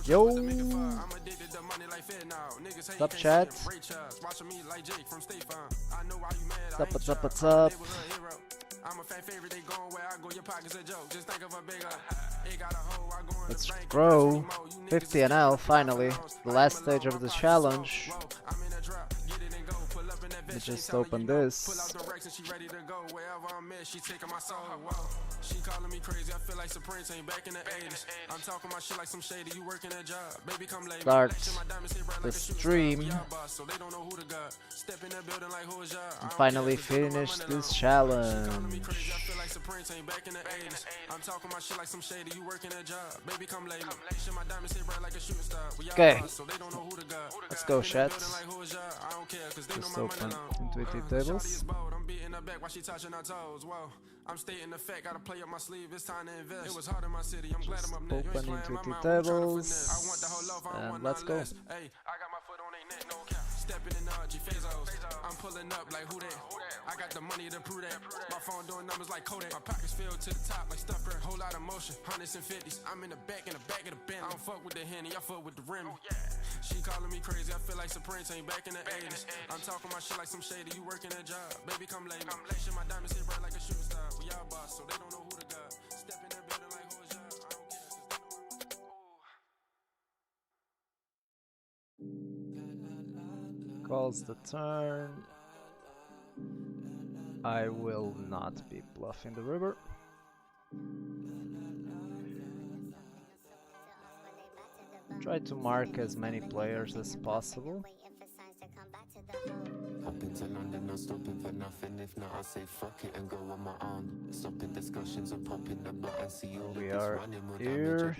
Yo, sup chat? What's up? Let's grow 50 NL finally. The last stage of the challenge. Let me just open this. She calling me crazy, I feel like Supreme ain't back in the 80s. I'm talking my shit like some shady, you working a job. Baby, come late. Start the stream. And finally finish this challenge. Okay, let's go, chat. Just open intuitive tables. I'm stating the fact, gotta play up my sleeve, it's time to invest. It was hard in my city, I'm glad I'm up next. Open intuitive tables, and let's go. Hey, I got my foot on their neck, no cap. Stepping in the G Fazos, I'm pulling up like who that? I got the money to prove that. My phone doing numbers like Kodak. My pockets filled to the top like stuffer. Whole lot of motion, hundreds and fifties. I'm in the back of the bin. I don't fuck with the Henny, I fuck with the Remy. She calling me crazy, I feel like Supreme ain't back in the 80s. I'm talking my shit like some shady, you working a job. Baby, come lay me. Shit, my diamonds hit bright like a shooting star. We all boss, so they don't know who the god. Step in that building like who is y'all? I don't care, cause they don't know. Calls the turn. I will not be bluffing the river. Try to mark as many players as possible. Hopping to London, not stopping for nothing. If not, I'll say fuck it and go on my own. Stopping discussions and popping the button. See you we are here.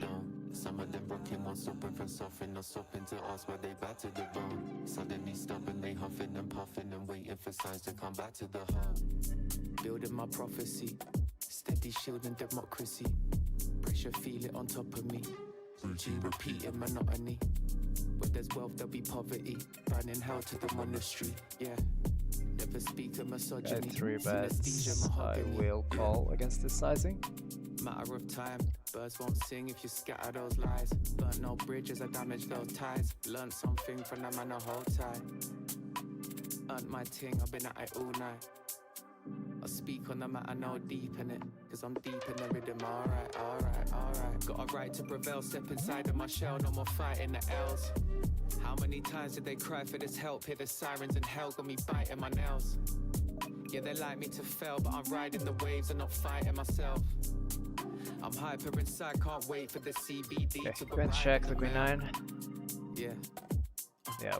Some of them rocking one stopping from suffering, not stopping to ask why they back to the bone. Suddenly stubborn, they huffing and puffing and waiting for signs to come back to the home. Building my prophecy, steady shielding democracy. Pressure, feel it on top of me. Repeating monotony. Where there's wealth, there'll be poverty. Burning hell to the monastery. Yeah. Never speak to misogyny. At 3 bets, I will call against this sizing. Matter of time. Birds won't sing if you scatter those lies. Burnt no bridges, I damaged those ties. Learned something from the man I hold tight. Earned my ting, I've been at it all night. I speak on the matter, no deep in it. Cause I'm deep in the rhythm, alright. Got a right to prevail, step inside of my shell, no more fighting the L's. How many times did they cry for this help? Hear the sirens and hell got me biting my nails. Yeah, they like me to fail, but I'm riding the waves and not fighting myself. I'm hyper inside, can't wait for the CBD to go check the Queen 9. Yeah,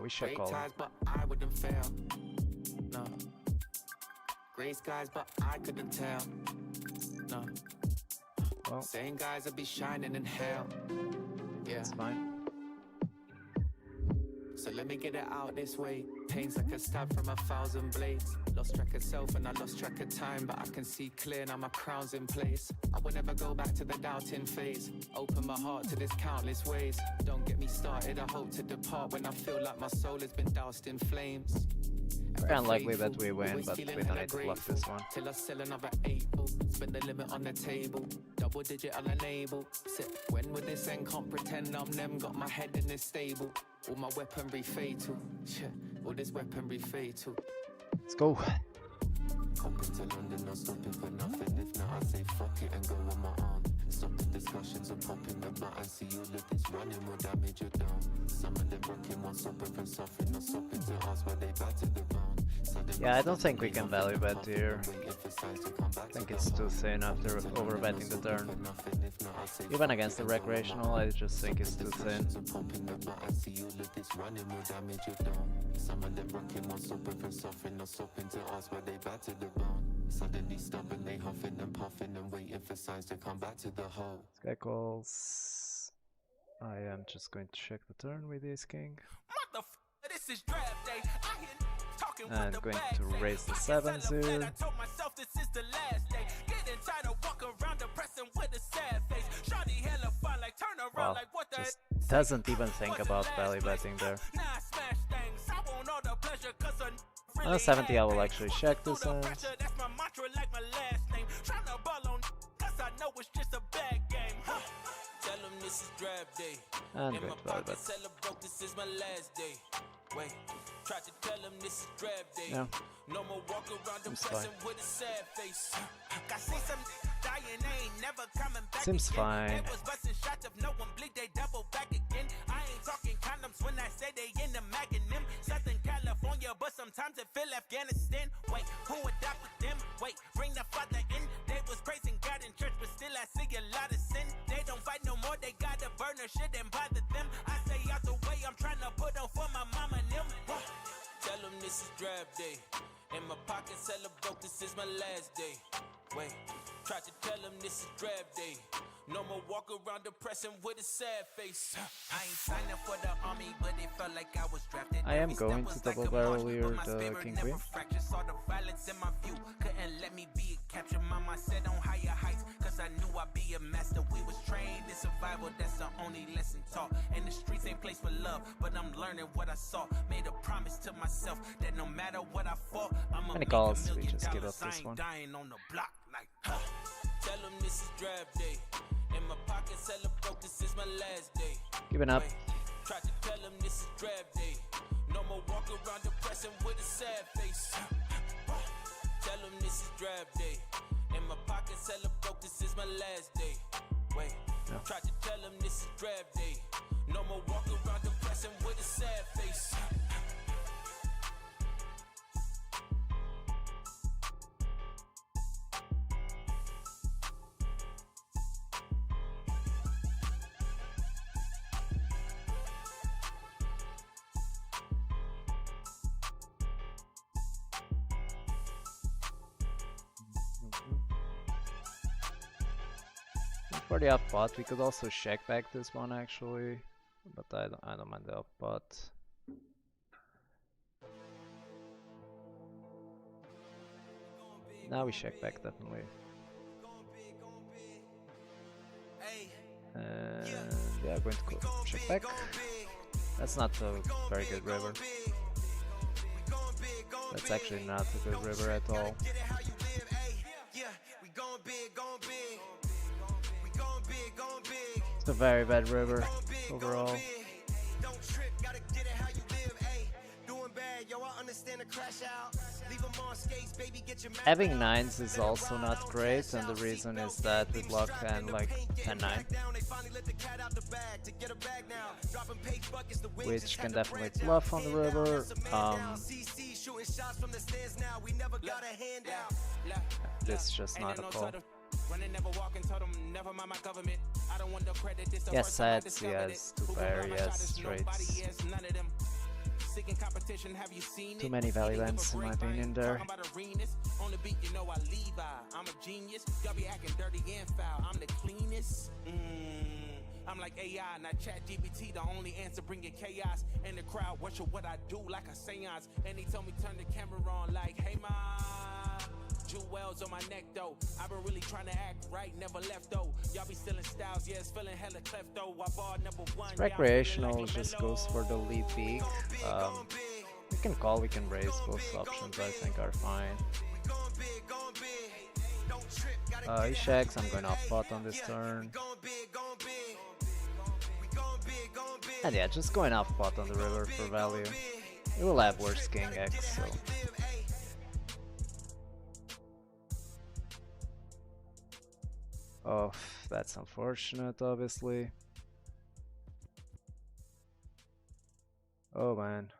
we check all. But I wouldn't fail. No. Grey skies, but I couldn't tell. No. Well, same guys will be shining in hell. Yeah, that's fine. So let me get it out this way. Pain's like a stab from 1,000 blades. Lost track of self and I lost track of time, but I can see clear now my crown's in place. I will never go back to the doubting phase. Open my heart to this countless ways. Don't get me started, I hope to depart when I feel like my soul has been doused in flames. Very unlikely that we win, but we don't need to bluff this one. Till I sell another 8 ball, spend the limit on the table. Double digit I'll enable. Sit, when will this end? Can't pretend I'm them. Got my head in this stable. All my weaponry fatal. Shit, all this weaponry fatal. Let's go. Hopping to London, not stopping for nothing. If not, I say fuck it and go on my own. Stop the discussions and popping the button. See all of this running will damage your down. Some of them rocking one stopping from suffering, not stopping to ask why they back to the bone. Yeah, I don't think we can value bet here. I think it's too thin after over betting the turn. Even against the recreational, I just think it's too thin. Some of them rocking one stopping from suffering, not stopping to ask why they back to the bone. Suddenly stubborn, they huffing and puffing and waiting for signs to come back to the hole. This guy calls. I am just going to check the turn with ace king. This is draft day. And going to raise the 7s here. Wow, just doesn't even think about value betting there. 70, I will actually check this end. Tell them this is And good velvet. Yeah. Seems fine. Seems fine. But sometimes it feel Afghanistan. Wait, who adopted them? Wait, bring the father in. They was praising God in church, but still I see a lot of sin. They don't fight no more, they got to burn their shit and bother them. I say out the way, I'm trying to put on for my mama and them. Tell them this is draft day. In my pocket, celebrate, this is my last day. Wait, try to tell them this is draft day. No more walk around depressing with a sad face. I ain't signed up for the army, but it felt like I was drafted. I am going to double barrel here the King Queen. Saw the violence in my view, couldn't let me be a capture. My mindset on higher heights, cause I knew I'd be a master. We was trained in survival, that's the only lesson taught. And the streets ain't place for love, but I'm learning what I saw. Made a promise to myself that no matter what I fought, I'ma make $1 million. We just give up this one. Dying on the block like, tell them this is draft day. In my pocket, celebrate, this is my last day. Giving up. Try to tell them this is draft day. No more walk around depressing with a sad face. Tell them this is draft day. In my pocket, celebrate, this is my last day. Wait, no. Try to tell them this is draft day. No more walk around depressing with a sad face. For the up pot, we could also check back this one actually, but I don't mind the up pot. Now we check back definitely. And yeah, going to go check back. That's not a very good river. That's actually not a good river at all. It's a very bad river overall. Having 9s is also not great, and the reason is that we block and like 10-9, which can definitely bluff on the river. This is just not a call. Yes, sets, he has 2 pair, he has straights. Too many value ends in my opinion there. I'm like AI, not ChatGPT, the only answer bringing chaos. And the crowd watching what I do like a seance. And he told me turn the camera on like, hey ma. Jewels on my neck though. I've been really trying to act right, never left though. Y'all be stealing styles, yeah, it's feeling hella cleft though. I bought #1. Recreational just goes for the lead peak. We can call, we can raise, both options I think are fine. He checks, I'm going off pot on this turn. And yeah, just going off pot on the river for value. It will have worse king X, so. Oh, that's unfortunate, obviously. Oh man.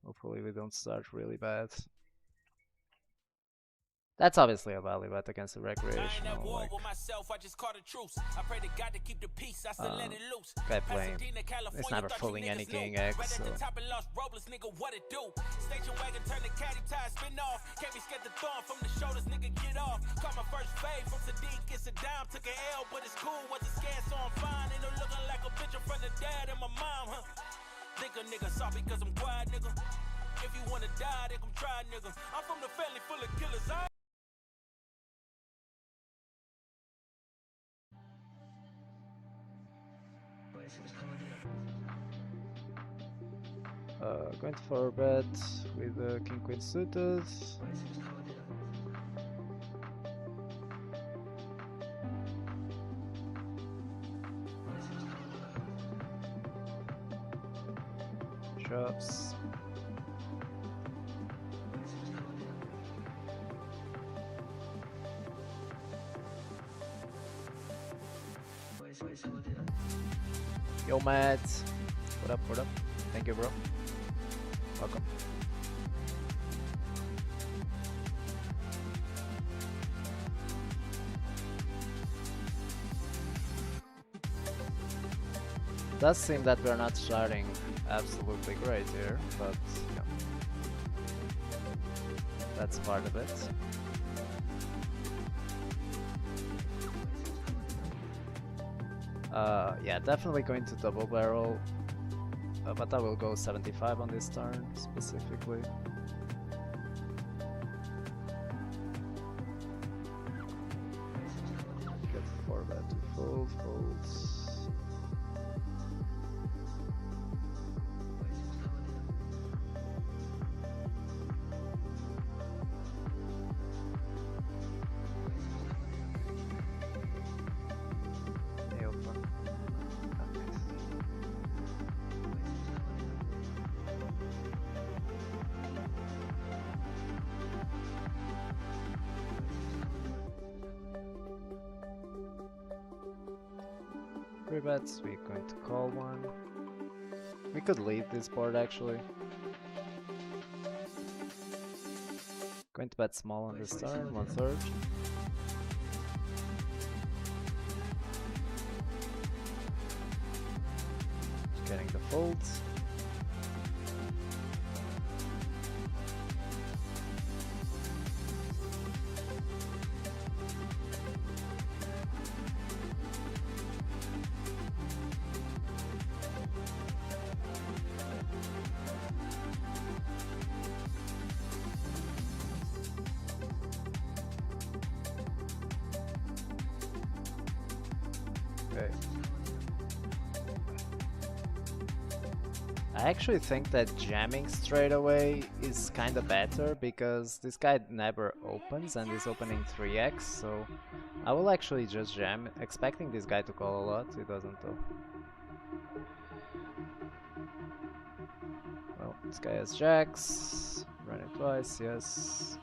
Hopefully we don't start really bad. That's obviously a value bet against the recreational. Like, guy playing. It's never pulling any king X, so. Think a nigga saw because I'm quiet, nigga. If you wanna die, they gon' try, nigga. I'm from the family full of killers. Going for a bet with the king queen suited. shoves. Yo, Matt. What up, what up? Thank you, bro. Welcome. Does seem that we're not starting absolutely great here, but yeah, that's part of it. Yeah, definitely going to double barrel, but I will go 75 on this turn specifically. Get 4-bet to fold, folds. Three bets, we're going to call one. We could lead this board actually. Going to bet small on this turn, 1/3. Getting the folds. I actually think that jamming straight away is kinda better because this guy never opens and is opening 3x, so I will actually just jam, expecting this guy to call a lot. He doesn't though. Well, this guy has jacks, run it twice, yes.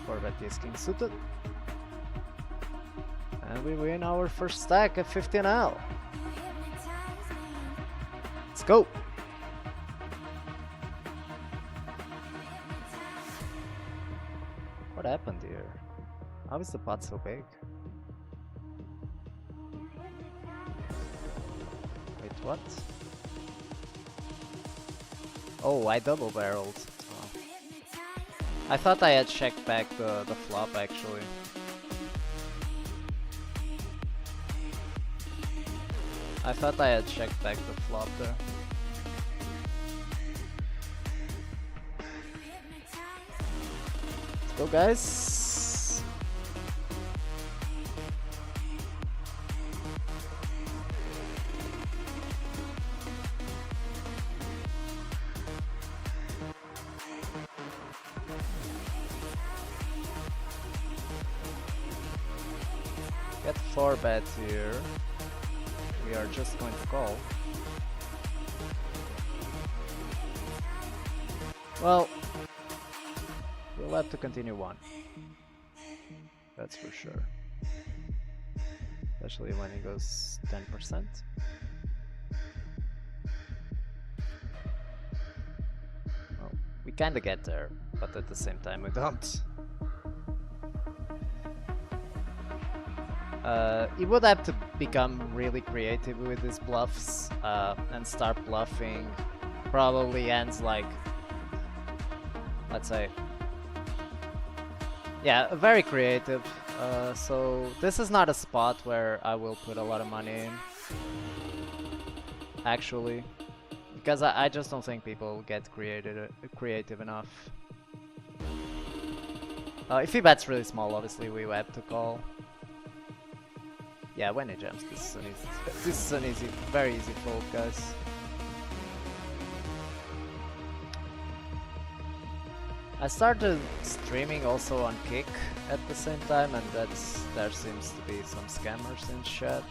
4-bet is king suited. And we win our first stack at 15L. Let's go! What happened here? How is the pot so big? Wait, what? Oh, I double barreled. Oh. I thought I had checked back the flop actually. I thought I had checked back the flop there. Let's go, guys. Get 4-bet here. We are just going to call. Well, we'll have to continue one. That's for sure. Especially when it goes 10%. Well, we kinda get there, but at the same time we don't. He would have to become really creative with his bluffs and start bluffing. Probably ends like, let's say, yeah, very creative. So this is not a spot where I will put a lot of money in, actually, because I just don't think people get creative enough. If he bets really small, obviously we have to call. Yeah, when he jumps, this is an easy, very easy fold, guys. I started streaming also on Kick at the same time, and there seems to be some scammers in chat.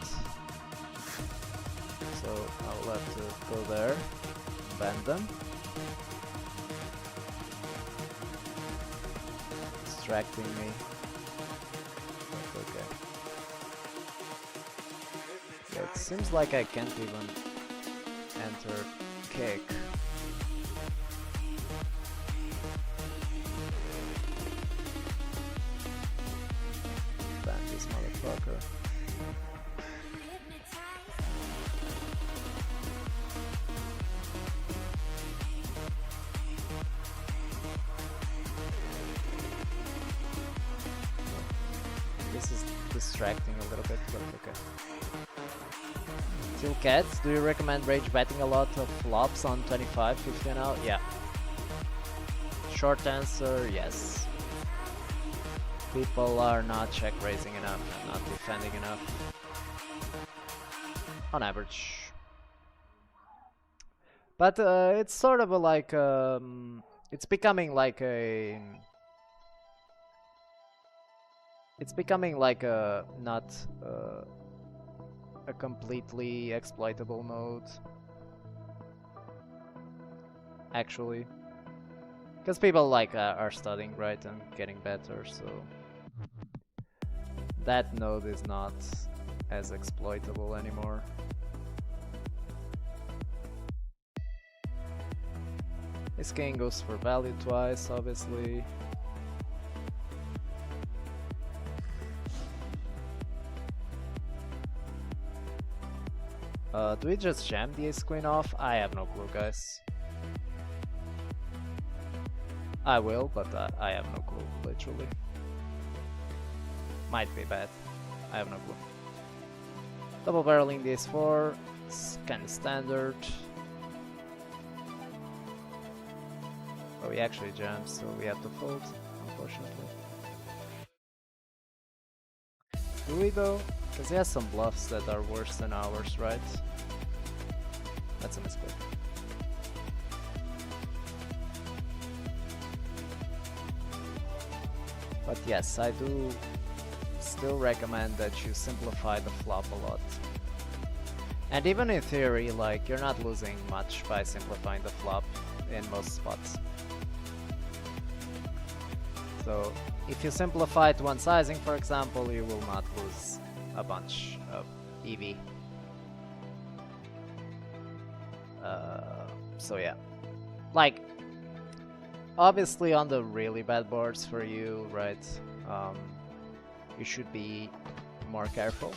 so I will have to go there, bend them. Distracting me. But okay. Yeah, it seems like I can't even enter kick. Ban this motherfucker. This is distracting a little bit, but okay. Till Cats, do you recommend rage betting a lot of flops on 25, 50 and out? Yeah. Short answer, yes. People are not check raising enough and not defending enough. On average. But it's sort of a like it's becoming like a not a completely exploitable mode, actually, because people like are studying, right, and getting better, so that node is not as exploitable anymore. This king goes for value twice, obviously. Do we just jam the ace queen off? I have no clue, guys. I will, but I have no clue, literally. Might be bad. I have no clue. Double barreling the ace 4. It's kinda standard. Oh, he actually jams, so we have to fold, unfortunately. Do we though? Because he has some bluffs that are worse than ours, right? That's a misclick. But yes, I do still recommend that you simplify the flop a lot. And even in theory, like, you're not losing much by simplifying the flop in most spots. So if you simplify to one sizing, for example, you will not lose a bunch of EV. So yeah, like, obviously on the really bad boards for you, right, you should be more careful.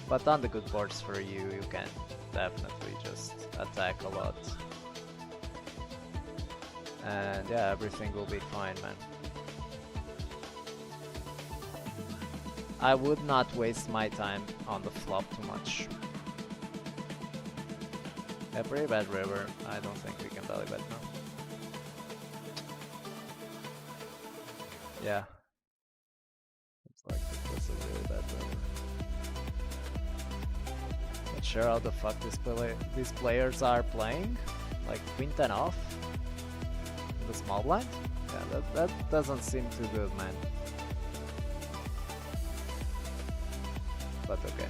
But on the good boards for you, you can definitely just attack a lot. And yeah, everything will be fine, man. I would not waste my time on the flop too much. Yeah, pretty bad river. I don't think we can value bet now. Yeah. Looks like it was a really bad river. Not sure how the fuck these players are playing. Like queen 10 off? The small blind? Yeah, that doesn't seem too good, man. But okay.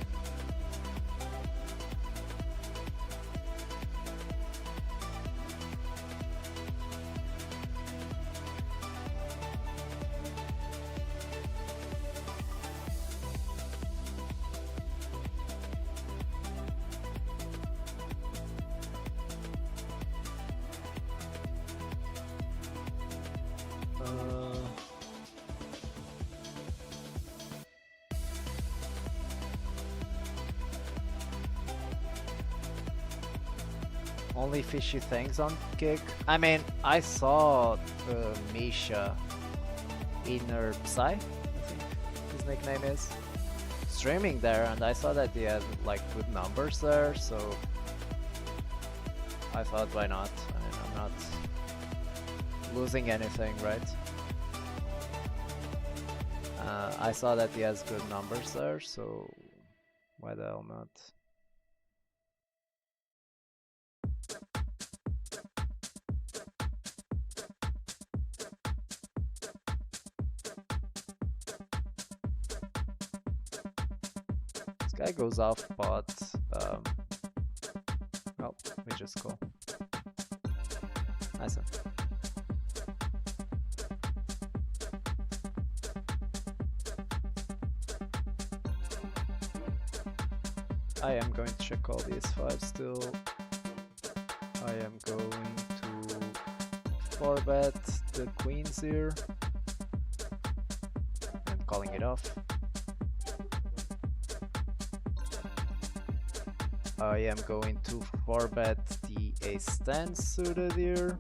Only fishy things on Kick. I mean, I saw Misha Inner Psy, I think his nickname is, streaming there, and I saw that he had like good numbers there, so I thought, why not? I mean, I'm not losing anything, right? I saw that he has good numbers there, so why the hell not? guy goes off pot. Well, we just call. Nice one. I am going to check all the ace5 still. I am going to 4-bet the queens here and calling it off. I am going to 4-bet the ace-10 suited here.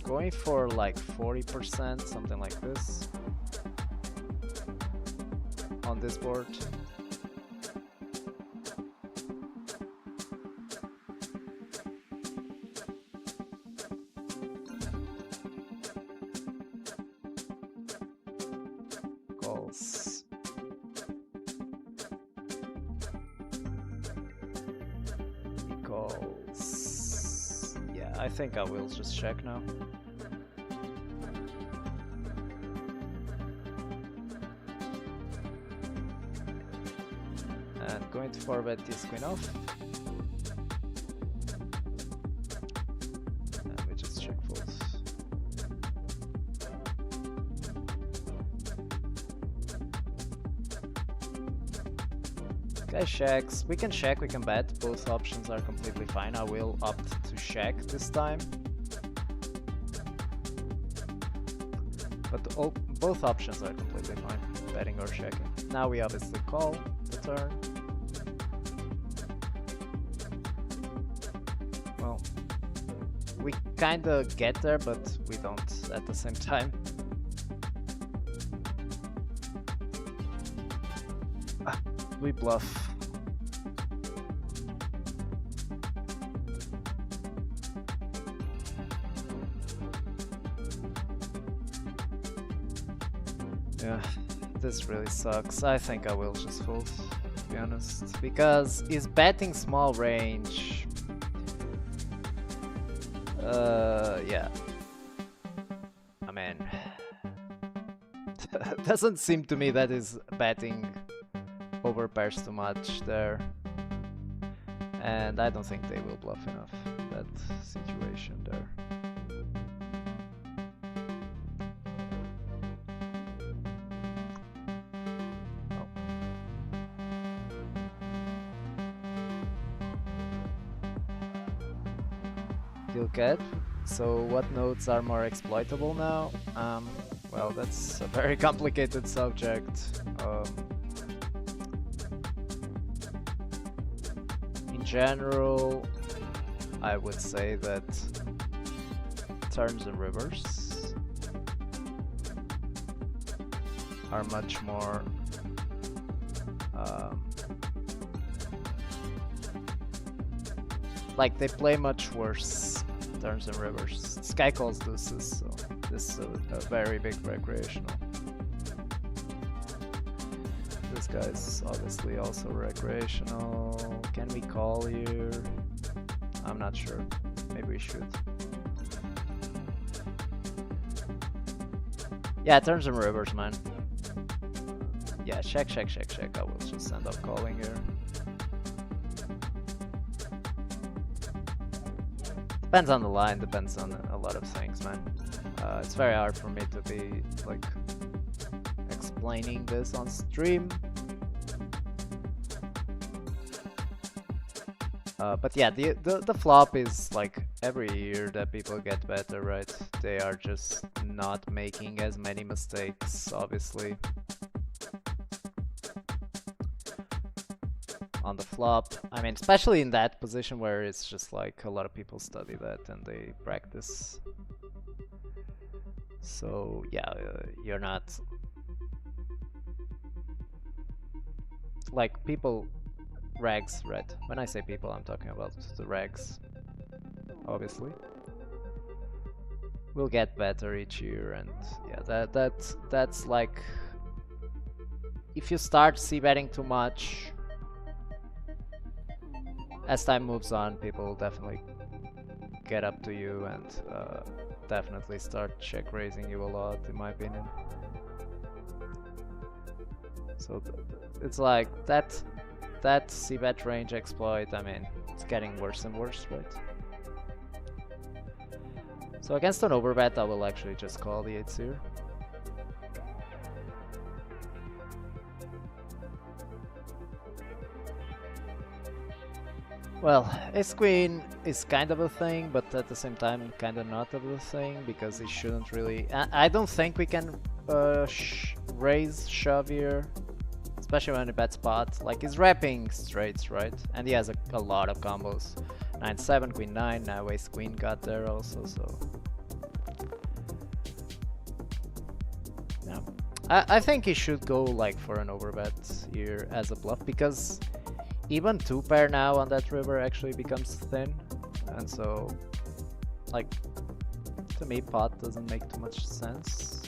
Going for like 40%, something like this, on this board. Calls. He calls. Yeah, I think I will just check now. And going to 4-bet this queen off. And we just check folds. Guy checks. We can check, we can bet. Both options are completely fine. I will opt to check this time. But both options are completely fine, betting or checking. Now we obviously call the turn. Well, we kinda get there, but we don't at the same time. We bluff. Yeah, this really sucks. I think I will just fold, to be honest. Because he's betting small range. Yeah. I mean, doesn't seem to me that is betting over pairs too much there. And I don't think they will bluff enough in that situation there. Deal cat. So what nodes are more exploitable now? Well, that's a very complicated subject. In general, I would say that turns and rivers are much more like they play much worse turns and rivers. This guy calls deuces, so this is a very big recreational. This guy's obviously also recreational. Can we call here? I'm not sure. Maybe we should. Yeah, turns and rivers, man. Yeah, check, check, check, check. I will just end up calling here. Depends on the line, depends on a lot of things, man. It's very hard for me to be like explaining this on stream. But yeah, the flop is like every year that people get better, right? They are just not making as many mistakes, obviously. On the flop, I mean, especially in that position where it's just like a lot of people study that and they practice. So yeah, you're not like people regs, right? When I say people, I'm talking about the regs, obviously. We'll get better each year, and yeah, that's like if you start c-betting too much, as time moves on, people will definitely get up to you and definitely start check raising you a lot, in my opinion. So it's like that c-bet range exploit, I mean, it's getting worse and worse, right? So against an overbet, I will actually just call the 8s here. Well, ace queen is kind of a thing, but at the same time kind of not of a thing, because he shouldn't really... I don't think we can raise shove here, especially when he bets pot. Like, he's wrapping straights, right? And he has a lot of combos. 9-7, queen 9, now ace queen got there also, so... Yeah. I think he should go like for an overbet here as a bluff, because even 2-pair now on that river actually becomes thin, and so, like, to me pot doesn't make too much sense.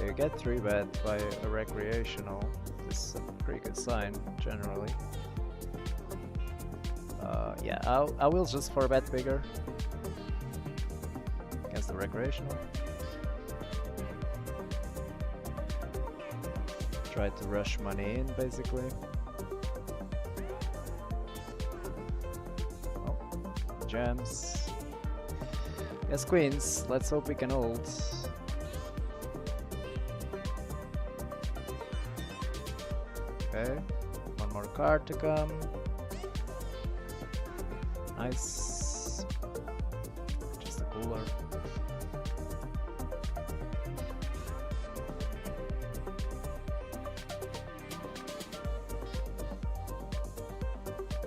You get 3-bet by a recreational. This is a pretty good sign, generally. Yeah, I will just 4-bet bigger against the recreational. Try to rush money in, basically. Oh, jams. Yes, queens. Let's hope we can hold. Okay, one more card to come. Nice. Just a cooler.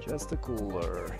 Just a cooler.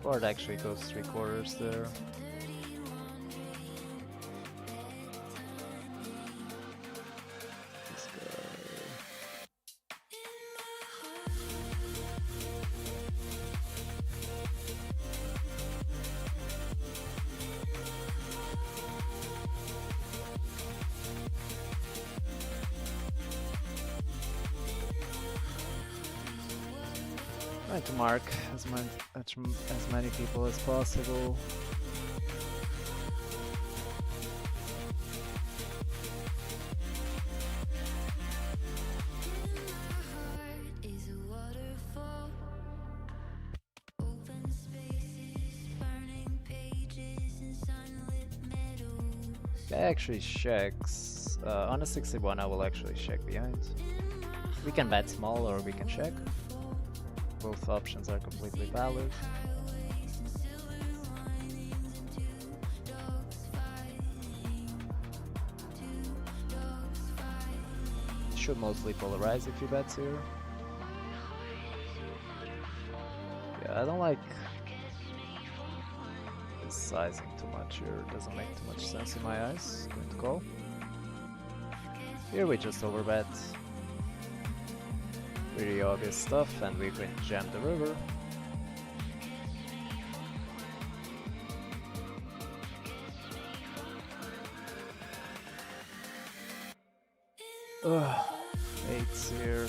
Board actually goes 3/4 there. This guy. Trying to mark as many people as possible. Guy actually checks. On a 61, I will actually check behind. We can bet small or we can check. Both options are completely valid. Should mostly polarize if you bet here. Yeah, I don't like this sizing too much here. It doesn't make too much sense in my eyes. Going to call. Here we just overbet. Pretty obvious stuff, and we can jam the river. Ugh. 8s here.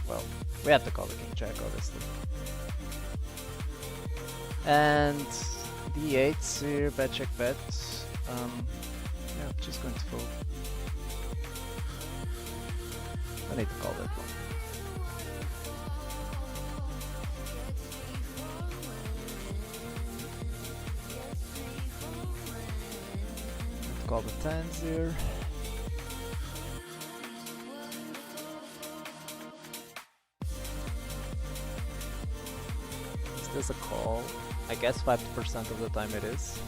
Well, we have to call the king check, obviously. And d8s here, bet check bet. Yeah, just going to fold. I need to call that one. Let's call the 10s here. Is this a call? I guess 50% of the time it is.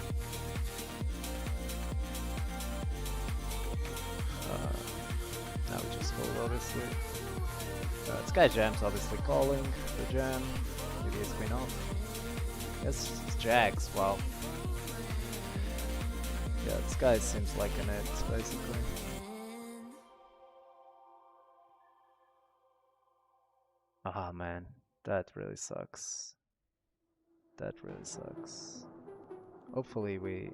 Now we just fold, obviously. This guy jams, obviously calling the jam. Maybe it's queen off. Yes, it's jacks, wow. Yeah, this guy seems like an it, basically. Ah, man, that really sucks. That really sucks. Hopefully we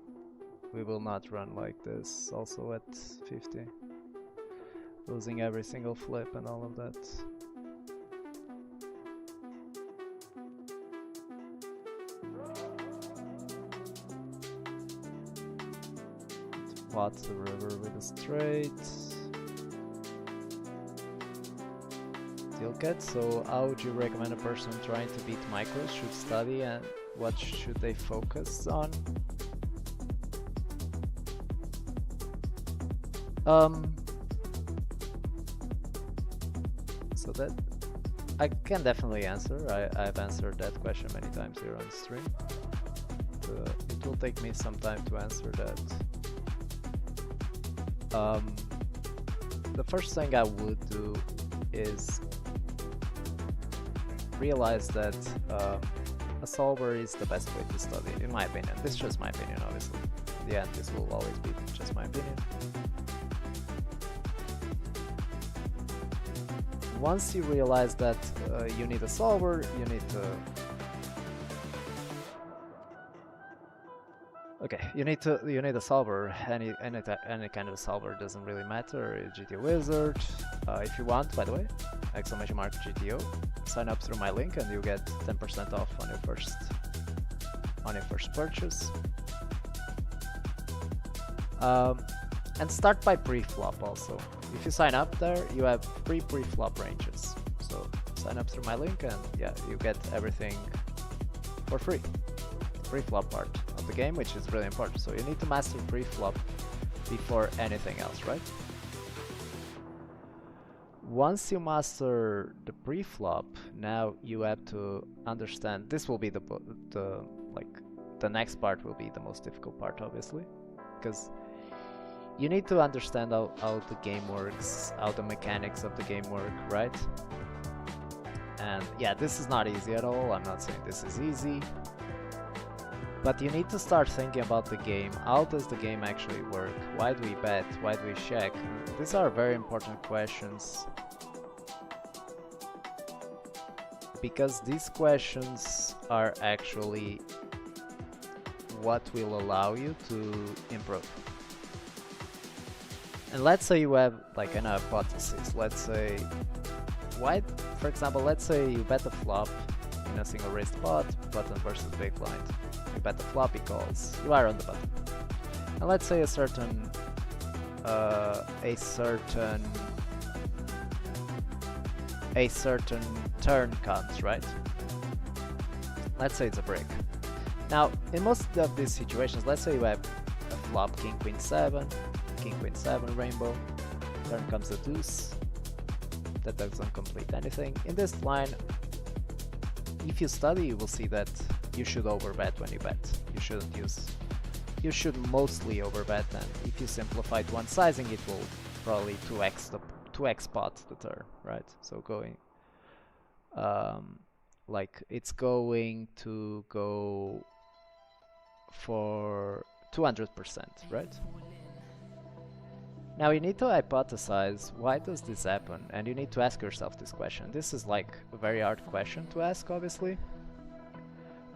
will not run like this also at 50. Losing every single flip and all of that. Pot the river with a straight. Deal cut. So how would you recommend a person trying to beat micros should study, and what should they focus on? So that I can definitely answer. I've answered that question many times here on stream. It will take me some time to answer that. The first thing I would do is realize that a solver is the best way to study, in my opinion. This is just my opinion, obviously. In the end, this will always be just my opinion. Once you realize that you need a solver, you need to... Okay, you need a solver. Any kind of a solver doesn't really matter. GTO Wizard, if you want, by the way, exclamation mark GTO. Sign up through my link and you get 10% off on your first purchase. And start by pre-flop also. If you sign up there, you have free pre-flop ranges. So sign up through my link and yeah, you get everything for free. Pre-flop part of the game, which is really important. So you need to master pre-flop before anything else, right? Once you master the pre-flop, now you have to understand. This will be the next part will be the most difficult part, obviously, because you need to understand how the game works, how the mechanics of the game work, right? And yeah, this is not easy at all. I'm not saying this is easy. But you need to start thinking about the game. How does the game actually work? Why do we bet? Why do we check? These are very important questions. Because these questions are actually what will allow you to improve. And let's say you have like an hypothesis. Let's say, for example, let's say you bet a flop in a single raised pot, button versus big blind. You bet the flop, he calls. You are on the button. And let's say a certain turn comes, right? Let's say it's a break. Now, in most of these situations, let's say you have a flop king queen 7 rainbow. Turn comes the deuce. that doesn't complete anything. In this line, if you study, you will see that you should overbet when you bet. You shouldn't use. You should mostly overbet, and if you simplify to one sizing, it will probably 2x pot the turn, right? So going, like it's going to go for 200%, right? Now you need to hypothesize, why does this happen? And you need to ask yourself this question. This is like a very hard question to ask, obviously.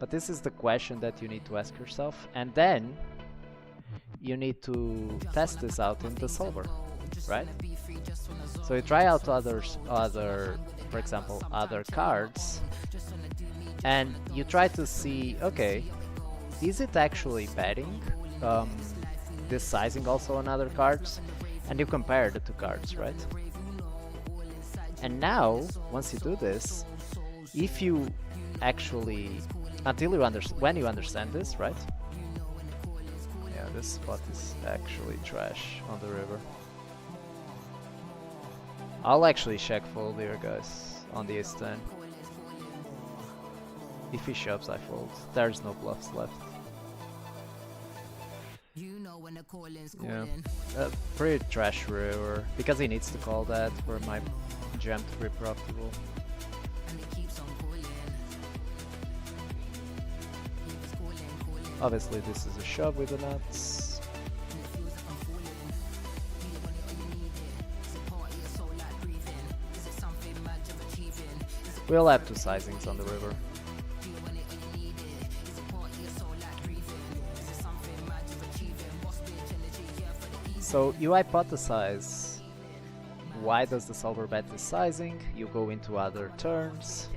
But this is the question that you need to ask yourself. And then you need to test this out in the solver, right? So you try out other, for example, other cards. And you try to see, okay, is it actually betting this sizing also on other cards? And you compare the two cards, right? And now, once you do this, if you actually, when you understand this, right? Yeah, this spot is actually trash on the river. I'll actually check fold here, guys, on the ace 10. If he shoves, I fold. There's no bluffs left. Yeah, pretty trash river, because he needs to call that for my jam to be profitable. Obviously this is a shove with the nuts. We'll have two sizings on the river. So you hypothesize, why does the solver bet this sizing? You go into other turns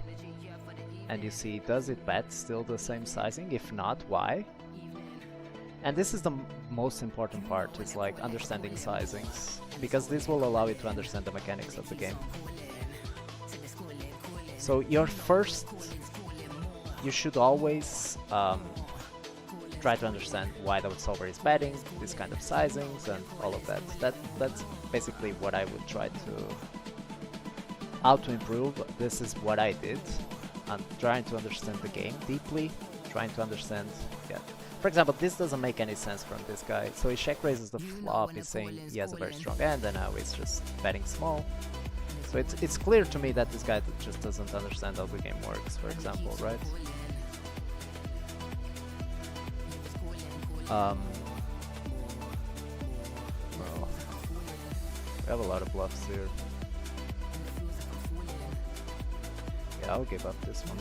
and you see, does it bet still the same sizing? If not, why? And this is the most important part, is like understanding sizings, because this will allow you to understand the mechanics of the game. So your first, you should always try to understand why the solver is betting, this kind of sizings and all of that. That's basically what I would try to, how to improve. This is what I did. I'm trying to understand the game deeply, trying to understand, yeah. For example, this doesn't make any sense from this guy. So he check raises the flop, he's saying he has a very strong hand, and now he's just betting small. So it's clear to me that this guy just doesn't understand how the game works, for example, right? Well, we have a lot of bluffs here. Yeah, I'll give up this one.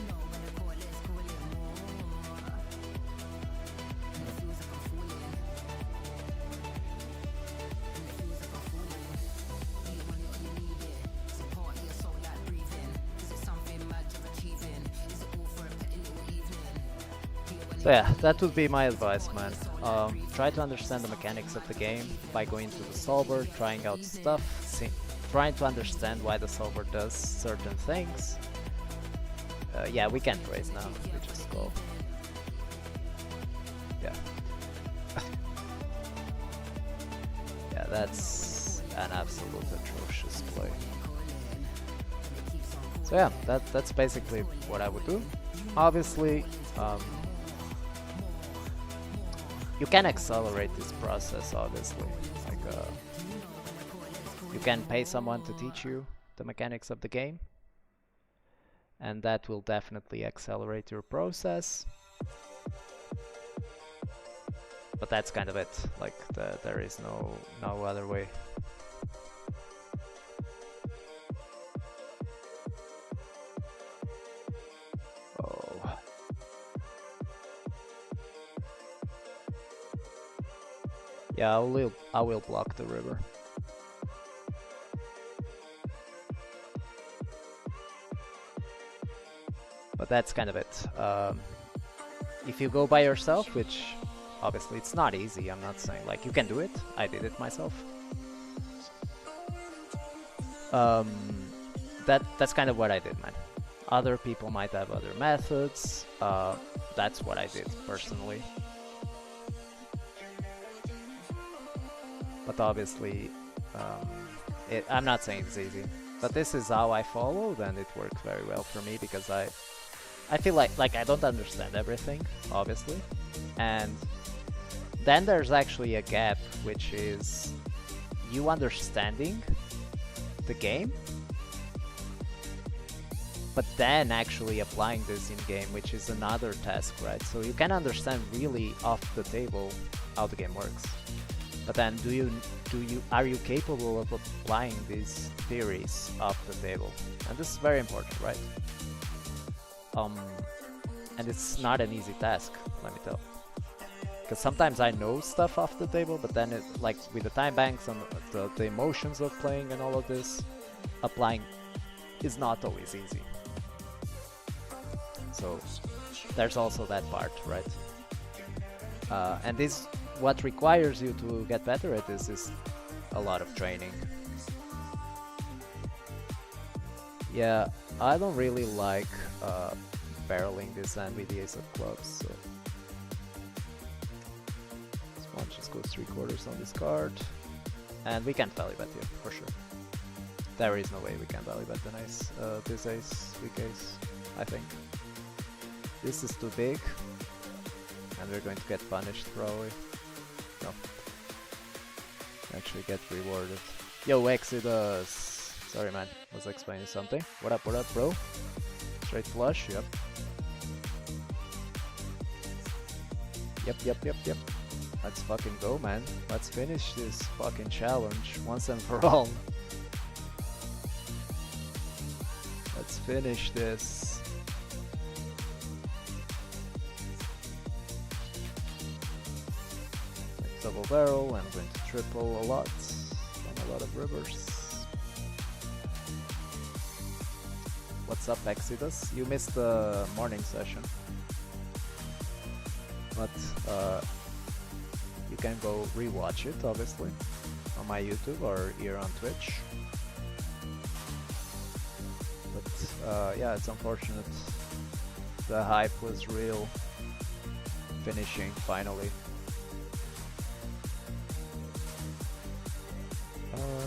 So yeah, that would be my advice, man. Try to understand the mechanics of the game by going to the solver, trying out stuff, trying to understand why the solver does certain things. Yeah, we can't raise now, we just go. Yeah. Yeah, that's an absolute atrocious play. So yeah, that's basically what I would do. Obviously, you can accelerate this process, obviously. Like, you can pay someone to teach you the mechanics of the game, and that will definitely accelerate your process. But that's kind of it. Like, there is no other way. Yeah, I will block the river. But that's kind of it. If you go by yourself, which obviously it's not easy, I'm not saying, like, you can do it. I did it myself. That's kind of what I did, man. Other people might have other methods. That's what I did personally. But obviously, I'm not saying it's easy. But this is how I followed, and it worked very well for me because I feel like I don't understand everything, obviously, and then there's actually a gap, which is you understanding the game, but then actually applying this in game, which is another task, right? So you can understand really off the table how the game works, but then are you capable of applying these theories off the table? And this is very important, right? And it's not an easy task, let me tell. Because sometimes I know stuff off the table, but then it, like with the time banks and the emotions of playing and all of this, applying is not always easy. So there's also that part, right? And this, what requires you to get better at this is a lot of training. Yeah, I don't really like barreling this hand with the ace of clubs, so this one just goes 3/4 on this card, and we can't value bet here for sure. There is no way we can value bet an ace, this ace, weak ace, I think. This is too big, and we're going to get punished probably. No, actually get rewarded. Yo, Exodus! Sorry man, was explaining something. What up, bro? Straight flush, yep. Yep. Let's fucking go, man. Let's finish this fucking challenge once and for all. Let's finish this. Double barrel, I'm going to triple a lot on a lot of rivers. What's up, Exodus? You missed the morning session, but you can go rewatch it, obviously, on my YouTube or here on Twitch. But yeah, it's unfortunate. The hype was real. Finishing finally.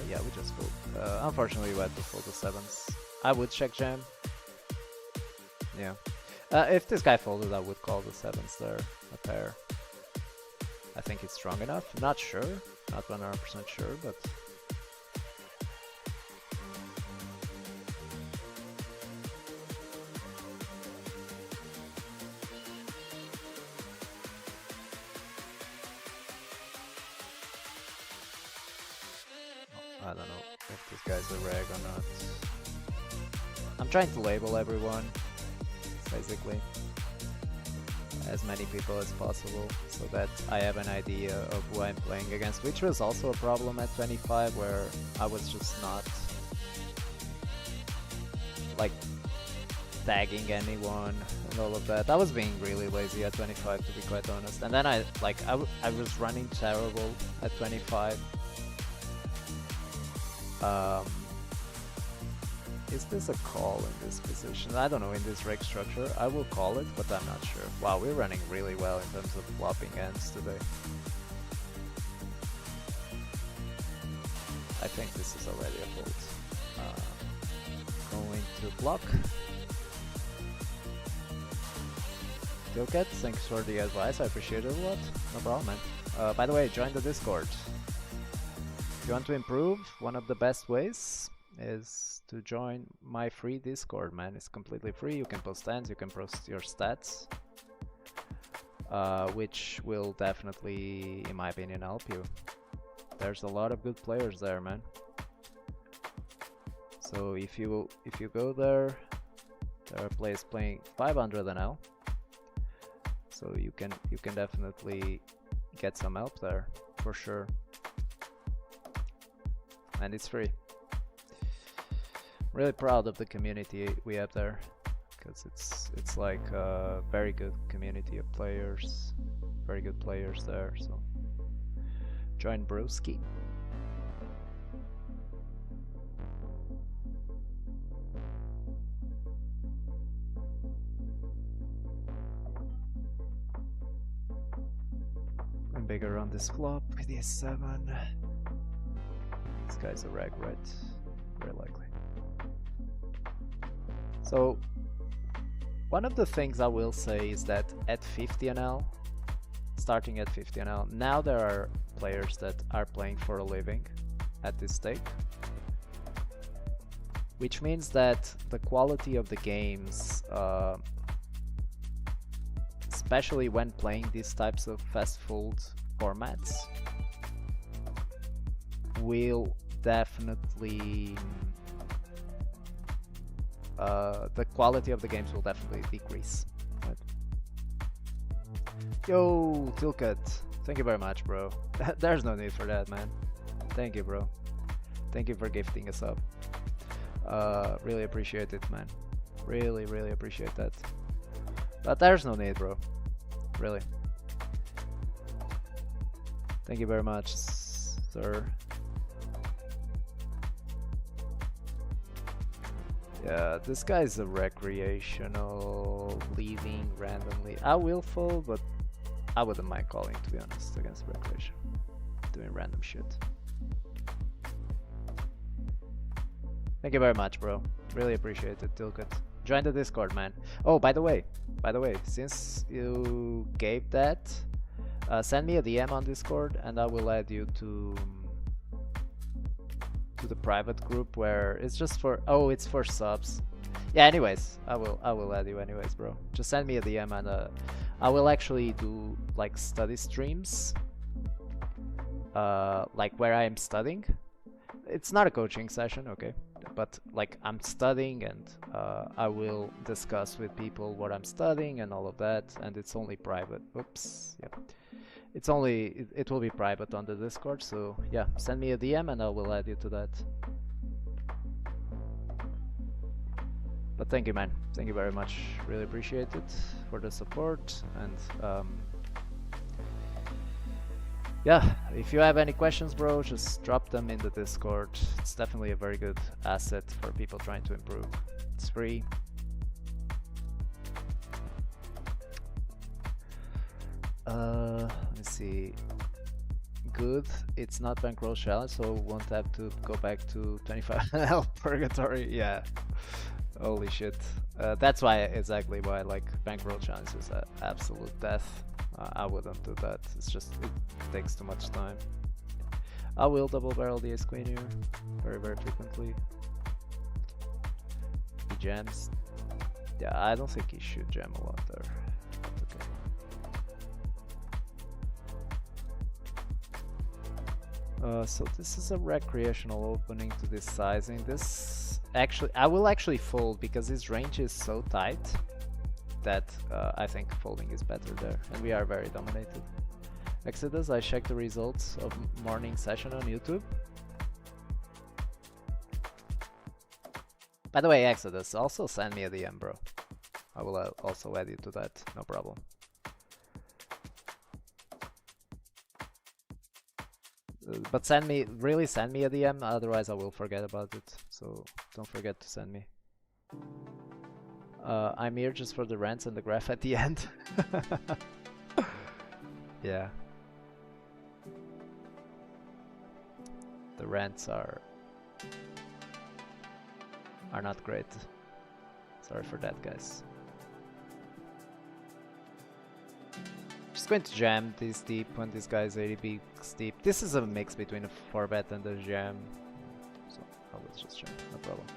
Yeah, we just fold. Unfortunately, we had to fold the sevens. I would check jam. Yeah. If this guy folded, I would call the sevens there, a pair. I think it's strong enough. Not sure. Not 100% sure, but... I don't know if this guy's a reg or not. I'm trying to label everyone, basically, as many people as possible, so that I have an idea of who I'm playing against, which was also a problem at 25, where I was just not, like, tagging anyone and all of that. I was being really lazy at 25, to be quite honest, and then I was running terrible at 25. Is this a call in this position? I don't know, in this reg structure. I will call it, but I'm not sure. Wow, we're running really well in terms of flopping hands today. I think this is already a fold. Going to block. Tilket, thanks for the advice, I appreciate it a lot. No problem, man. By the way, join the Discord. If you want to improve, one of the best ways is to join my free Discord, man. It's completely free. You can post hands, you can post your stats, which will definitely, in my opinion, help you. There's a lot of good players there, man. So if you go there, there are players playing 500 NL. So you can definitely get some help there for sure. And it's free. Really proud of the community we have there, because it's like a very good community of players, very good players there. So join Broski. I'm bigger on this flop with the 7. This guy's a reg, right? Very likely. So one of the things I will say is that at 50 NL, starting at 50 NL, now there are players that are playing for a living at this stake, which means that the quality of the games, especially when playing these types of fast fold formats, will definitely the quality of the games will definitely decrease. Right? Yo, Tilcut, thank you very much, bro. There's no need for that, man. Thank you, bro. Thank you for gifting us up. Really appreciate it, man. Really, really appreciate that. But there's no need, bro. Really. Thank you very much, sir. Yeah, this guy's a recreational, leaving randomly. I will fold, but I wouldn't mind calling, to be honest, against recreation. Doing random shit. Thank you very much, bro. Really appreciate it, Tilcut. Join the Discord, man. Oh, by the way, since you gave that, send me a DM on Discord and I will add you to the private group where it's just for, oh, it's for subs. Yeah, anyways, I will add you anyways, bro. Just send me a DM and I will actually do like study streams, like where I am studying. It's not a coaching session, okay, but like I'm studying and I will discuss with people what I'm studying and all of that, and it's only private. Oops, yep. It's only, it will be private on the Discord, so yeah, send me a DM and I will add you to that. But thank you, man. Thank you very much. Really appreciate it for the support. And yeah, if you have any questions, bro, just drop them in the Discord. It's definitely a very good asset for people trying to improve. It's free. Let me see. Good. It's not bankroll challenge, so won't have to go back to 25 NL purgatory. Yeah. Holy shit. That's why, exactly why, like, bankroll challenge is absolute death. I wouldn't do that. It's just, it takes too much time. I will double barrel the ace queen here very, very frequently. He jams. Yeah, I don't think he should jam a lot there. Okay. So this is a recreational opening to this sizing. This actually, I will actually fold because his range is so tight that I think folding is better there, and we are very dominated. Exodus, I checked the results of morning session on YouTube. By the way, Exodus, also send me a DM, bro. I will also add you to that, no problem. But send me a DM, otherwise I will forget about it. So don't forget to send me. I'm here just for the rants and the graph at the end. Yeah. The rants are not great. Sorry for that, guys. Just going to jam this deep when this guy is 80 bigs deep. This is a mix between a 4-bet and a jam. So I will just jam, no problem.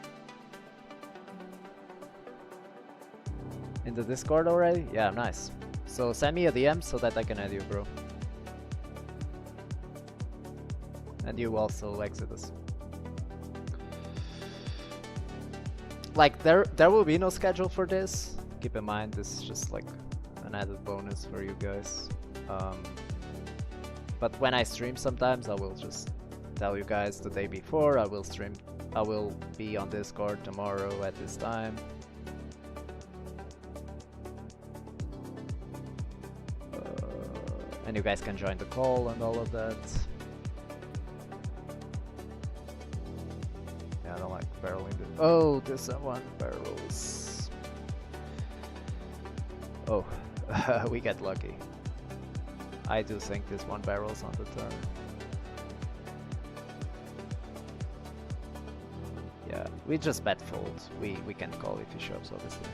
In the Discord already? Yeah, nice. So send me a DM so that I can add you, bro. And you also, Exodus. Like, there will be no schedule for this. Keep in mind, this is just like an added bonus for you guys. But when I stream sometimes, I will just tell you guys the day before. I will be on Discord tomorrow at this time. And you guys can join the call and all of that. Yeah, I don't like barreling this. Oh, this one barrels. Oh, we get lucky. I do think this one barrels on the turn. Yeah, We just bet fold. We can call if he shoves, obviously.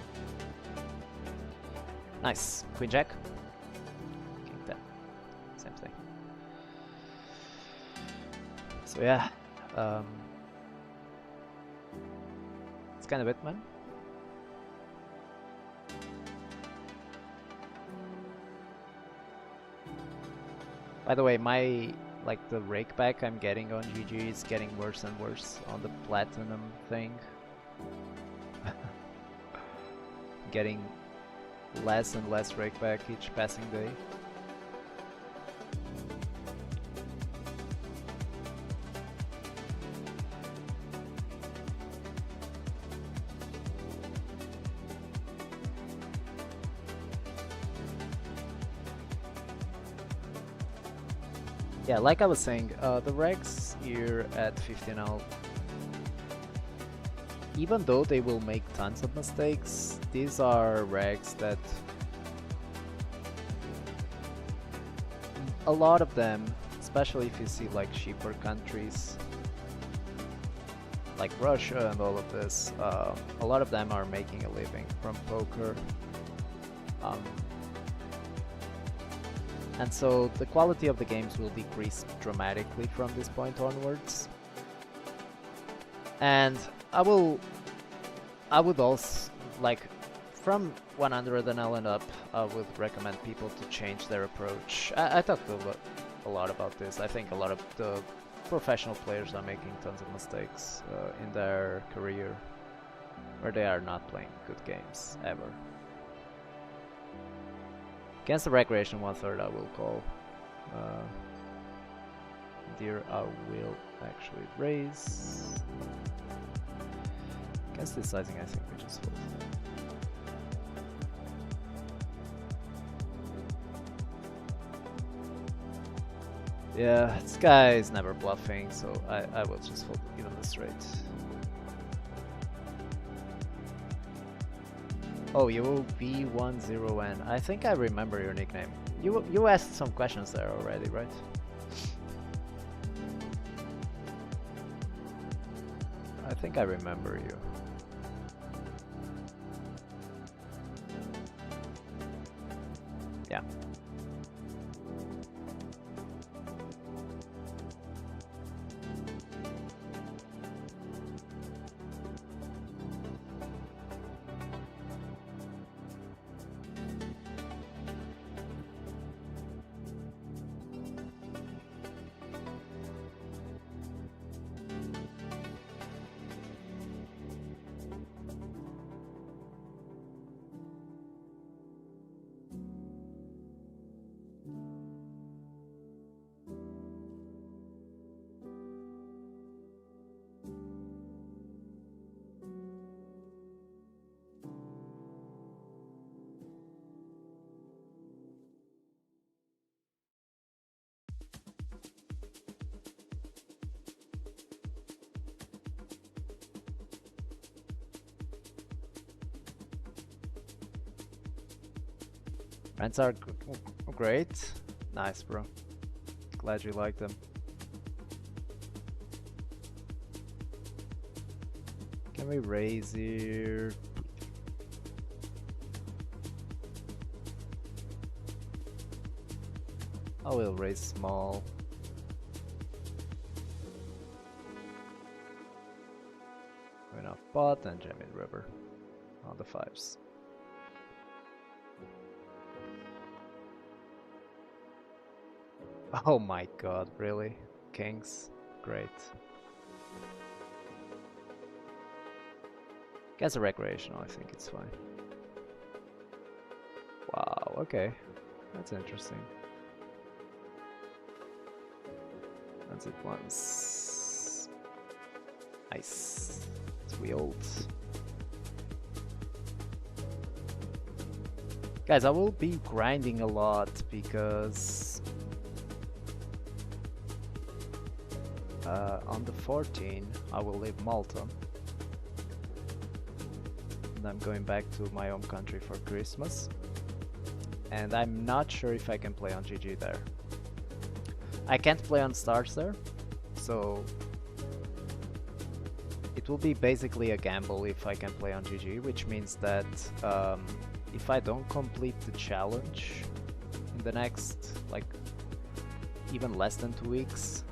Nice. Queen Jack. King 10. Same thing. So yeah. It's kind of it, man. By the way, the rakeback I'm getting on GG is getting worse and worse on the platinum thing. Getting less and less rakeback each passing day. Yeah, like I was saying, the regs here at 15L, even though they will make tons of mistakes, these are regs that a lot of them, especially if you see like cheaper countries like Russia and all of this, a lot of them are making a living from poker. And so the quality of the games will decrease dramatically from this point onwards. And I would also, like, from 100L and up, I would recommend people to change their approach. I talked a lot about this. I think a lot of the professional players are making tons of mistakes in their career, where they are not playing good games, ever. Against the recreation 1/3 I will call. Deer I will actually raise. Against this sizing I think we just fold. Yeah, this guy is never bluffing, so I will just fold even the straight. Oh, you will be 10N. I think I remember your nickname. You asked some questions there already, right? I think I remember you. Yeah. Rents are great. Nice, bro. Glad you like them. Can we raise here? I will raise small. Win off pot and jam in river on the 5s. Oh my god, really? Kings? Great. Guess a recreational, I think it's fine. Wow, okay. That's interesting. That's it once. Nice. It's wheeled. Guys, I will be grinding a lot because on the 14th I will leave Malta and I'm going back to my home country for Christmas, and I'm not sure if I can play on GG there. I can't play on stars there, so it it will be basically a gamble if I can play on GG, which means that if I don't complete the challenge in the next, like, even less than 2 weeks,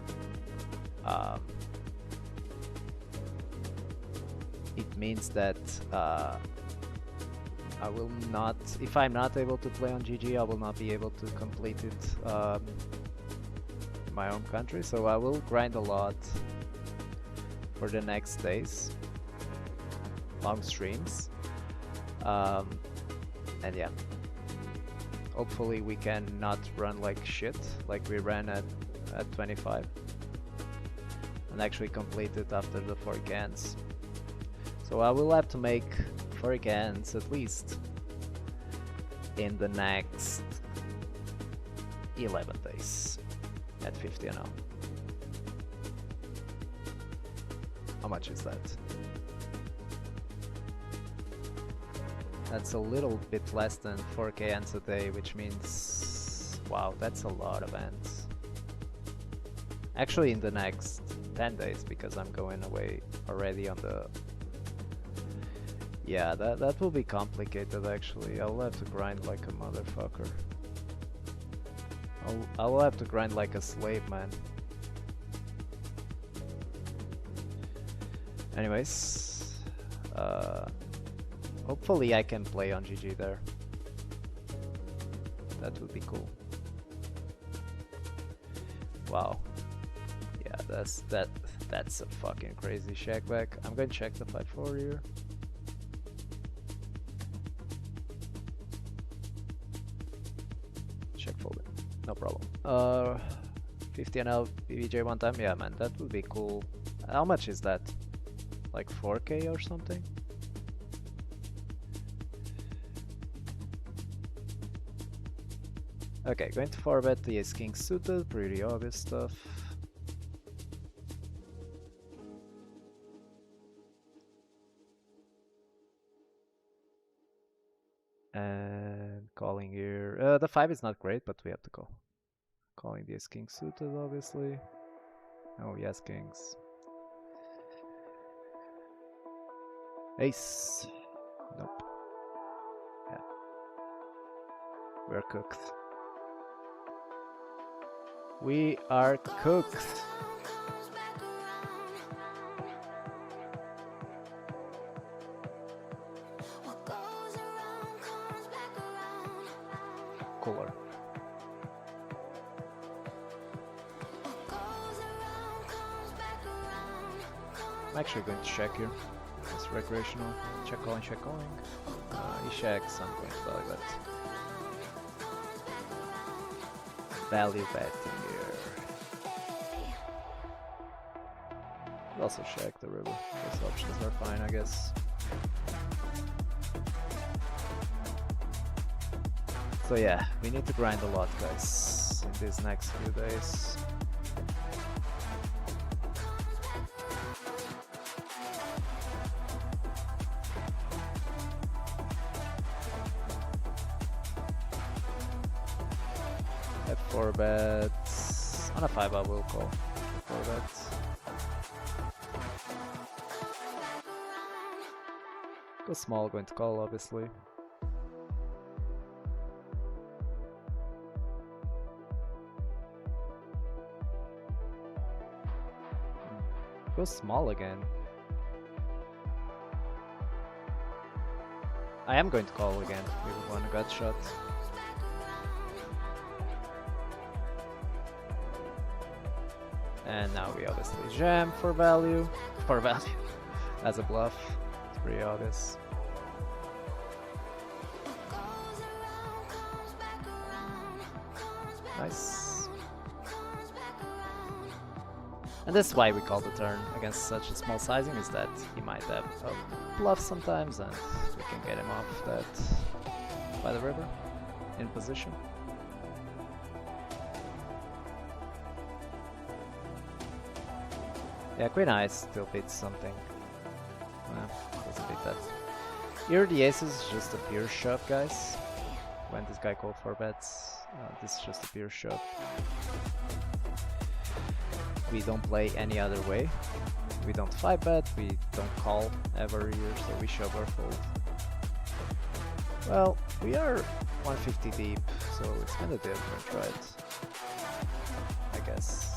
it means that I will not, if I'm not able to play on GG, I will not be able to complete it in my home country, so I will grind a lot for the next days, long streams, and yeah, hopefully we can not run like shit, like we ran at 25, and actually complete it after the 4 cans. So I will have to make 4 cans at least in the next 11 days at 50 and 0. How much is that? That's a little bit less than 4k ants a day, which means, wow, that's a lot of ants. Actually in the next 10 days, because I'm going away already on the... Yeah, that will be complicated actually. I'll have to grind like a motherfucker. I will have to grind like a slave, man. Anyways, hopefully I can play on GG there. That would be cool. Wow. Yeah, that's a fucking crazy shack back. I'm going to check the 5-4 here. Check folded. No problem. 50 NL PVJ one time? Yeah, man, that would be cool. How much is that? Like 4k or something? Okay, going to 4-bet the Ace King suited, pretty obvious stuff. And calling here. The 5 is not great, but we have to call. Calling the Ace King suited, obviously. Oh, yes, Kings. Ace. Nope. Yeah. We're cooked. We are cooked. Cooler. I'm actually going to check here. It's recreational. Check calling, check calling. He checks, I'm going to value bet. Value betting here. We'll also check the river. Those options are fine, I guess. So yeah, we need to grind a lot, guys, in these next few days. At 4 bets, on a 5 I will call. 4 bets. Go small, going to call, obviously. Go small again. I am going to call again. We will want a gut shot. And now we obviously jam for value. For value. As a bluff. It's pretty obvious. Nice. And that's why we call the turn against such a small sizing, is that he might have a bluff sometimes and we can get him off that by the river in position. Yeah, Queen Eye still beats something. Doesn't beat that. Here the ace is just a pure shove, guys. When this guy called 4 bets, this is just a pure shove. We don't play any other way. We don't 5-bet, we don't call ever here, so we shove or fold. Well, we are 150 deep, so it's kinda different, right? I guess.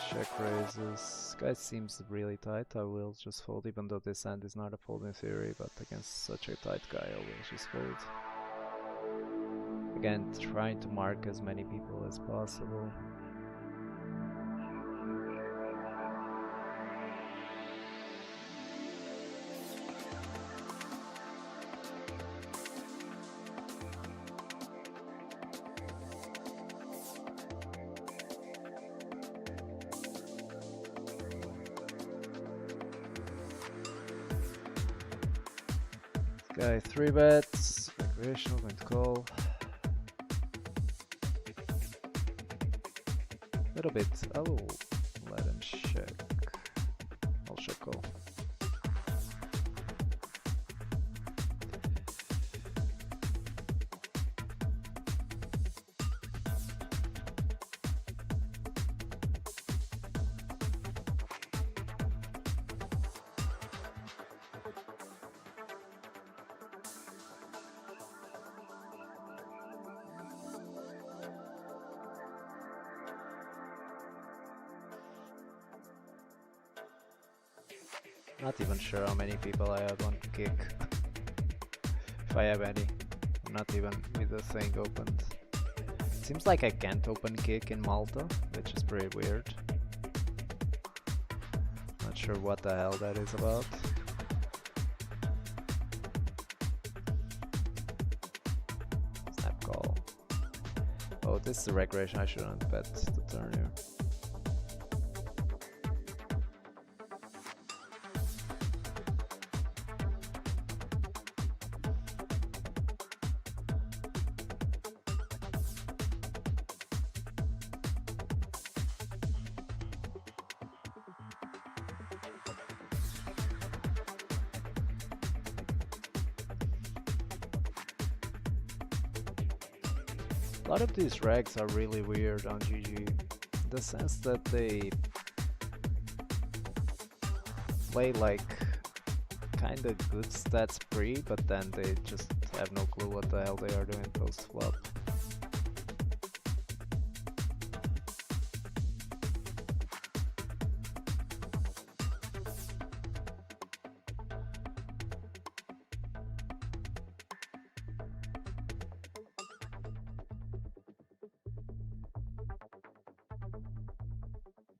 Check raises. Guy seems really tight. I will just fold, even though this hand is not a fold in theory, but against such a tight guy, I will just fold. Again, trying to mark as many people as possible. Guy 3-bets, recreational, going to call. Little bit, I will let him check. I'll check call. Not even sure how many people I have on kick. If I have any. I'm not even with the thing opened. Seems like I can't open kick in Malta, which is pretty weird. Not sure what the hell that is about. Snap call. Oh, this is a regression. I shouldn't bet the turn here. A lot of these regs are really weird on GG, in the sense that they play like kinda good stats pre, but then they just have no clue what the hell they are doing post flop.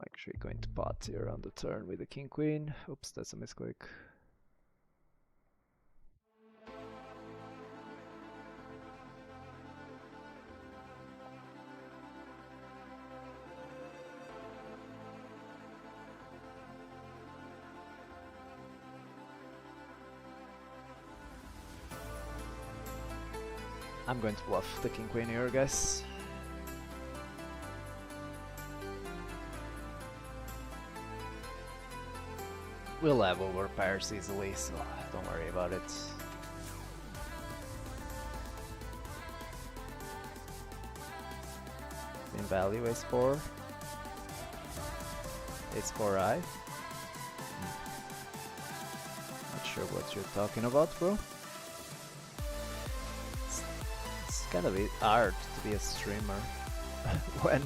Actually going to pot here on the turn with the king queen. Oops, that's a misclick. I'm going to bluff the king queen here, guys. We'll have over pairs easily, so don't worry about it. In value is 4. It's 4i. Not sure what you're talking about, bro. It's kind of hard to be a streamer when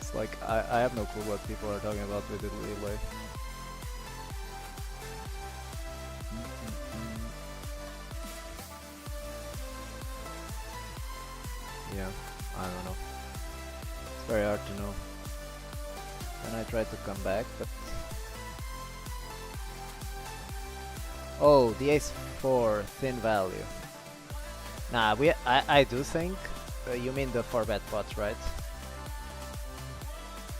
it's like I have no clue what people are talking about with it relay. Yeah, I don't know. It's very hard to know. And I tried to come back, but... Oh, the ace-4, thin value. Nah, I do think... you mean the 4-bet pot, right?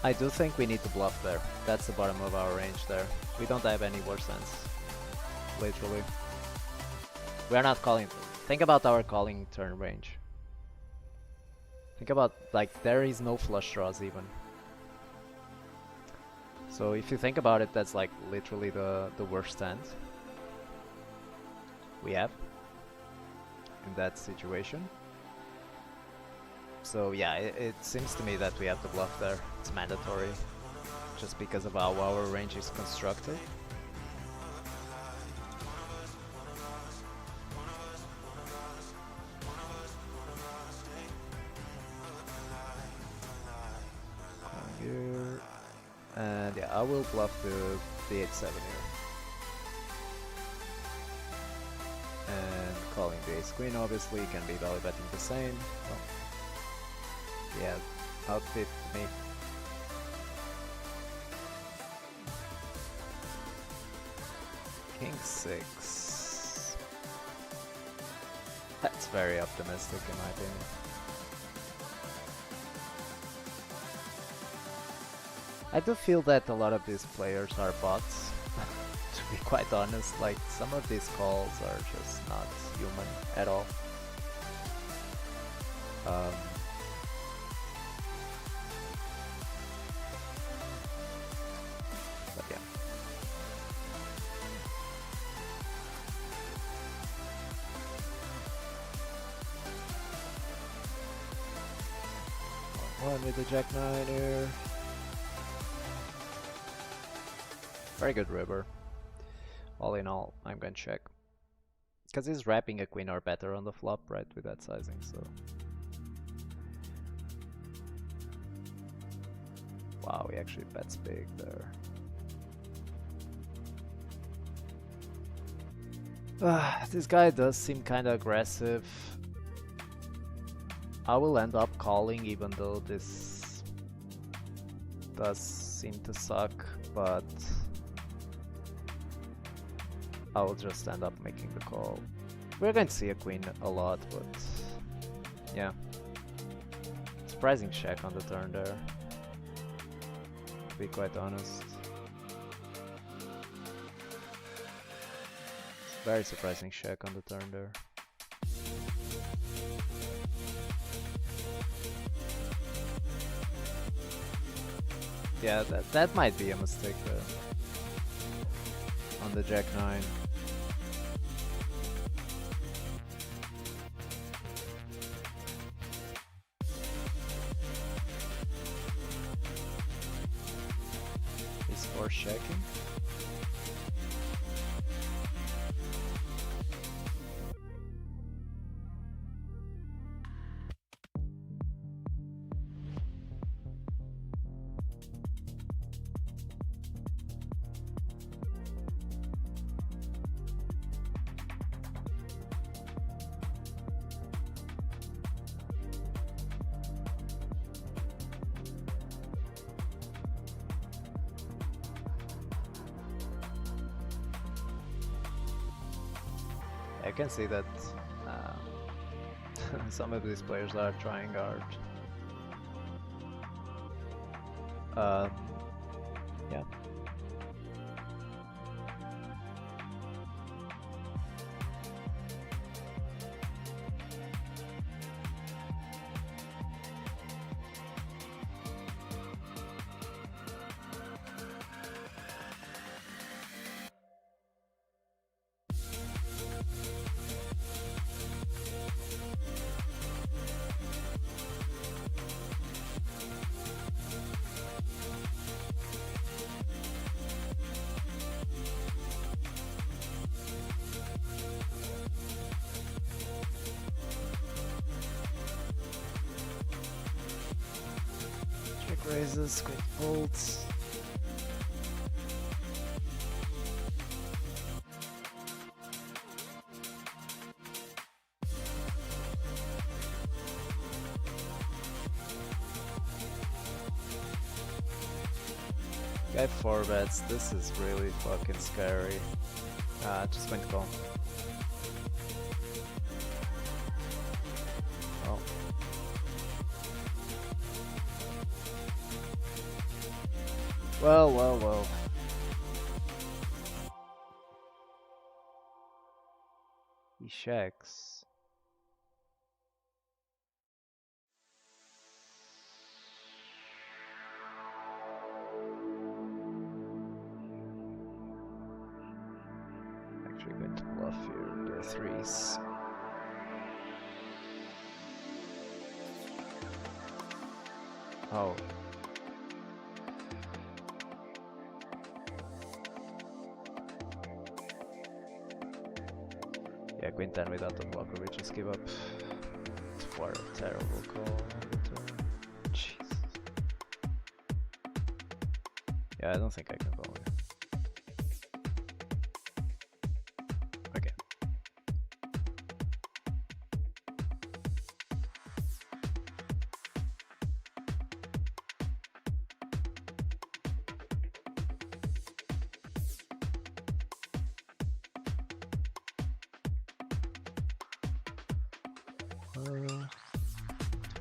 I do think we need to bluff there. That's the bottom of our range there. We don't have any worse hands. Literally. We are not calling... Think about our calling turn range. Think about, like, there is no flush draws even. So if you think about it, that's like literally the worst hand. we have in that situation. So yeah, it seems to me that we have to bluff there. It's mandatory, just because of how our range is constructed. Here, and yeah, I will bluff the 8-7 here. And calling the ace queen obviously can be value betting the same. Oh. Yeah, outfit me. King 6. That's very optimistic in my opinion. I do feel that a lot of these players are bots, to be quite honest. Like, some of these calls are just not human at all. But yeah. One with the Jack-9 here. Very good river. All in all, I'm gonna check. Because he's wrapping a queen or better on the flop, right, with that sizing, so... Wow, he actually bets big there. This guy does seem kinda aggressive. I will end up calling even though this does seem to suck, but I will just end up making the call. We're going to see a queen a lot, but yeah. Surprising check on the turn there, to be quite honest. Very surprising check on the turn there. Yeah, that might be a mistake there. On the Jack-9. He's force checking. I can see that some of these players are trying hard. Yeah. Raises, quick folds. Guy 4 bets, this is really fucking scary. Just going to call. Oh. Well. He checks. Actually going to bluff here. threes. Oh. Yeah, queen 10 without the blocker, we just give up. What a terrible call on the turn. Jeez. Yeah, I don't think I can call here. Okay.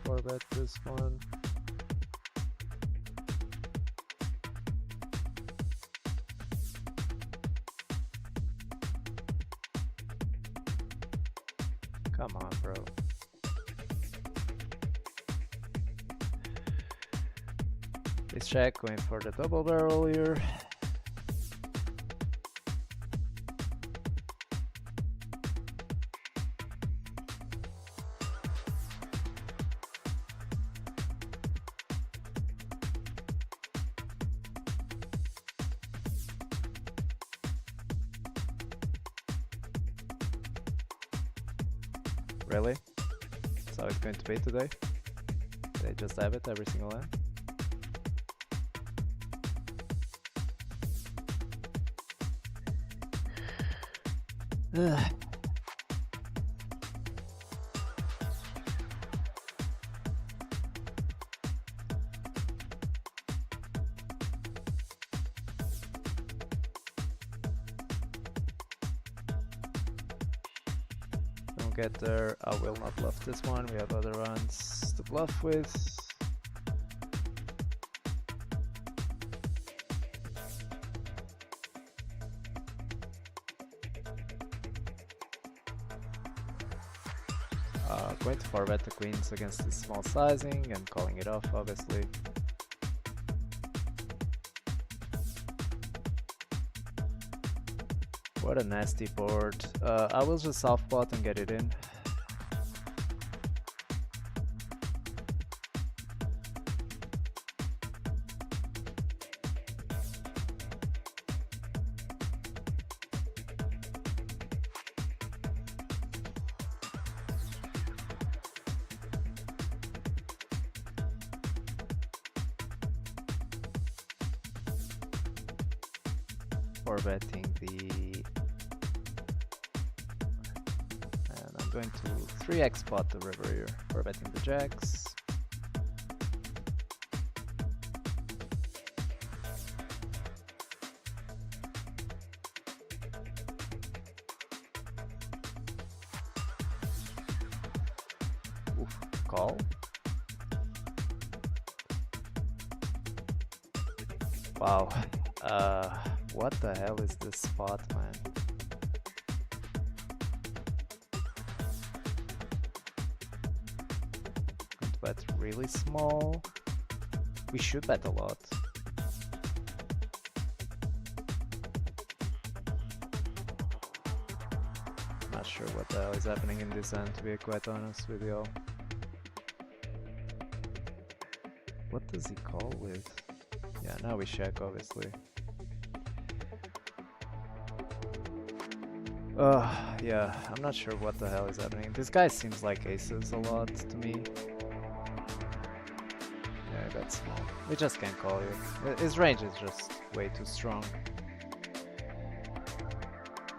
Four bet this one. Come on, bro. Please check, going for the double barrel here. Really? That's how it's going to be today? They just have it every single line? Ugh. Don't get there. I will not bluff this one. We have other runs to bluff with. Going to 4-bet the queens against this small sizing and calling it off, obviously. What a nasty board. I will just soft pot and get it in. Or betting the, and I'm going to 3x spot the river here. Or betting the jacks. Oof, call. Wow. What the hell is this spot, man? Going to bet really small. We should bet a lot. Not sure what the hell is happening in this end, to be quite honest with y'all. What does he call with? Yeah, now we check, obviously. Yeah, I'm not sure what the hell is happening. This guy seems like aces a lot to me. Yeah, that's small. We just can't call it. His range is just way too strong.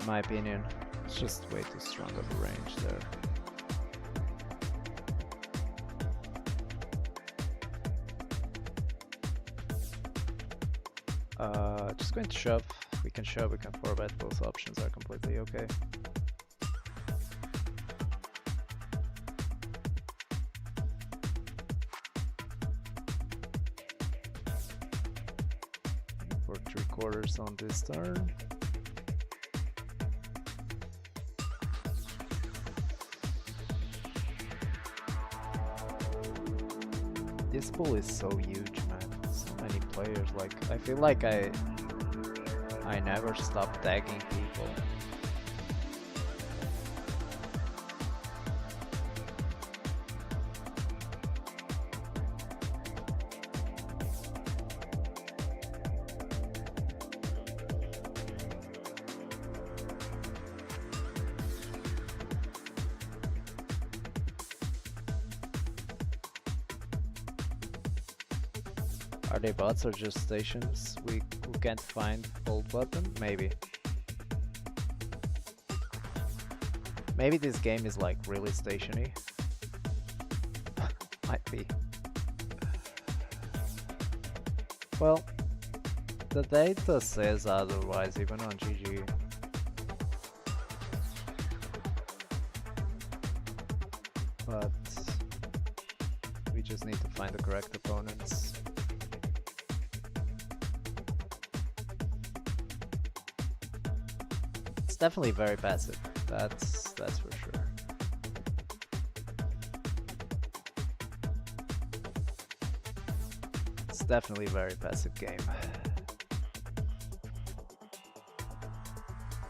In my opinion, it's just way too strong of a range there. Just going to shove. We can shove, we can 4-bet, both options are completely okay. For 3/4 on this turn. This pool is so huge, man. So many players. Like, I feel like I never stop tagging people. Are they bots or just stations we who can't find hold button? Maybe. Maybe this game is like really stationy. Might be. Well, the data says otherwise, even on GG. But we just need to find the correct opponents. It's definitely very passive. That's for sure. It's definitely a very passive game.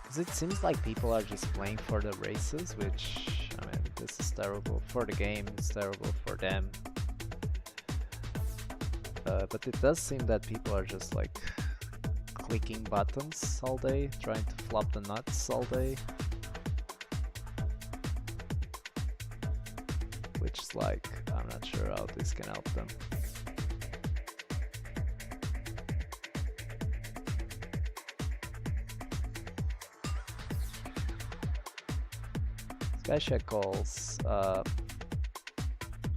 Because it seems like people are just playing for the races, which, I mean, this is terrible for the game, it's terrible for them. But it does seem that people are just like clicking buttons all day, trying to flop the nuts all day. Which is like, I'm not sure how this can help them. Skycheck calls.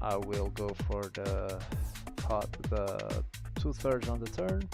I will go for the 2/3 on the turn.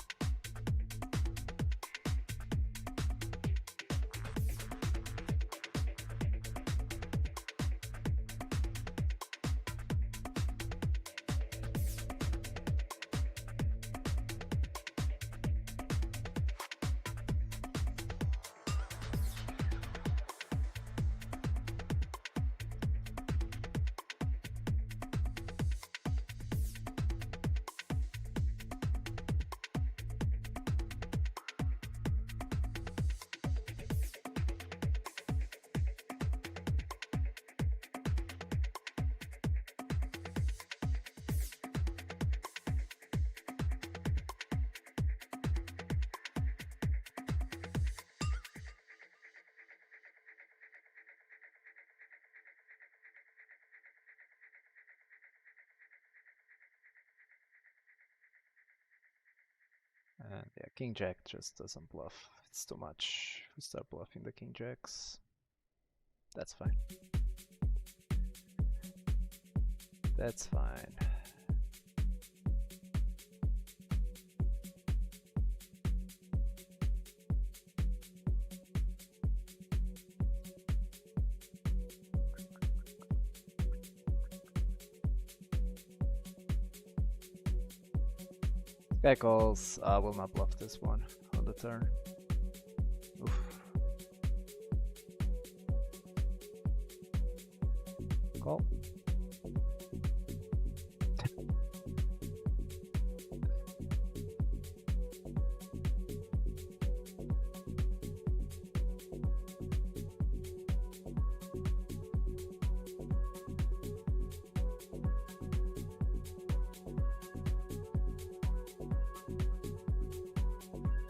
And yeah, King Jack just doesn't bluff. It's too much. We start bluffing the King Jacks. That's fine. That's fine. Guy calls, I will not bluff this one on the turn. Oof. Call.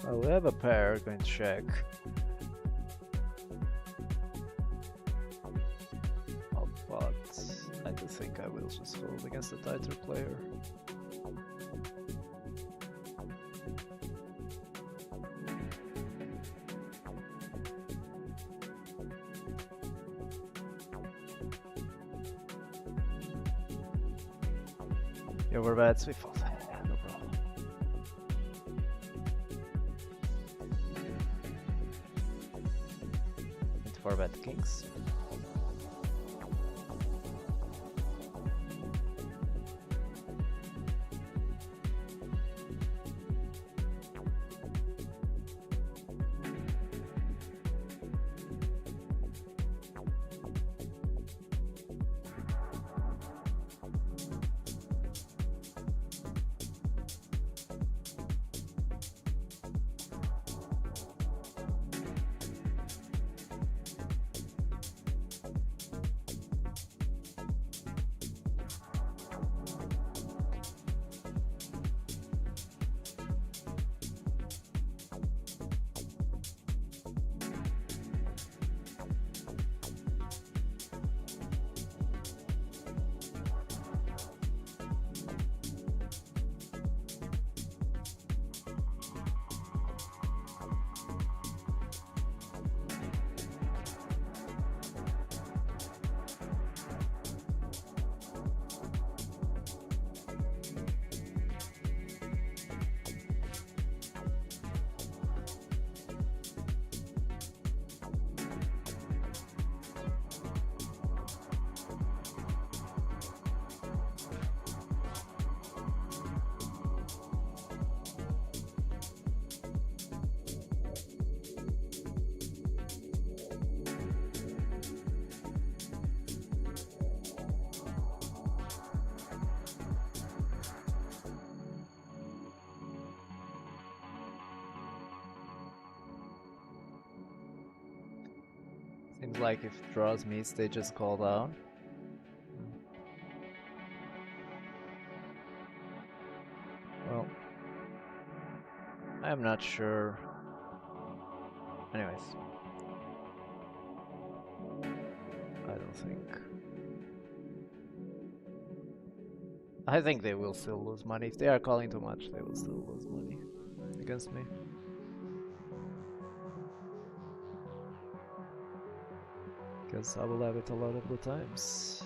Well, we have a pair, going to check. Oh, but I do think I will just fold against the tighter player. Yeah, we're bad, we fold. No problem. Four bet kings. Seems like if draws miss, they just call down. Well, I'm not sure. Anyways, I don't think. I think they will still lose money. If they are calling too much, they will still lose money against me. Because I will have it a lot of the times.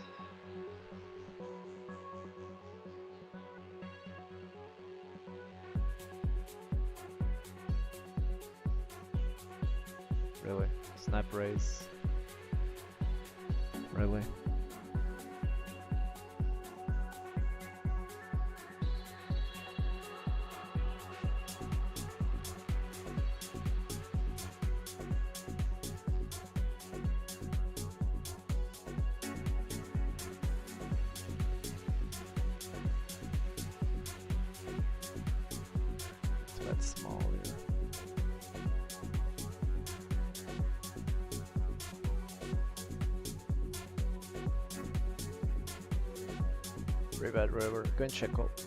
Really? Snap raise? Really? That's small here. Rebad river, go and check out.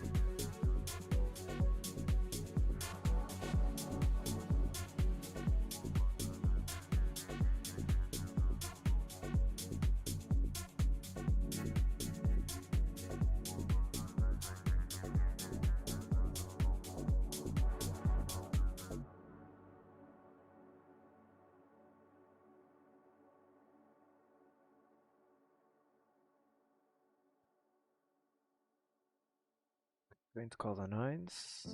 Going to call the nines.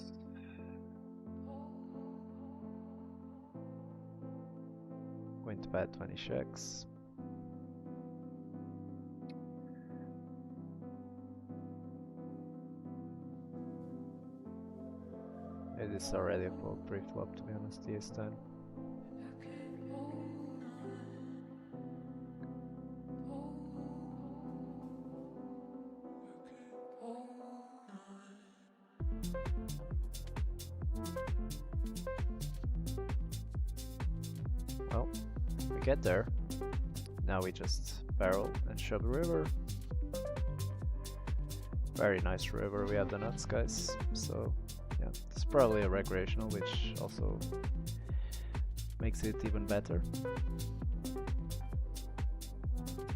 Going to bet 20 checks. It is already a full pre-flop, to be honest, the ace-10. Well, we get there. Now we just barrel and shove a river. Very nice river, we have the nuts, guys. So, yeah, it's probably a recreational, which also makes it even better.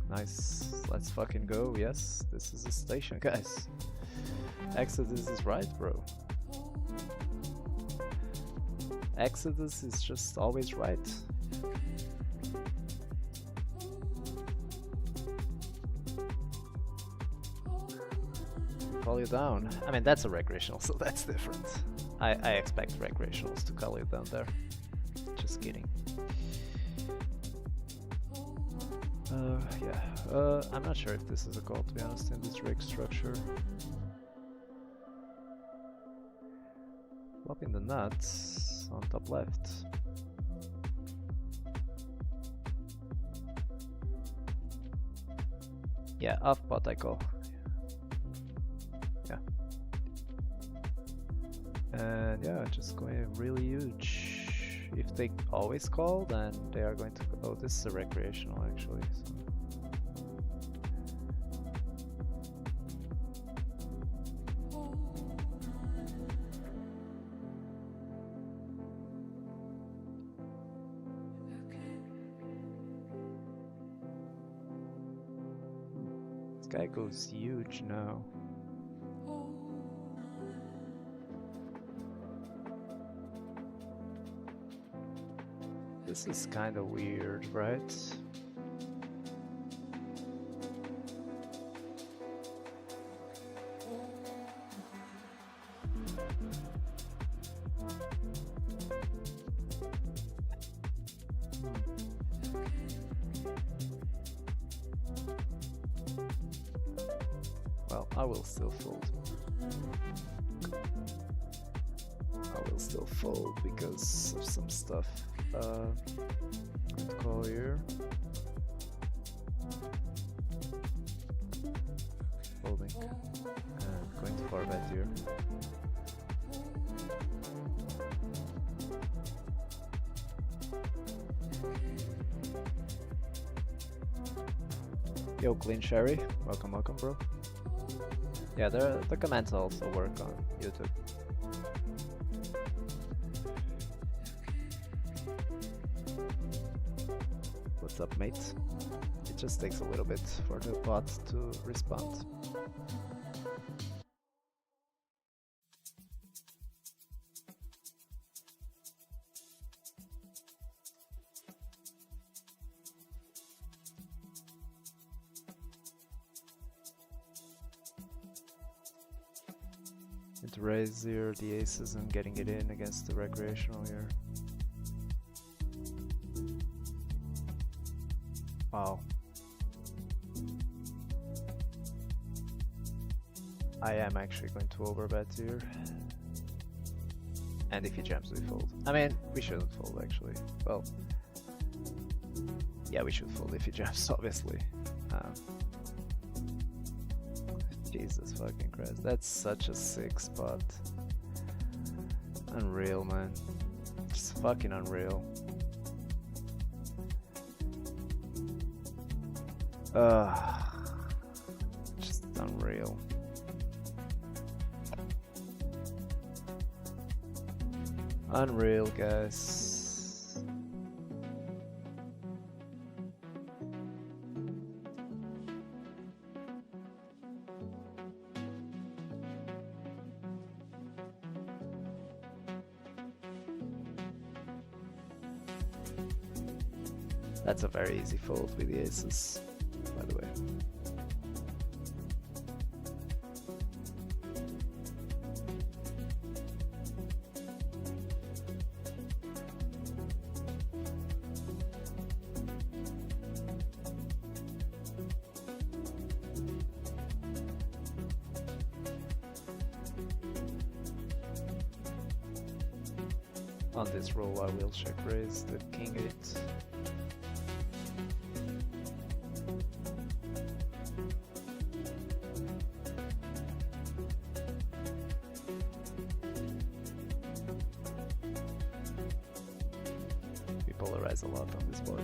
Nice, let's fucking go. Yes, this is a station, guys. Exodus is right, bro. Exodus is just always right. Call you down. I mean, that's a recreational, so that's different. I expect recreationals to call you down there. Just kidding. Yeah. I'm not sure if this is a call, to be honest, in this rig structure. Flopping the nuts on top left. Yeah, off pot I call. Yeah. And yeah, just going really huge. If they always call, then they are going to. Oh, this is a recreational actually. So. This guy goes huge now. This is kind of weird, right? Well, I will still fold. I will still fold because of some stuff. Call here. Folding. And going to 4-bet here. Yo, Clean Sherry, welcome, welcome, bro. Yeah, the comments also work on YouTube. What's up, mate? It just takes a little bit for the bot to respond. Need to raise here the aces and getting it in against the recreational here. Wow. I am actually going to overbet here. And if he jams, we fold. I mean, we shouldn't fold actually. Well, yeah, we should fold if he jams, obviously. Jesus fucking Christ, that's such a sick spot. Unreal, man. Just fucking unreal. Just unreal. Unreal, guys. That's a very easy fold with the aces, by the way. On this roll I will check raise the king 8. We polarize a lot on this board.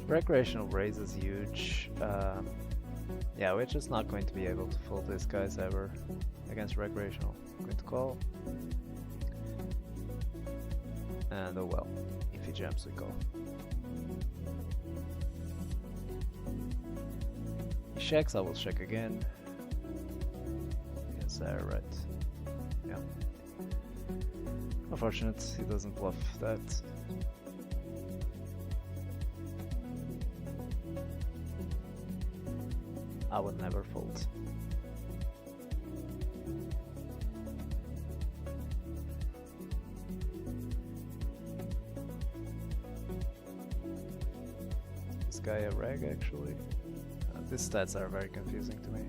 Recreational raise is huge. Yeah, we're just not going to be able to fold this guys ever against recreational. Going to call. And oh well, if he jams we call. He checks, I will check again. Yes, right. Yeah. Unfortunate, he doesn't bluff that. I would never fold. This guy a reg actually. These stats are very confusing to me.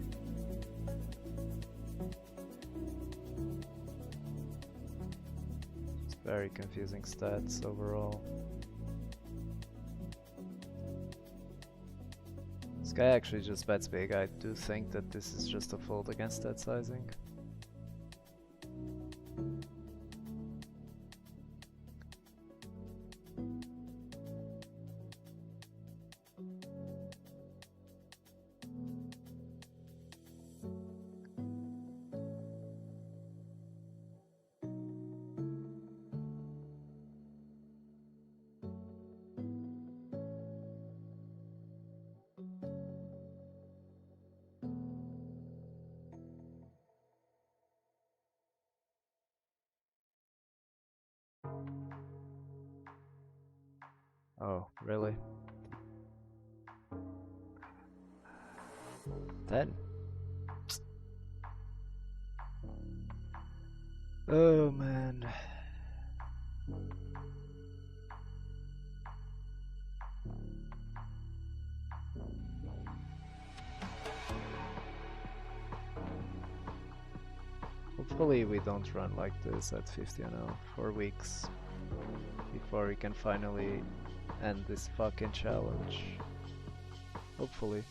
It's very confusing stats overall. This guy actually just bets big. I do think that this is just a fold against that sizing. Oh, really? 10. Oh man. Hopefully we don't run like this at 50 0 for weeks before we can finally end this fucking challenge. Hopefully.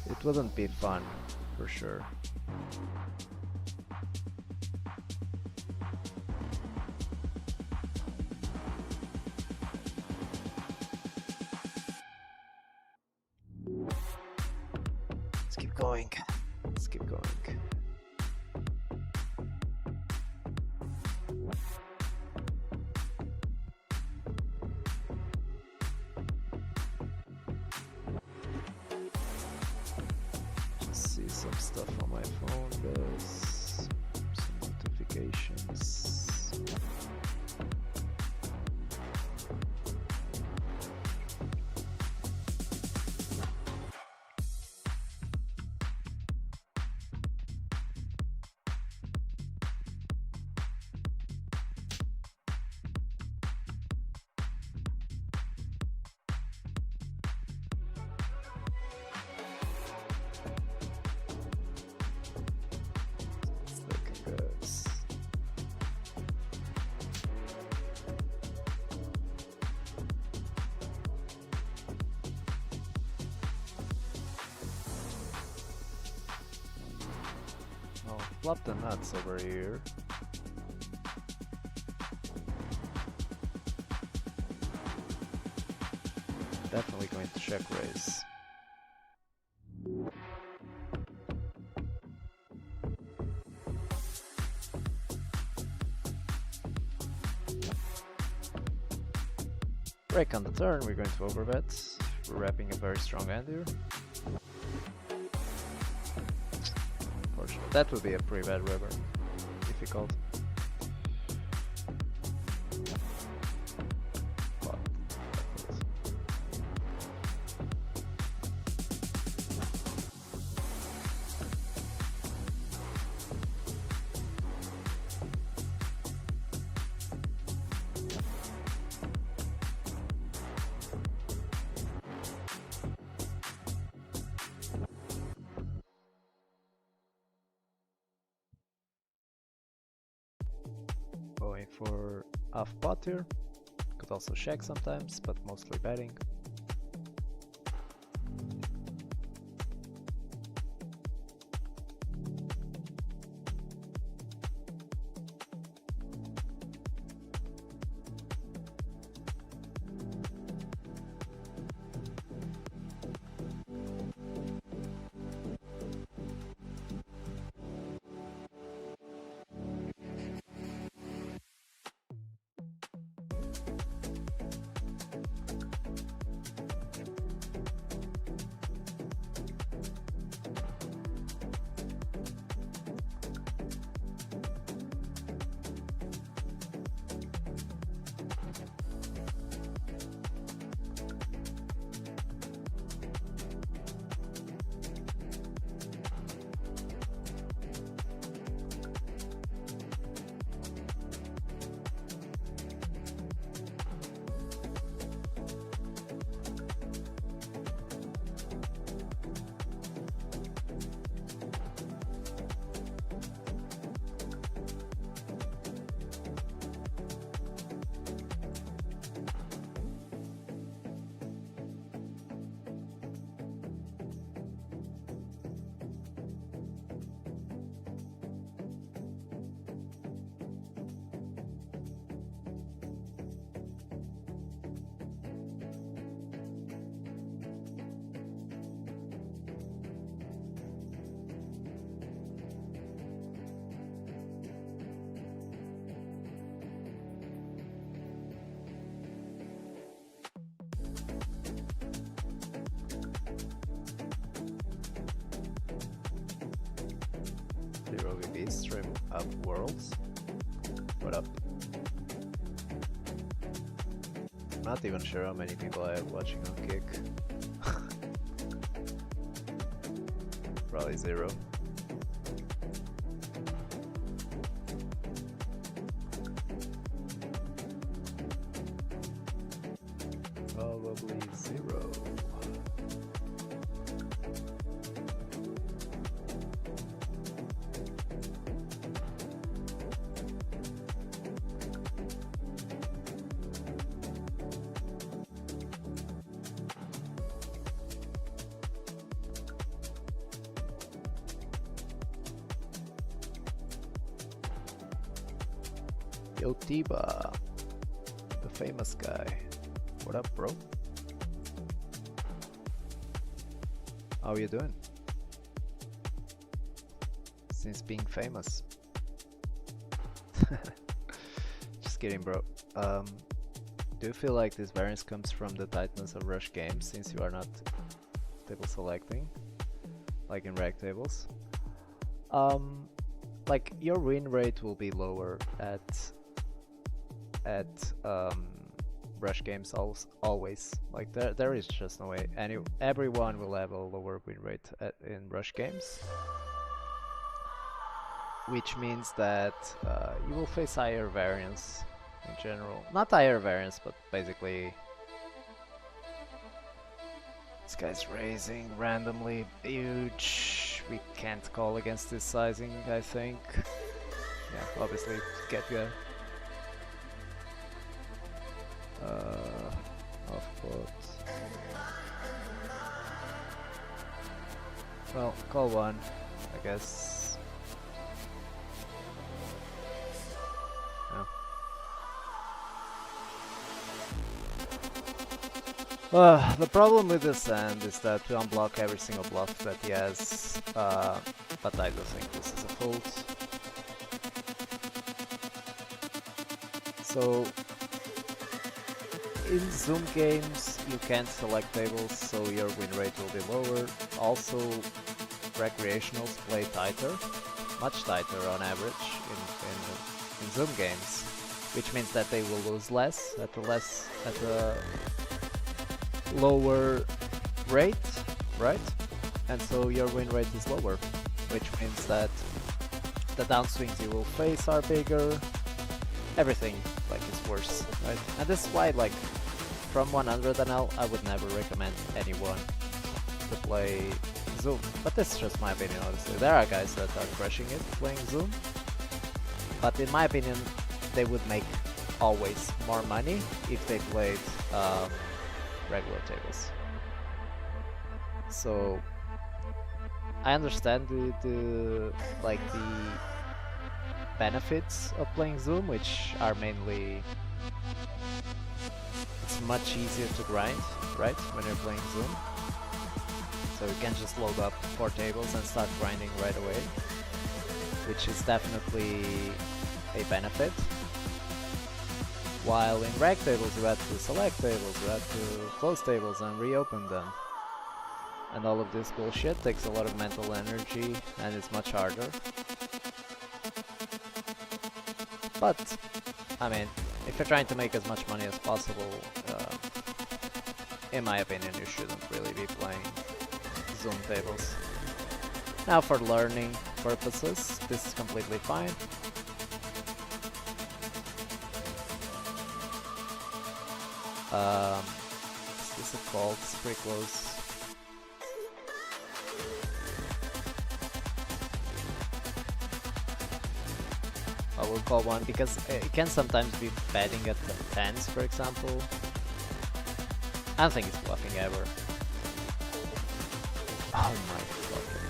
It wouldn't be fun, for sure. Let's keep going. Let's keep going. Just see some stuff on my phone, guys. Some notifications. Guys. I'll flop the nuts over here. Definitely going to check raise. Break on the turn, we're going to overbet. We're wrapping a very strong hand here. Unfortunately, that would be a pretty bad river if he called. But going for half pot here. Could also check sometimes, but mostly betting. Zero VB stream up worlds. What up? Not even sure how many people I have watching on Kick. Probably zero. Probably zero. Yo Tiba, the famous guy. What up, bro? How you doing? Since being famous. Just kidding, bro. Do you feel like this variance comes from the tightness of rush games since you are not table selecting, like in rag tables? Like your win rate will be lower at rush games always. Like there is just no way. Everyone will have a lower win rate in rush games, which means that you will face higher variance in general. Not higher variance, but basically this guy's raising randomly huge. We can't call against this sizing, I think. Yeah, obviously get good. Off put. Well, call one, I guess. The problem with this hand is that we unblock every single bluff that he has, but I do think this is a fold. So in Zoom games you can't select tables, so your win rate will be lower. Also, recreationals play tighter, much tighter on average in Zoom games, which means that they will lose less at a lower rate, right? And so your win rate is lower, which means that the downswings you will face are bigger. Everything like is worse, right? And this is why, like, from 100 NL, I would never recommend anyone to play Zoom. But this is just my opinion, honestly. There are guys that are crushing it playing Zoom, but in my opinion, they would make always more money if they played regular tables. So I understand the benefits of playing Zoom, which are mainly it's much easier to grind, right, when you're playing Zoom. So you can just load up 4 tables and start grinding right away, which is definitely a benefit. While in rag tables you had to select tables, you had to close tables and reopen them. And all of this bullshit takes a lot of mental energy and it's much harder. But, I mean, if you're trying to make as much money as possible, in my opinion you shouldn't really be playing Zoom tables. Now for learning purposes, this is completely fine. Is this a call? It's pretty close. I will call one because it can sometimes be betting at the 10s, for example. I don't think it's bluffing ever. Oh my fucking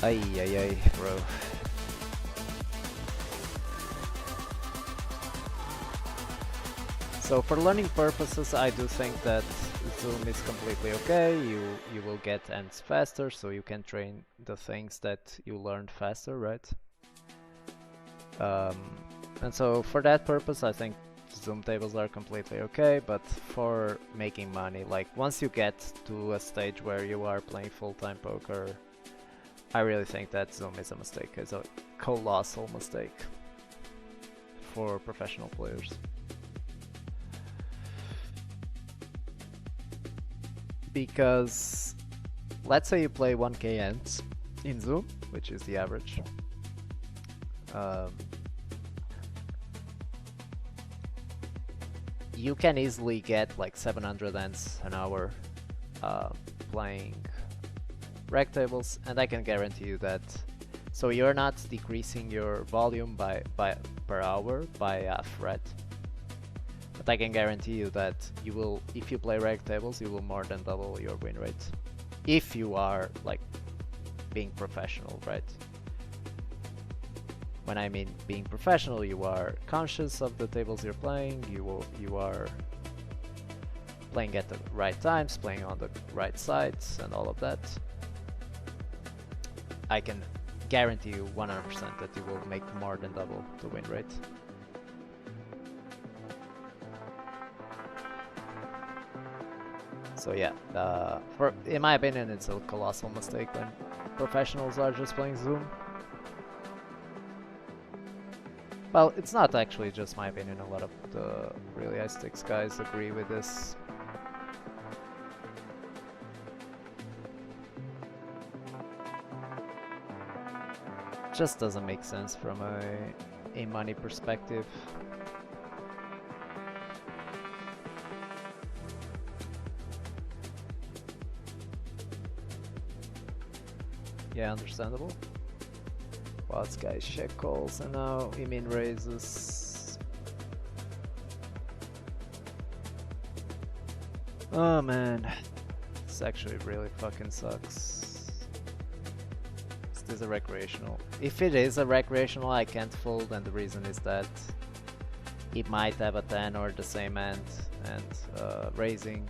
god. Ay ay ay, bro. So for learning purposes, I do think that Zoom is completely okay. You will get ends faster, so you can train the things that you learned faster, right? And so for that purpose, I think Zoom tables are completely okay. But for making money, like once you get to a stage where you are playing full-time poker, I really think that Zoom is a mistake. It's a colossal mistake for professional players. Because let's say you play 1k ends in Zoom, which is the average. You can easily get like 700 ends an hour playing reg tables, and I can guarantee you that. So you're not decreasing your volume per hour by half, right? But I can guarantee you that you will, if you play reg tables, you will more than double your win rate. If you are like being professional, right? When I mean being professional, you are conscious of the tables you're playing, you are playing at the right times, playing on the right sides and all of that. I can guarantee you 100% that you will make more than double the win rate. So yeah, in my opinion, it's a colossal mistake when professionals are just playing Zoom. Well, it's not actually just my opinion, a lot of the really high stakes guys agree with this. Just doesn't make sense from a money perspective. Yeah, understandable. Well, this guy's check calls and now Emin raises. Oh man, this actually really fucking sucks. Is this a recreational? If it is a recreational, I can't fold, and the reason is that it might have a 10 or the same hand, and raising.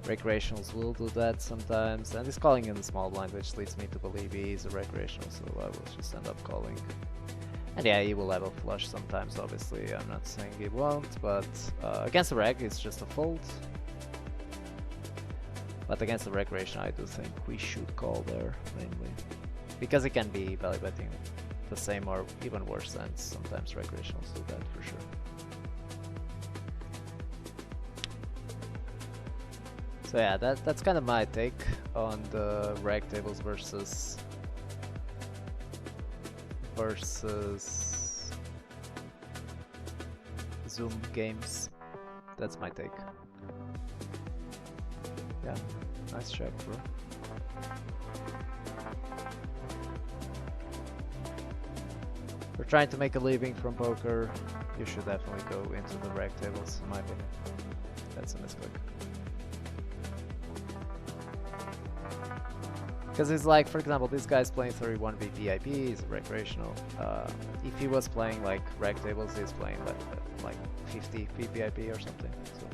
Recreationals will do that sometimes, and he's calling in the small blind, which leads me to believe he is a recreational, so I will just end up calling. And yeah, he will have a flush sometimes, obviously, I'm not saying he won't, but against the reg it's just a fold. But against the recreation I do think we should call there, mainly. Because it can be value betting the same or even worse than sometimes recreationals do that, for sure. So yeah, that's kind of my take on the reg tables versus Zoom games. That's my take. Yeah, nice check, bro. If you're trying to make a living from poker, you should definitely go into the reg tables, in my opinion. That's a misclick. Because it's like, for example, this guy's playing 31 VIP, he's recreational. If he was playing like reg tables, he's playing like 50 VIP or something. So.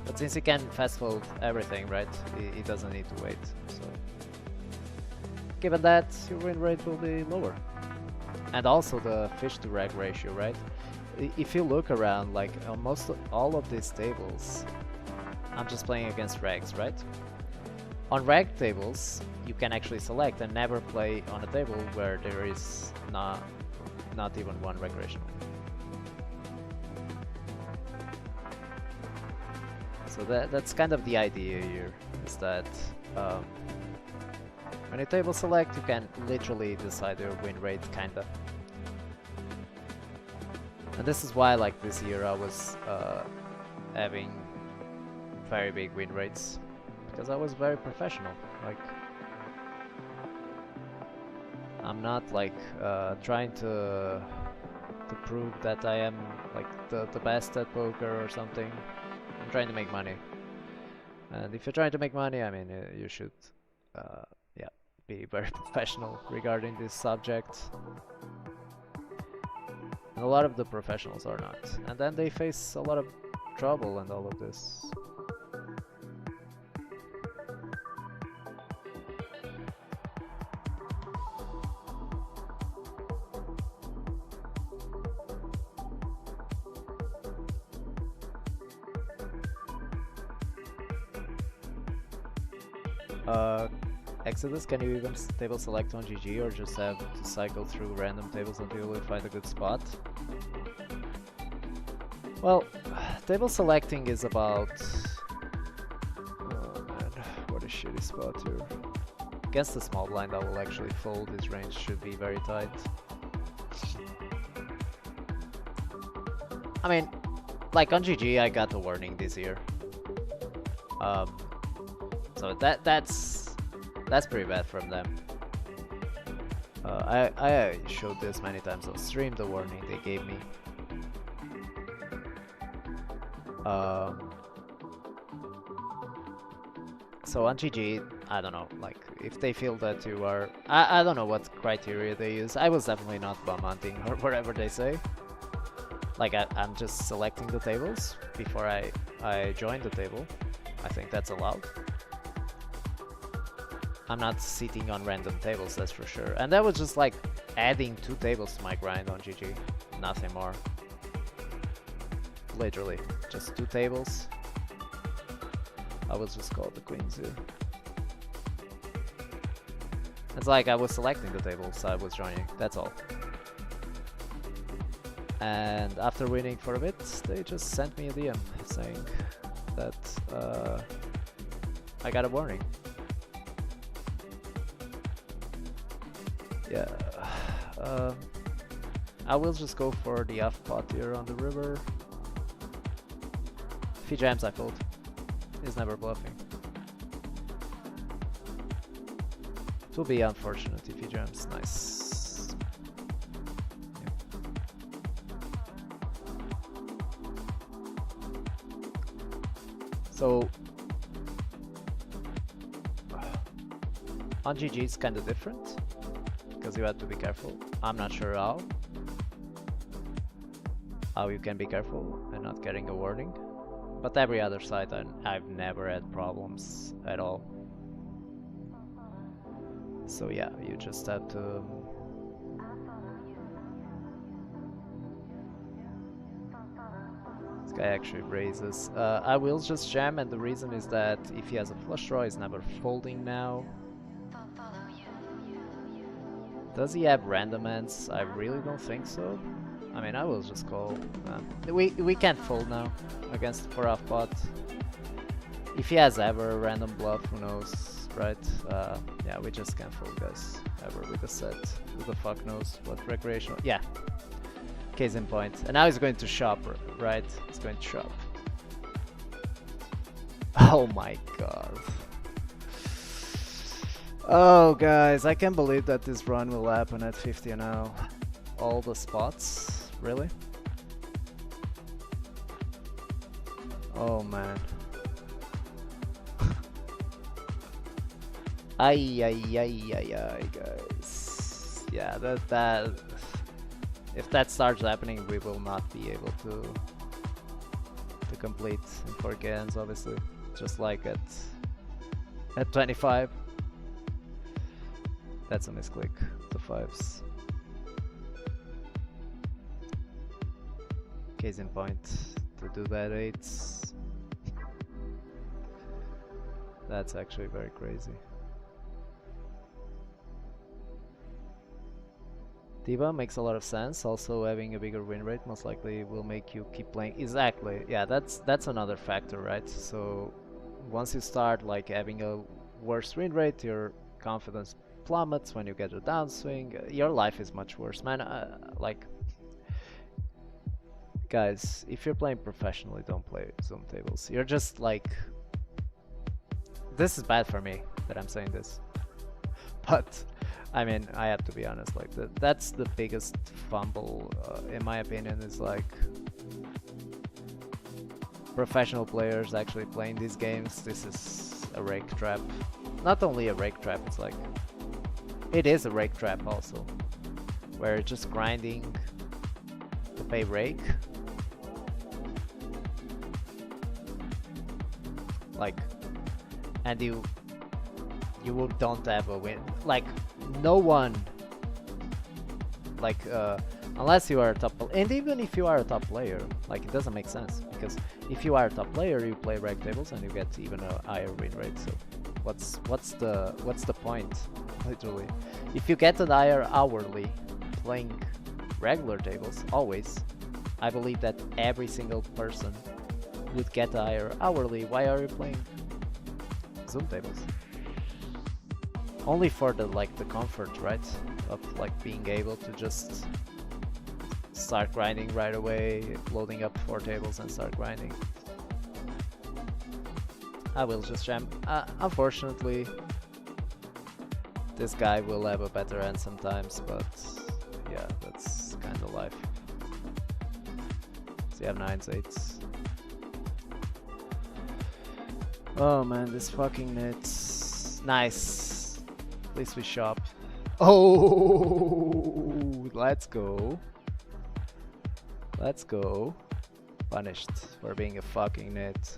But since he can fast fold everything, right, he doesn't need to wait. So, given that, your win rate will be lower. And also the fish to reg ratio, right? If you look around, like almost all of these tables, I'm just playing against regs, right? On reg tables, you can actually select and never play on a table where there is not even one recreational. So that's kind of the idea here, is that when you table select, you can literally decide your win rate, kinda. And this is why, like this year, I was having very big win rates. Because I was very professional, like I'm not like trying to prove that I am like the best at poker or something. I'm trying to make money, and if you're trying to make money, I mean you should yeah, be very professional regarding this subject. And a lot of the professionals are not, and then they face a lot of trouble and all of this. Exodus, can you even table select on GG or just have to cycle through random tables until you find a good spot? Well, table selecting is about... Oh man, what a shitty spot here. Against the small blind I will actually fold, his range should be very tight. I mean, like on GG I got a warning this year. So that's pretty bad from them. I showed this many times on stream, the warning they gave me. So on GG, I don't know, like if they feel that you are, I don't know what criteria they use. I was definitely not bum hunting or whatever they say. Like I'm just selecting the tables before I join the table. I think that's allowed. I'm not sitting on random tables, that's for sure. And that was just like adding 2 tables to my grind on GG. Nothing more. Literally, just 2 tables. I was just called the queens here. It's like I was selecting the tables, I was joining, that's all. And after winning for a bit, they just sent me a DM saying that I got a warning. Yeah, I will just go for the off pot here on the river. If he jams, I fold. He's never bluffing. It will be unfortunate if he jams. Nice. Yeah. So on GG it's kind of different because you have to be careful. I'm not sure how you can be careful and not getting a warning. But every other side, I've never had problems at all. So yeah, you just have to... This guy actually raises. I will just jam, and the reason is that if he has a flush draw, he's never folding now. Does he have random ends? I really don't think so. I mean, I will just call. We can't fold now against 4 off pot. If he has ever a random bluff, who knows, right? Yeah, we just can't fold, guys. Ever with a set. Who the fuck knows what recreational? Yeah. Case in point. And now he's going to shop, right? He's going to shop. Oh my god. Oh, guys, I can't believe that this run will happen at 50 an hour. All the spots. Really? Oh man. Ay, guys. Yeah, that if that starts happening, we will not be able to complete in 4 games, obviously. Just like at 25. That's a misclick. The 5s. Case in point, to do that 8s. That's actually very crazy. Diva makes a lot of sense. Also, having a bigger win rate most likely will make you keep playing. Exactly. Yeah, that's another factor, right? So once you start like having a worse win rate, your confidence plummets when you get a downswing. Your life is much worse, man. Like. Guys, if you're playing professionally, don't play Zoom tables. You're just like... This is bad for me that I'm saying this. But, I mean, I have to be honest, like, that's the biggest fumble, in my opinion, is like... Professional players actually playing these games, this is a rake trap. Not only a rake trap, it's like... It is a rake trap also. Where you're just grinding to pay rake. Like, and you don't have a win. Like, no one, like, unless you are a top, and even if you are a top player, like, it doesn't make sense, because if you are a top player, you play reg tables and you get even a higher win rate. So what's the point, literally? If you get a higher hourly playing regular tables, always, I believe that every single person would get a higher hourly. Why are you playing Zoom tables? Only for the comfort, right? Of like being able to just start grinding right away, loading up 4 tables and start grinding. I will just jam. Unfortunately, this guy will have a better end sometimes, but yeah, that's kind of life. So you have 9s, 8s. Oh man, this fucking nits. Nice. At least we shop. Oh, let's go. Let's go. Punished for being a fucking nit.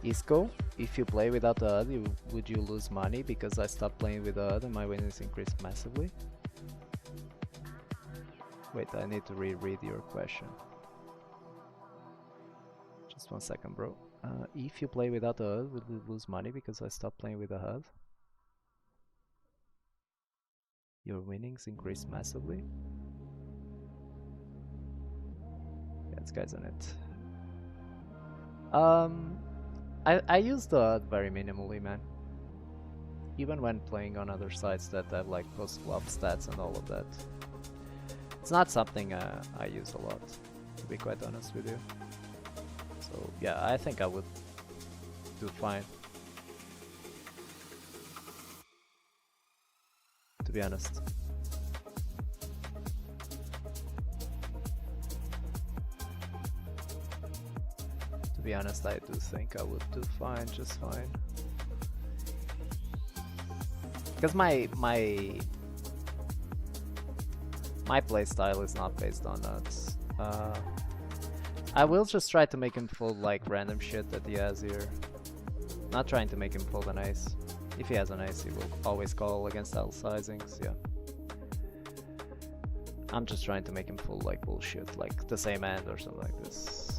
Isco, if you play without the HUD, would you lose money because I stopped playing with the HUD and my winnings increased massively? Wait, I need to reread your question. Just 1 second, bro. If you play without the HUD, would you lose money because I stopped playing with the HUD? Your winnings increased massively? Yeah, this guy's on it. I use the HUD very minimally, man. Even when playing on other sites that have like post-flop stats and all of that. It's not something I use a lot, to be quite honest with you. So yeah, I think I would do fine. To be honest. To be honest, I do think I would do fine, just fine. Because my playstyle is not based on nuts. I will just try to make him fold like random shit that he has here. Not trying to make him fold an ace. If he has an ace, he will always call against L sizings, yeah. I'm just trying to make him fold like bullshit, like the same hand or something like this.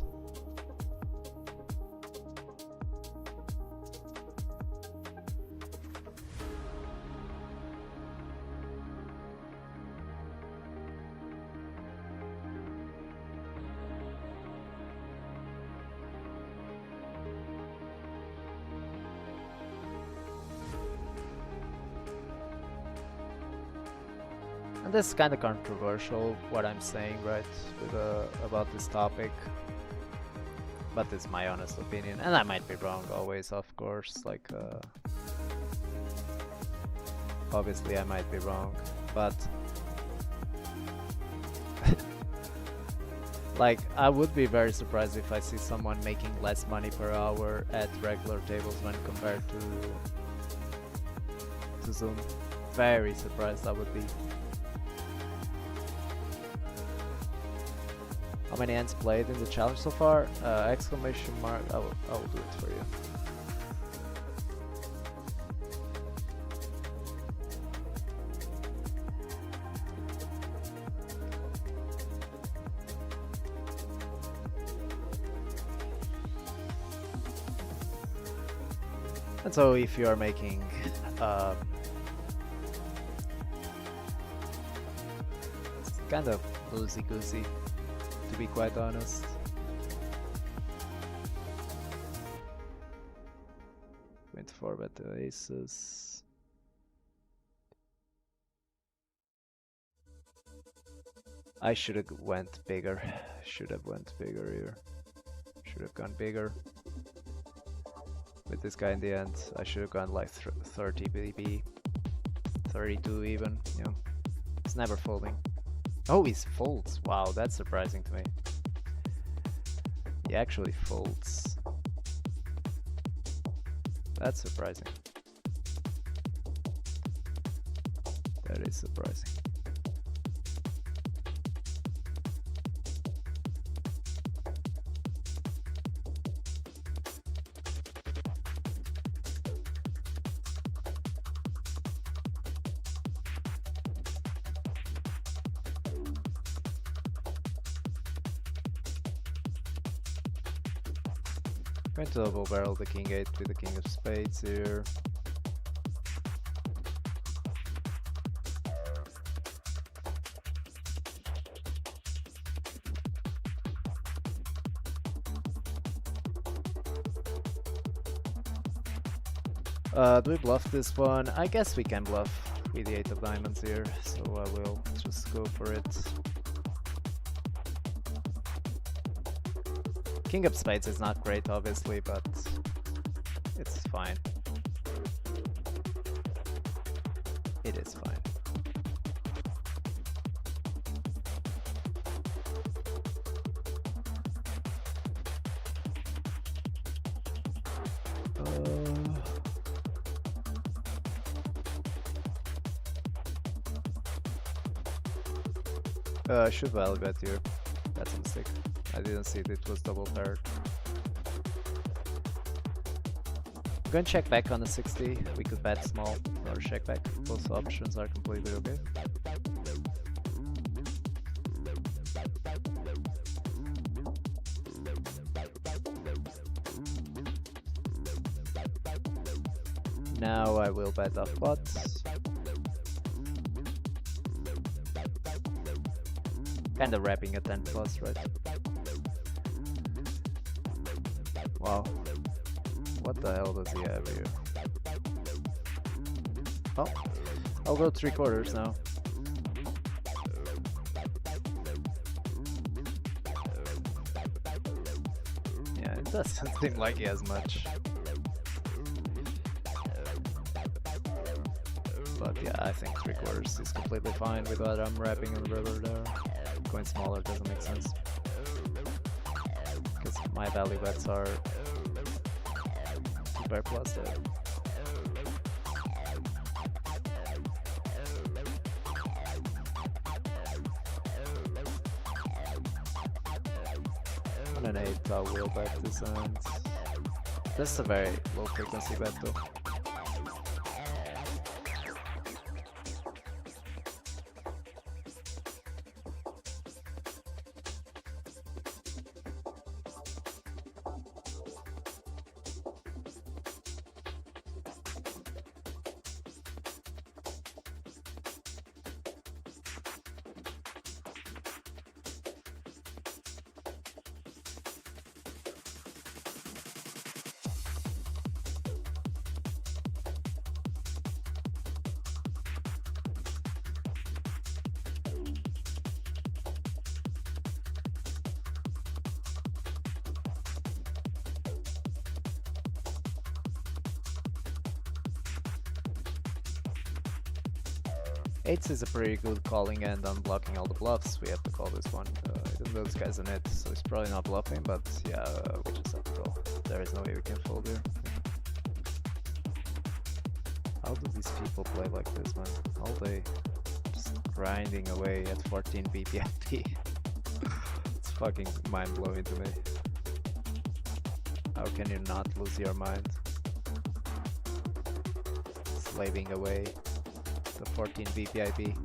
And this is kind of controversial, what I'm saying, right, with, about this topic. But it's my honest opinion, and I might be wrong always, of course, like, obviously I might be wrong, but like, I would be very surprised if I see someone making less money per hour at regular tables when compared to Zoom. Very surprised I would be. How many hands played in the challenge so far? Exclamation mark. I will do it for you. And so if you are making it's kind of loosey-goosey, to be quite honest. Went 4-bet to aces. I should have went bigger. Should have went bigger here. Should have gone bigger. With this guy in the end, I should have gone like 30 BB. 32 even, you know. It's never folding. Oh, he folds. Wow, that's surprising to me. He actually folds. That's surprising. That is surprising. Going to double barrel the king 8 with the king of spades here. Do we bluff this one? I guess we can bluff with the 8 of diamonds here, so I will just go for it. King of spades is not great, obviously, but it's fine. It is fine. I should value bet here. That's a mistake. I didn't see it was double paired. I'm going to check back on the 60. We could bet small or check back. Both options are completely okay. Now I will bet off pot. Kinda wrapping a 10 plus, right? Wow. What the hell does he have here? Oh, I'll go 3/4 now. Yeah, it doesn't seem like he has much. But yeah, I think 3/4 is completely fine with what I'm wrapping on the river there. Going smaller doesn't make sense. Because my value bets are 2 pair plus there. On an 8, I will bet this hand. This is a very low frequency bet though. Eights is a pretty good calling end on blocking all the bluffs. We have to call this one. Even though this guy's an it, so he's probably not bluffing, but yeah, we just have to call. There is no way we can fold here. How do these people play like this, man? All day just grinding away at 14 BPIP. It's fucking mind-blowing to me. How can you not lose your mind? Slaving away the 14 BPIP.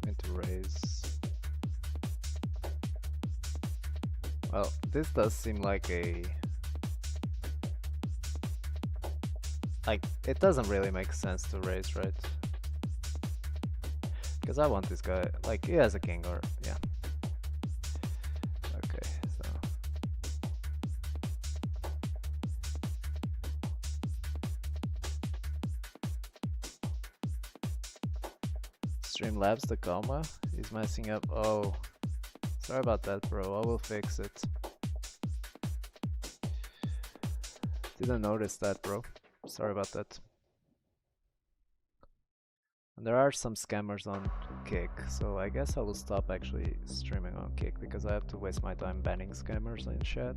Into raise. Well, this does seem like a... it doesn't really make sense to raise, right? Because I want this guy, he has a king or, yeah. Okay, so... Streamlabs the comma is messing up. Oh, sorry about that, bro. I will fix it. Didn't notice that, bro. Sorry about that. And there are some scammers on Kick, so I guess I will stop actually streaming on Kick because I have to waste my time banning scammers in chat.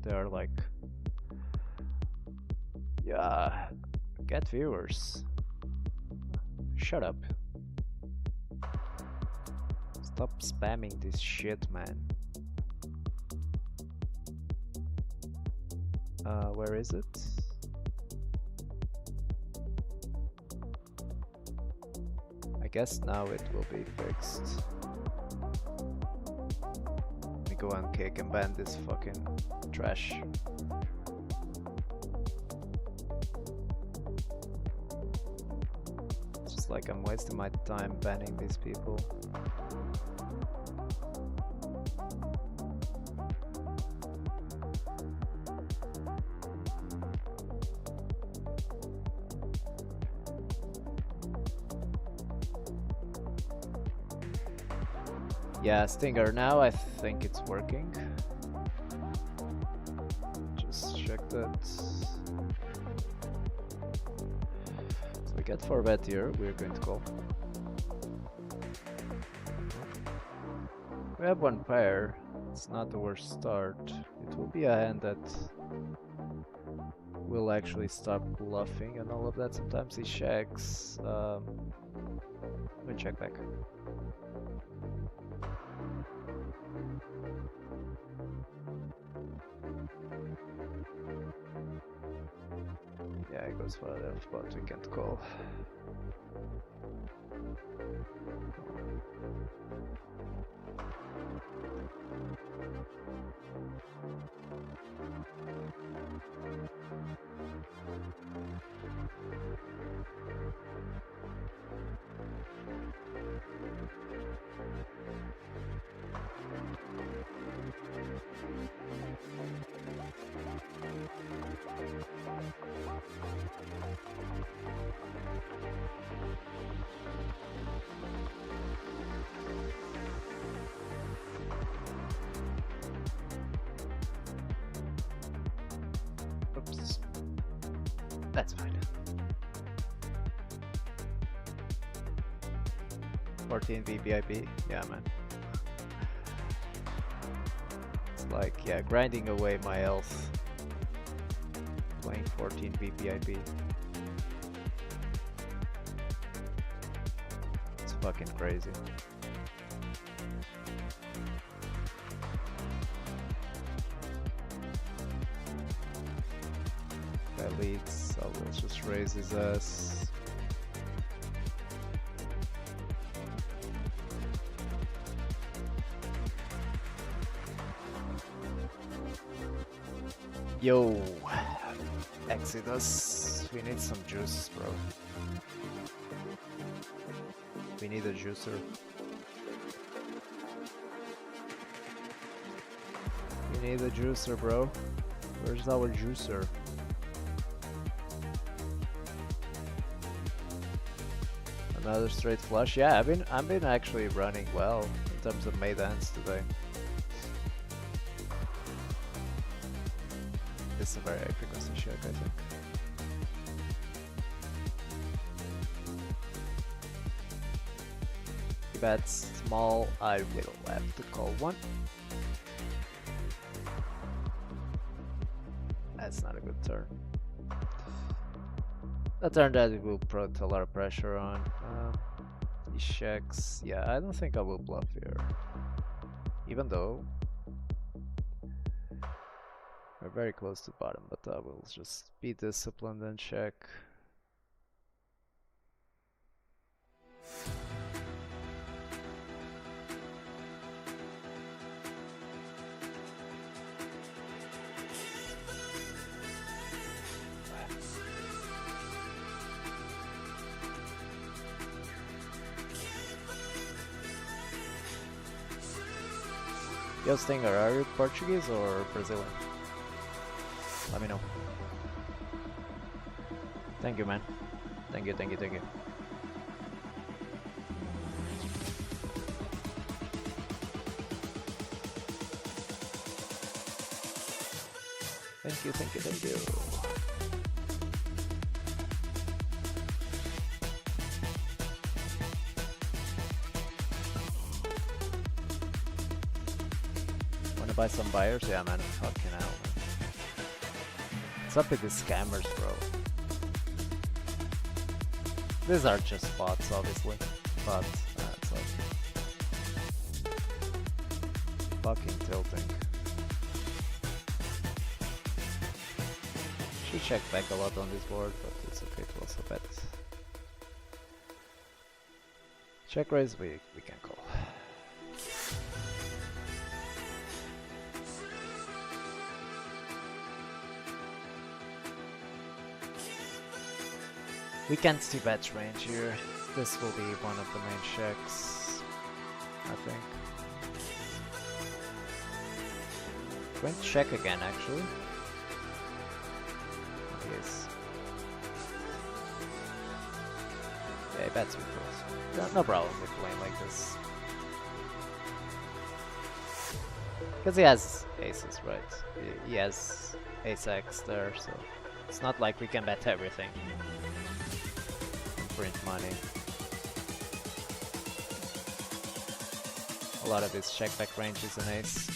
They are like... Yeah, get viewers. Shut up. Stop spamming this shit, man. Where is it? I guess now it will be fixed. Let me go on Kick and ban this fucking trash. It's just like I'm wasting my time banning these people. Yeah, Stinger, now I think it's working. Just check that. So we get 4-bet here, we're going to call. We have one pair, it's not the worst start. It will be a hand that will actually stop bluffing and all of that. Sometimes he checks. Let me check back. Yeah, it goes for the but we can't call. Oops. That's fine. 14 VPIP, yeah man. It's like, yeah, grinding away my health. Playing 14 VPIP. It's fucking crazy. Guy leads, I will just raise his ass. Yo, Exodus, we need some juice, bro. We need a juicer. We need a juicer, bro. Where's our juicer? Another straight flush. Yeah, I've been actually running well in terms of made hands today. It's a very high frequency check, I think. He bets small, I will have to call one. That's not a good turn. A turn that it will put a lot of pressure on. He checks. Yeah, I don't think I will bluff here. Even though we're very close to bottom, but I will just be disciplined and check. Yo, Stinger, are you Portuguese or Brazilian? Let me know. Thank you, man. Thank you, thank you, thank you. Thank you, thank you, thank you. Wanna buy some buyers? Yeah, man. Fucking hell, man. What's up with these scammers, bro? These are just bots, obviously. But it's like fucking tilting. Should check back a lot on this board, but it's okay to also bet. Check raise, we can call. We can't see bet range here. This will be one of the main checks, I think. Going to check again, actually. Yes. Yeah, he bets with those. No problem with playing like this. Because he has aces, right? He has ace-x there, so it's not like we can bet everything. Print money. A lot of his check-back range is an ace.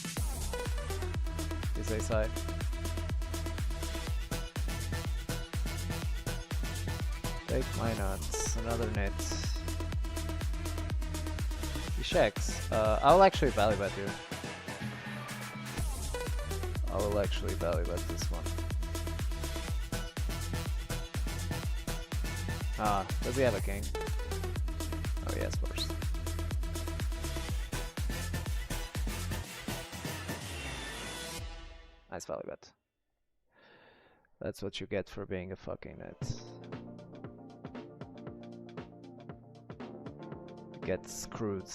Is ace high. Take my nuts. Another net. He checks. I'll actually value bet here. I will actually value bet this one. Does he have a king? Oh yes, of course. Nice value bet. That's what you get for being a fucking net. Get screwed.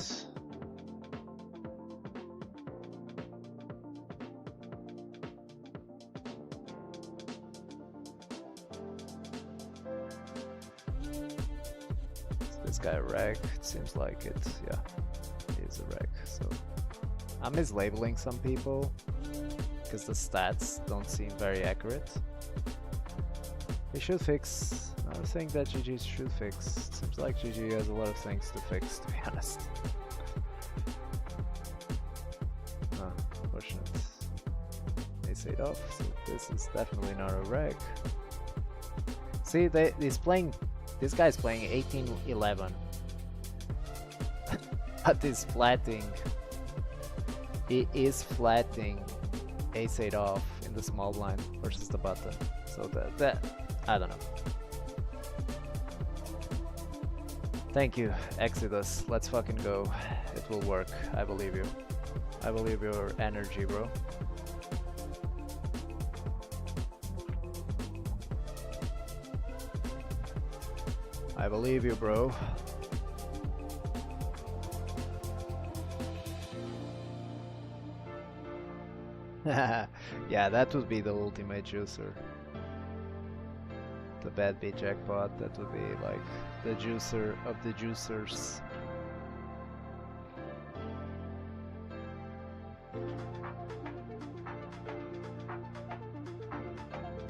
This guy a reg? It seems like it. Yeah, he is a reg. So I'm mislabeling some people because the stats don't seem very accurate. He should fix. I think that GG should fix. Seems like GG has a lot of things to fix, to be honest. Unfortunate. Ace-8 off, so this is definitely not a reg. See, he's playing. This guy's playing 18-11. But he's flatting. He is flatting ace-8 off in the small blind versus the button. So that I don't know. Thank you, Exodus. Let's fucking go. It will work. I believe you. I believe your energy, bro. I believe you, bro. Yeah, that would be the ultimate juicer. The bad beat jackpot, that would be like the juicer of the juicers.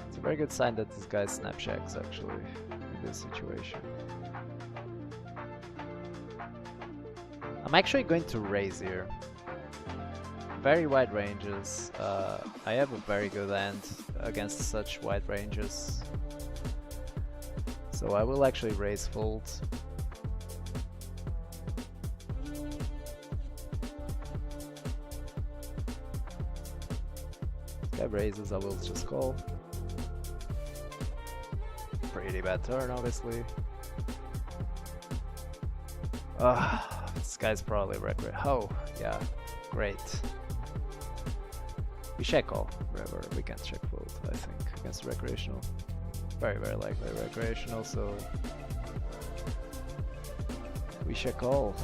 It's a very good sign that this guy snap checks actually in this situation. I'm actually going to raise here. Very wide ranges. I have a very good hand against such wide ranges. So I will actually raise fold. If guy raises, I will just call. Pretty bad turn, obviously. This guy's probably record. Oh, yeah, great. We check call. Wherever we can check fold, I think, against recreational. Very, very likely recreational, so we check all.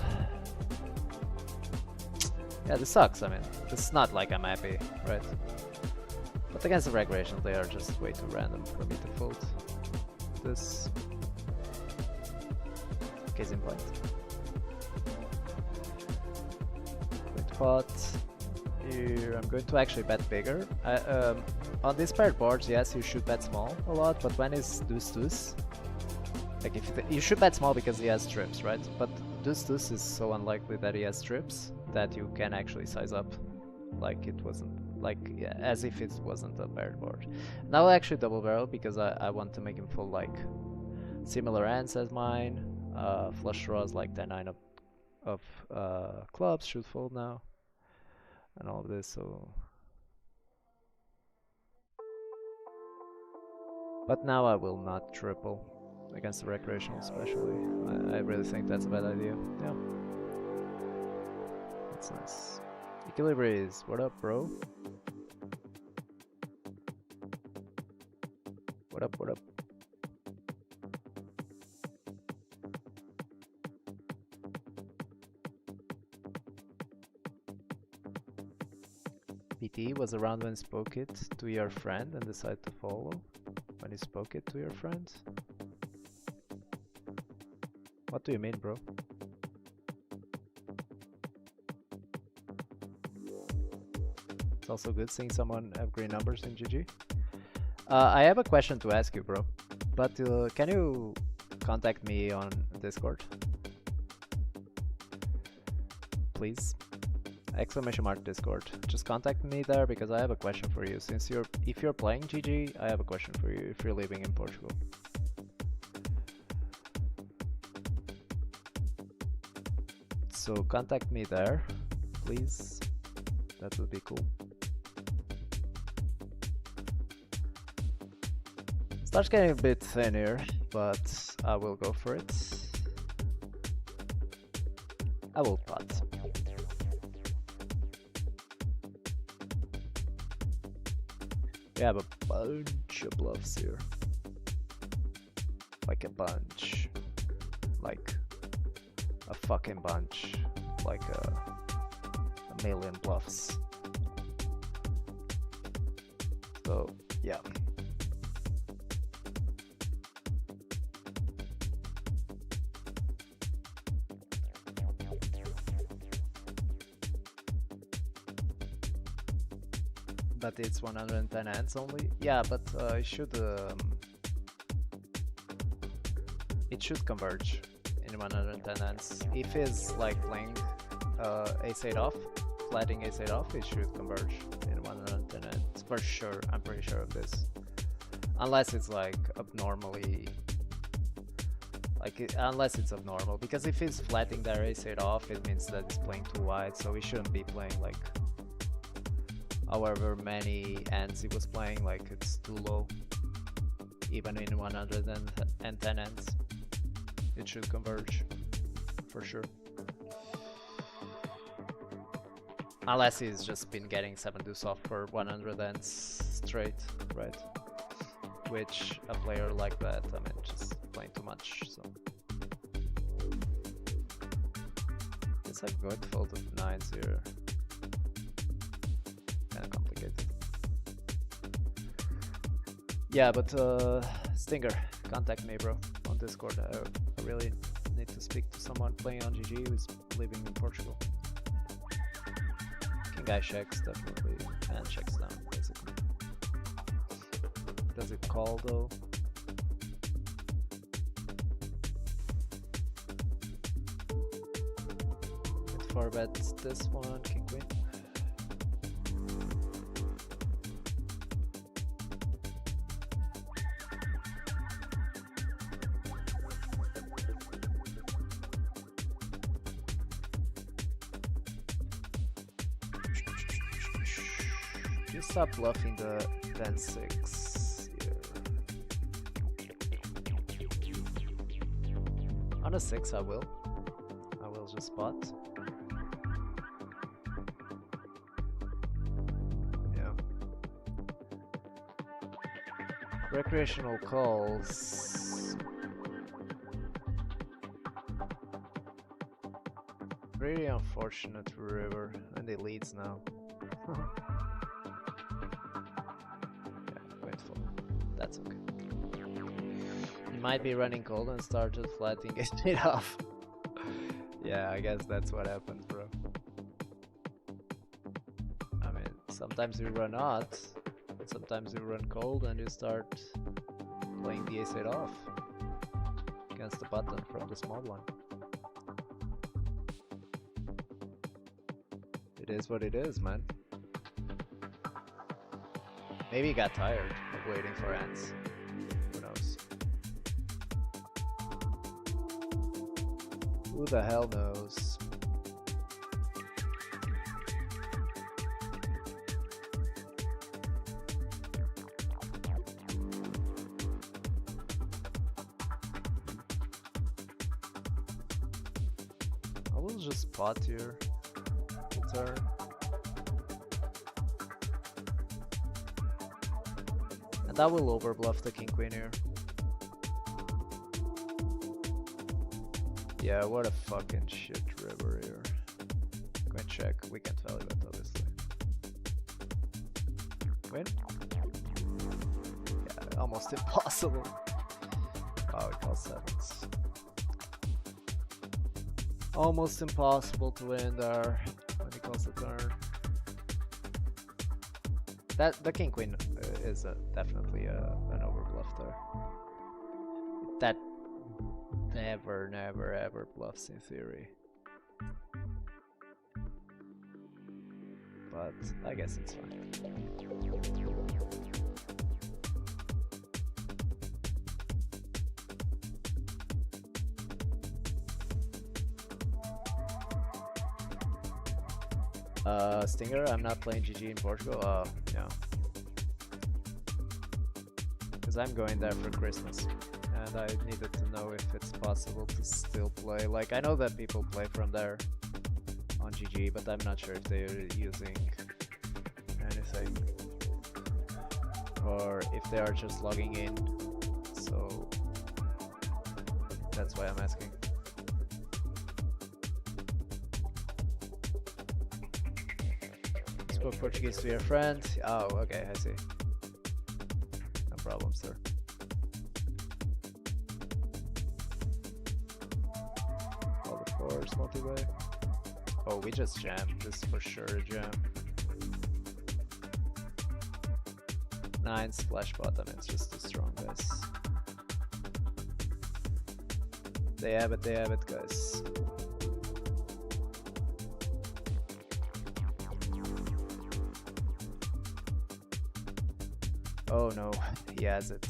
Yeah, this sucks. I mean, this is not like I'm happy, right? But against the recreational, they are just way too random for me to fold. This case in point. Going to pot. Here, I'm going to actually bet bigger. On these paired boards, yes, you should bet small a lot, but when it's deuce-deuce, like if you should bet small because he has trips, right? But deuce-deuce is so unlikely that he has trips that you can actually size up like it wasn't, like yeah, as if it wasn't a paired board. Now I'll actually double barrel because I want to make him full like similar hands as mine. Flush draws like 10-9 of clubs should fold now, and all of this. So, but now I will not triple against the recreational, especially. I really think that's a bad idea. Yeah, that's nice. Equilibris, what up, bro? What up, what up? PT was around when spoke it to your friend and decided to follow when you spoke it to your friend? What do you mean, bro? It's also good seeing someone have green numbers in GG. I have a question to ask you, bro. But can you contact me on Discord? Please? Exclamation mark Discord. Just contact me there because I have a question for you. Since if you're playing GG, I have a question for you if you're living in Portugal. So contact me there, please. That would be cool. Starts getting a bit thin here, but I will go for it. I will pot. We have a bunch of bluffs here. Like a bunch. Like a fucking bunch. Like a million bluffs. So, yeah. But it's 110 hands only? Yeah, but it should converge in 110 hands. If he's like playing ace-8 off, flatting ace-8 off, it should converge in 110 hands. For sure, I'm pretty sure of this. Unless it's like abnormally... unless it's abnormal. Because if he's flatting their ace-8 off, it means that he's playing too wide, so he shouldn't be playing like... however many hands he was playing, like it's too low. Even in 110 hands, it should converge, for sure. Unless he's just been getting 7 deuce off for 100 hands straight, right? Which a player like that, I mean, just playing too much, so. It's a good fold of 9s here. Kinda complicated. Yeah, but Stinger, contact me, bro, on Discord. I really need to speak to someone playing on GG who's living in Portugal. King guy checks, definitely, and checks down, basically. Does it call, though? It 4-bets this one, king queen. Stop bluffing the 10-6 here. On a 6 I will just spot. Yeah. Recreational calls. Really unfortunate for River, and he leads now. That's okay. He might be running cold and started flatting it off. Yeah, I guess that's what happens, bro. I mean, sometimes you run hot, but sometimes you run cold and you start playing the ace-8 off against the button from the small one. It is what it is, man. Maybe he got tired of waiting for ants. Who knows? Who the hell knows? I will just pot here. Turn. And that will overbluff the king queen here. Yeah, what a fucking shit river here. Queen check. We can't value it, obviously. Win? Yeah, almost impossible. Oh, we call sevens. Almost impossible to win there when he calls the turn. That the king queen is definitely an overbluff there. That never ever bluffs in theory. But I guess it's fine. Stinger, I'm not playing GG in Portugal. Oh, yeah. Because I'm going there for Christmas. And I needed to know if it's possible to still play. Like, I know that people play from there on GG, but I'm not sure if they're using anything. Or if they are just logging in. So, that's why I'm asking. Spoke Portuguese to your friend. Oh, okay, I see. No problem, sir. All the fours, multi-way. Oh, we just jammed. This is for sure a jam. 9 splash bottom, it's just too strong, guys. They have it, guys. Oh no, he has it.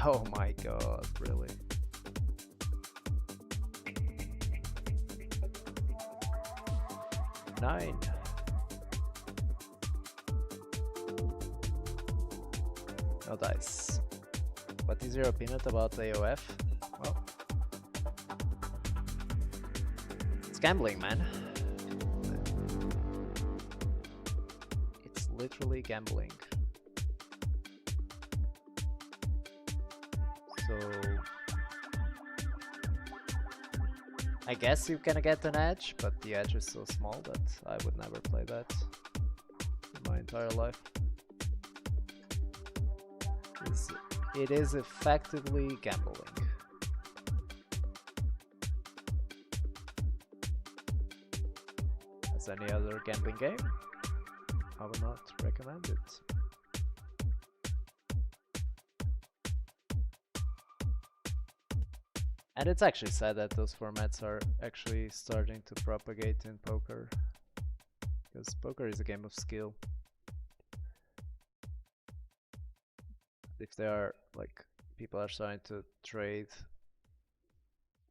Oh my god, really? Nine. No dice. What is your opinion about AOF? Well, it's gambling, man. It's literally gambling. So I guess you can get an edge, but the edge is so small that I would never play that in my entire life. It is effectively gambling. As any other gambling game, I would not recommend it. And it's actually sad that those formats are actually starting to propagate in poker. Because poker is a game of skill. If they are, like, people are starting to trade...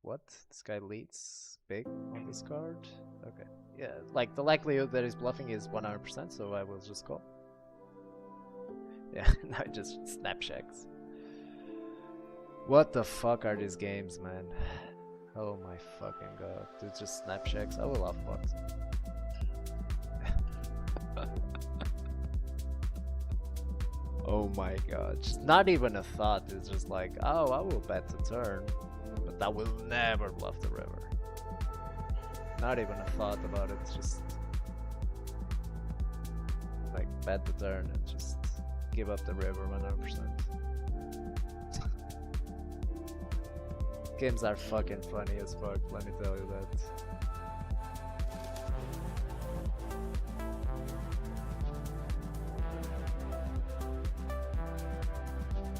What? This guy leads big on this card? Okay. Yeah, like, the likelihood that he's bluffing is 100%, so I will just call. Yeah, now it just snap checks. What the fuck are these games, man? Oh my fucking god. Dude, just snap checks. I will off box. Oh my god. Just not even a thought. It's just like, oh, I will bet the turn. But that will never bluff the river. Not even a thought about it. It's just like bet the turn and just give up the river 100%. Games are fucking funny as fuck, let me tell you that.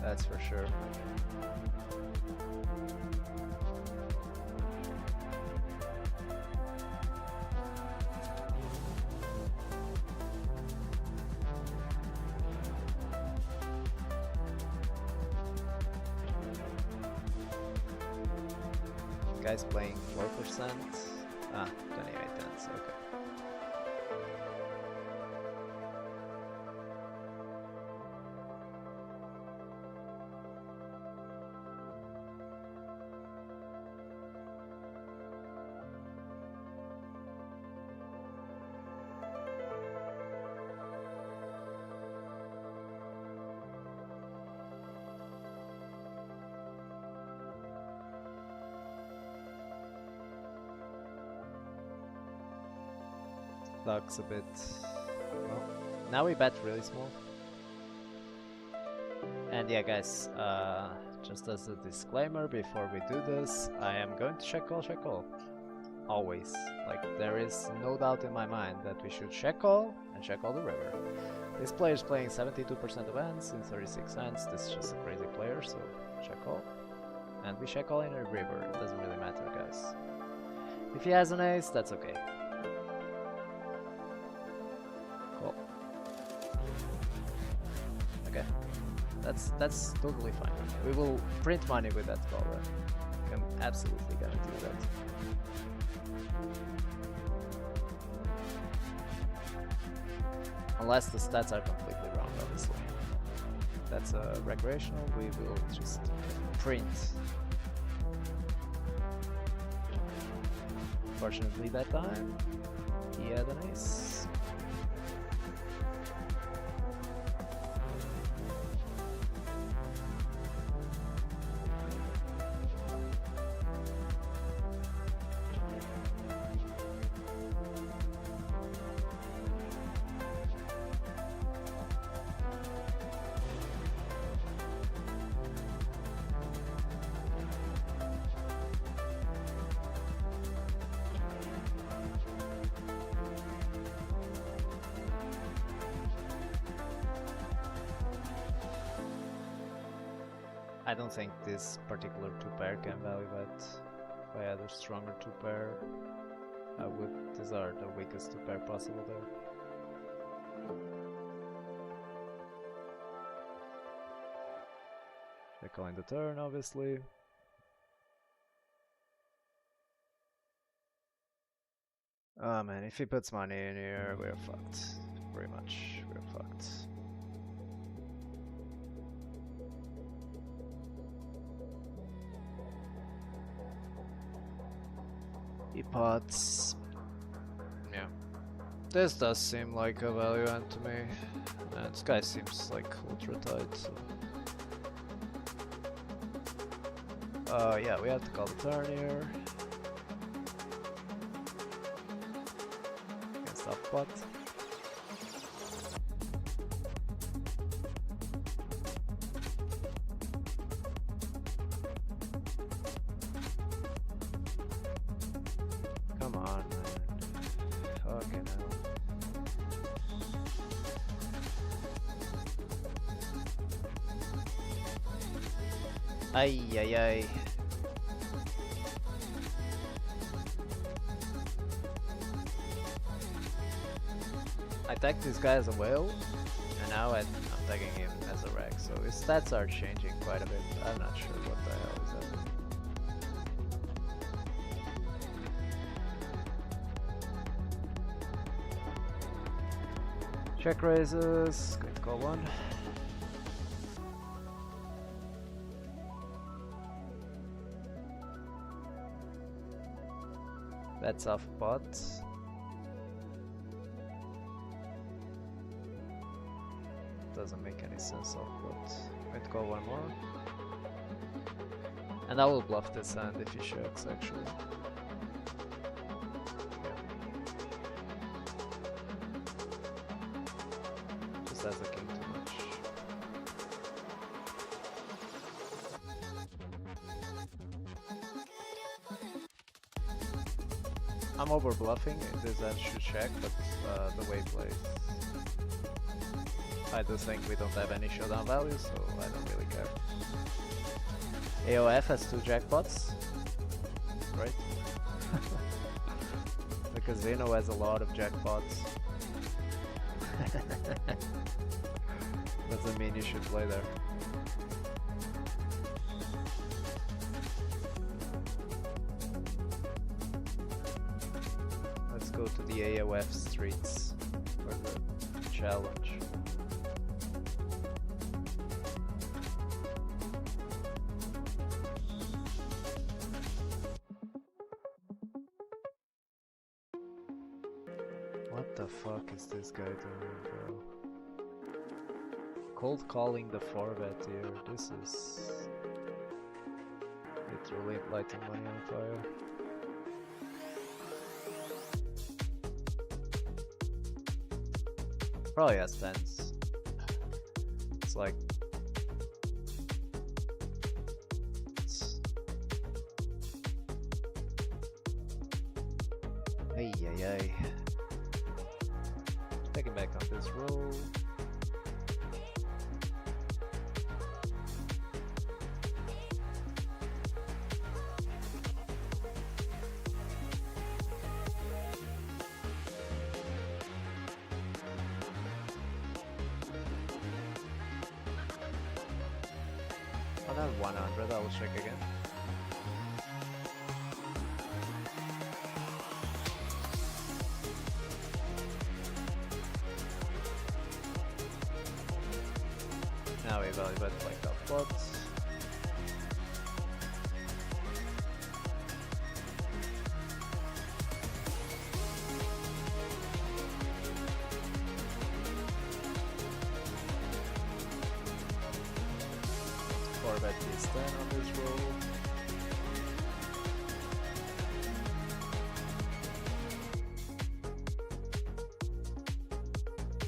That's for sure. Guy's playing 4%. Ah, 28 cents, okay. Looks a bit... well, now we bet really small. And yeah guys, just as a disclaimer before we do this, I am going to check call. Always. Like, there is no doubt in my mind that we should check call and check all the river. This player is playing 72% of hands in 36 hands. This is just a crazy player, so check call. And we check all in a river, it doesn't really matter guys. If he has an ace, that's okay. Cool. Okay. That's totally fine. We will print money with that call, right? I can absolutely guarantee that. Unless the stats are completely wrong, obviously. That's a recreational, we will just print. Fortunately that time, he had an ace. I don't think this particular two pair can value bet by either stronger two pair. These are the weakest two pair possible there. They're calling the turn, obviously. Oh man, if he puts money in here, we're fucked. Pretty much, we're fucked. He pots. Yeah. This does seem like a value hand to me. This guy seems like ultra tight, so. Yeah, we have to call the turn here. Against off pot. Come on, man. Fucking hell. Ay, ay, ay. I tagged this guy as a whale, and now I'm tagging him as a wreck, so his stats are changing quite a bit. I'm not sure what the hell is happening. Check raises, going to call one. That's off pot. Doesn't make any sense off pot. Going to call one more. And I will bluff this hand if he checks actually. Just has the king too much. I'm over bluffing, this hand should check, but the way he plays. I do think we don't have any showdown value, so I don't really care. AOF has 2 jackpots, right? The casino has a lot of jackpots. Doesn't mean you should play there. to the AOF streets for the challenge. What the fuck is this guy doing, bro? Cold calling the 4-bet here. This is literally lighting money on fire. Probably has tens. It's like Ay ay ay. Taking back on this roll. On that 100, I will check again. Now we evaluate like the pots. Bet is 10 on this roll.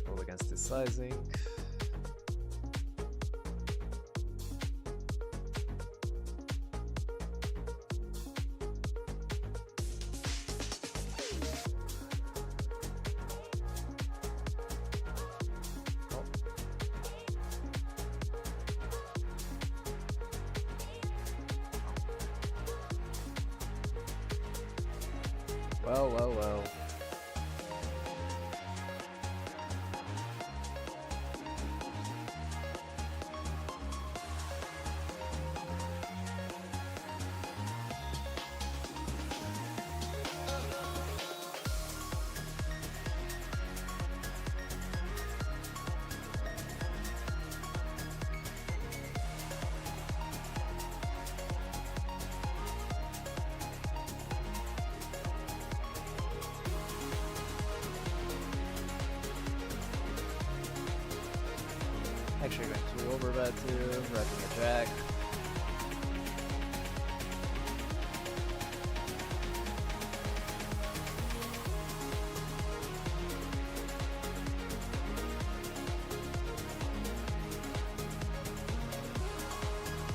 Roll against the sizing. Well. Actually going to overbet here, wrapping a jack.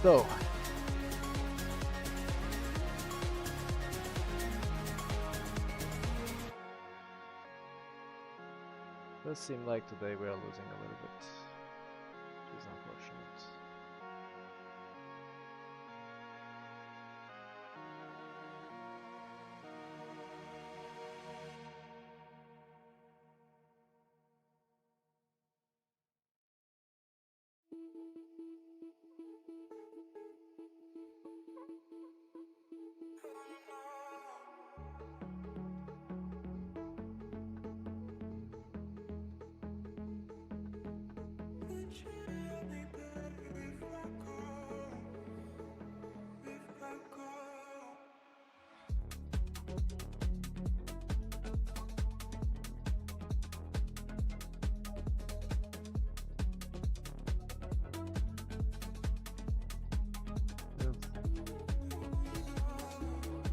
So does seem like today we are losing a little bit. Which is unfortunate.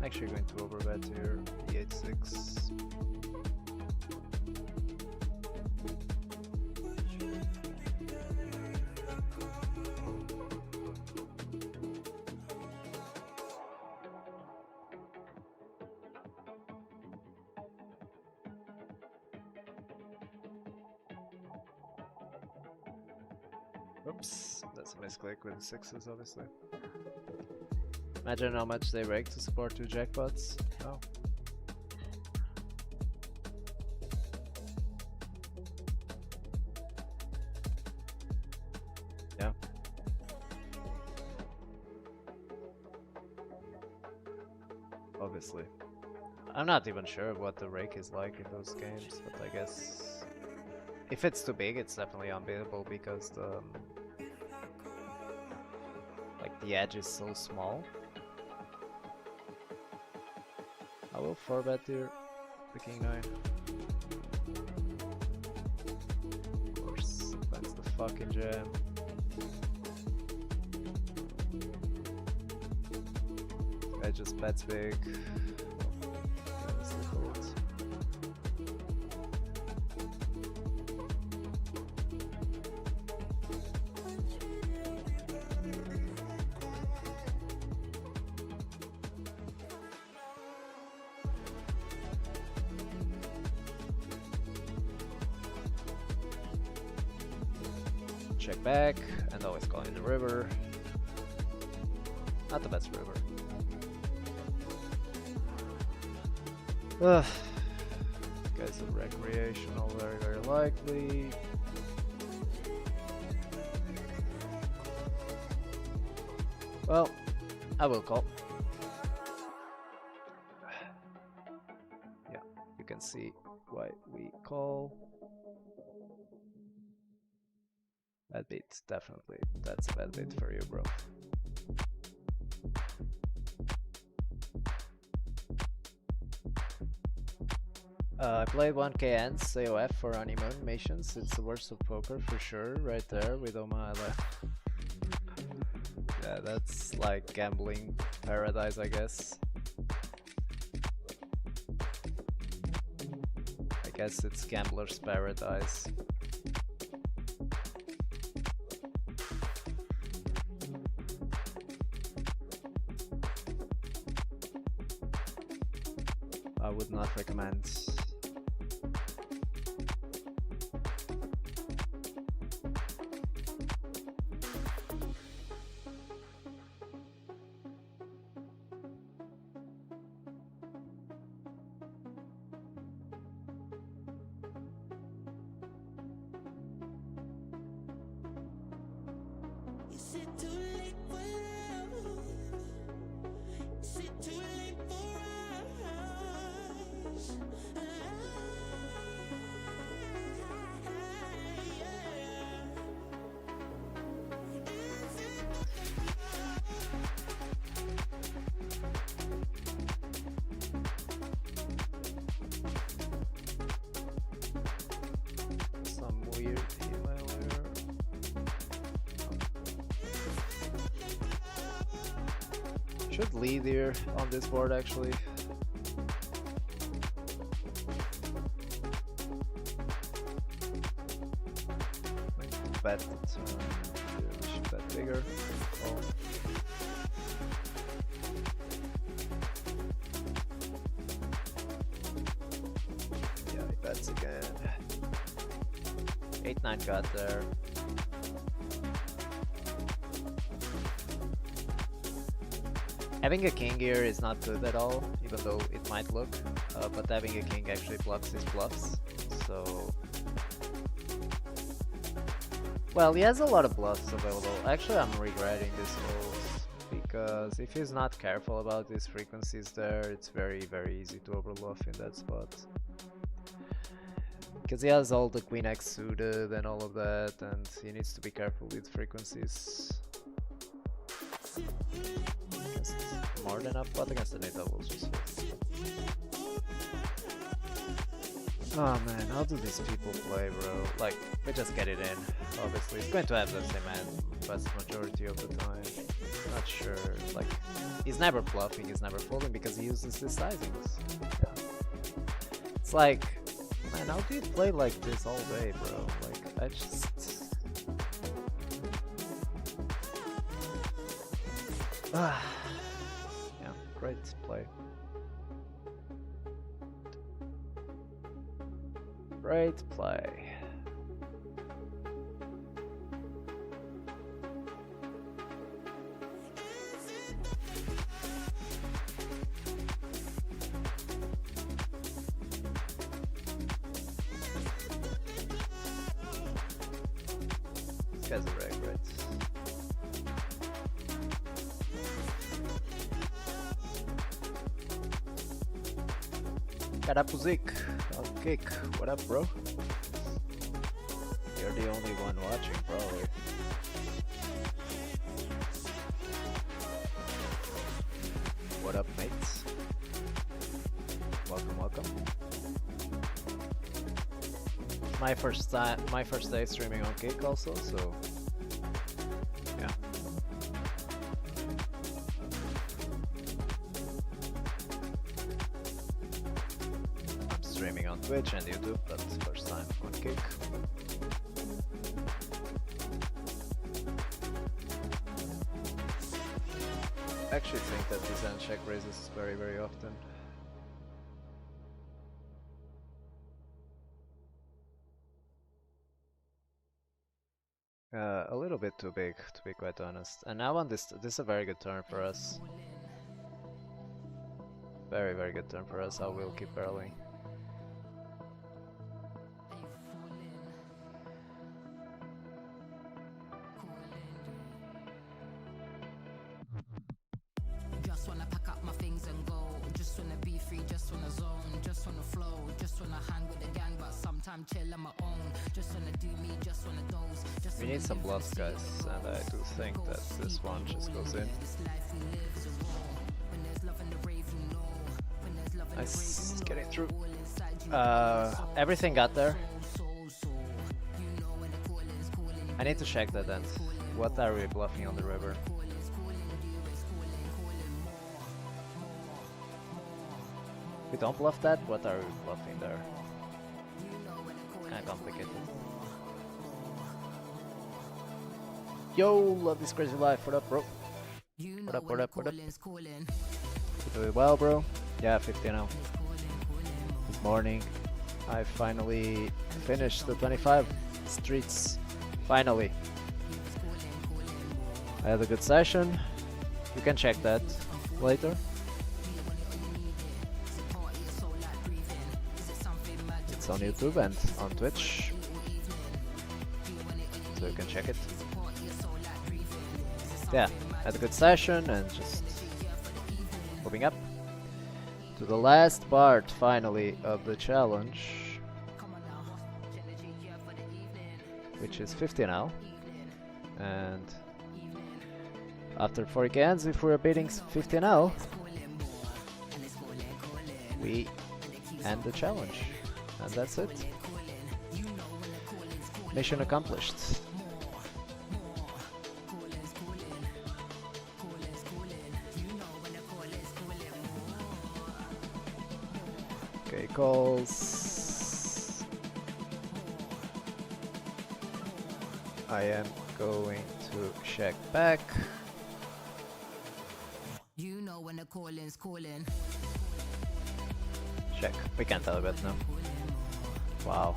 Actually going to overbet here, e8-6. Oops, that's a misclick with the sixes, obviously. Imagine how much they break to support two jackpots. Oh. Yeah. Obviously. I'm not even sure what the rake is like in those games, but I guess if it's too big, it's definitely unbeatable because the edge is so small. I will 4-bet here, the king 9. Of course, that's the fucking jam. I just bets big. That's the fold. Check back, and always call in the river. Not the best river. Ugh. Guys are recreational, very likely. Well, I will call. Yeah, you can see why we call. Bad beat, definitely. That's a bad beat for you, bro. I played 1k ends AOF for animations. It's the worst of poker for sure, right there with Oma left. Yeah, that's like gambling paradise, I guess. I guess it's gambler's paradise. I would not recommend. Is it too late for love? Is it too late for us? Some weird email here. Should lead here on this board actually. Bet the turn. Yeah, we should bet bigger. Oh. Yeah, he bets again. 8-9 got there. Having a king here is not good at all, even though it might look, but having a king actually blocks his bluffs, so... Well, he has a lot of bluffs available. Actually, I'm regretting this fold, because if he's not careful about these frequencies there, it's very easy to overbluff in that spot. Because he has all the queen X suited and all of that, and he needs to be careful with frequencies. More than up, but against the Nate doubles just oh man, how do these people play, bro? Like, they just get it in. Obviously, it's going to have the same hand vast majority of the time. Not sure. Like, he's never bluffing, he's never folding because he uses his sizings. Yeah. It's like, man, how do you play like this all day, bro? Like, I just... Yeah, great play. Great play. This guy's a wreck, right? Karapuzik, I'll kick. What up, bro? You're the only one watching, probably. What up, mates? Welcome, welcome. My first day streaming on Kick also, so yeah. I'm streaming on Twitch and YouTube, but first time on Kick. I actually think that this end check raises very, very often. A little bit too big, to be quite honest. And now on this is a very good turn for us. Very, very good turn for us. I will keep barreling. Just wanna pack up my things and go. Just wanna be free, just wanna zone, just wanna flow, just wanna hang with the gang, but sometimes chill on my own. Just wanna do me, just wanna doze. Just We need some bluffs, guys, and I do think that this one just goes in. Nice, getting through. Everything got there. I need to check that end. What are we bluffing on the river? We don't bluff that? What are we bluffing there? Kinda complicated. Yo, love this crazy life. What up, bro? What up, what up, what up? You doing well, bro? Yeah, 50 now. Good morning. I finally finished the 25 streets. Finally. I had a good session. You can check that later. It's on YouTube and on Twitch, so you can check it. Yeah, had a good session and just moving up to the last part finally of the challenge, which is 50 now. And after 4 cans, if we're beating 50 now, we end the challenge. And that's it. Mission accomplished. Okay, calls. I am going to check back. You know when the calling's calling. Check. We can't tell bet now. Wow.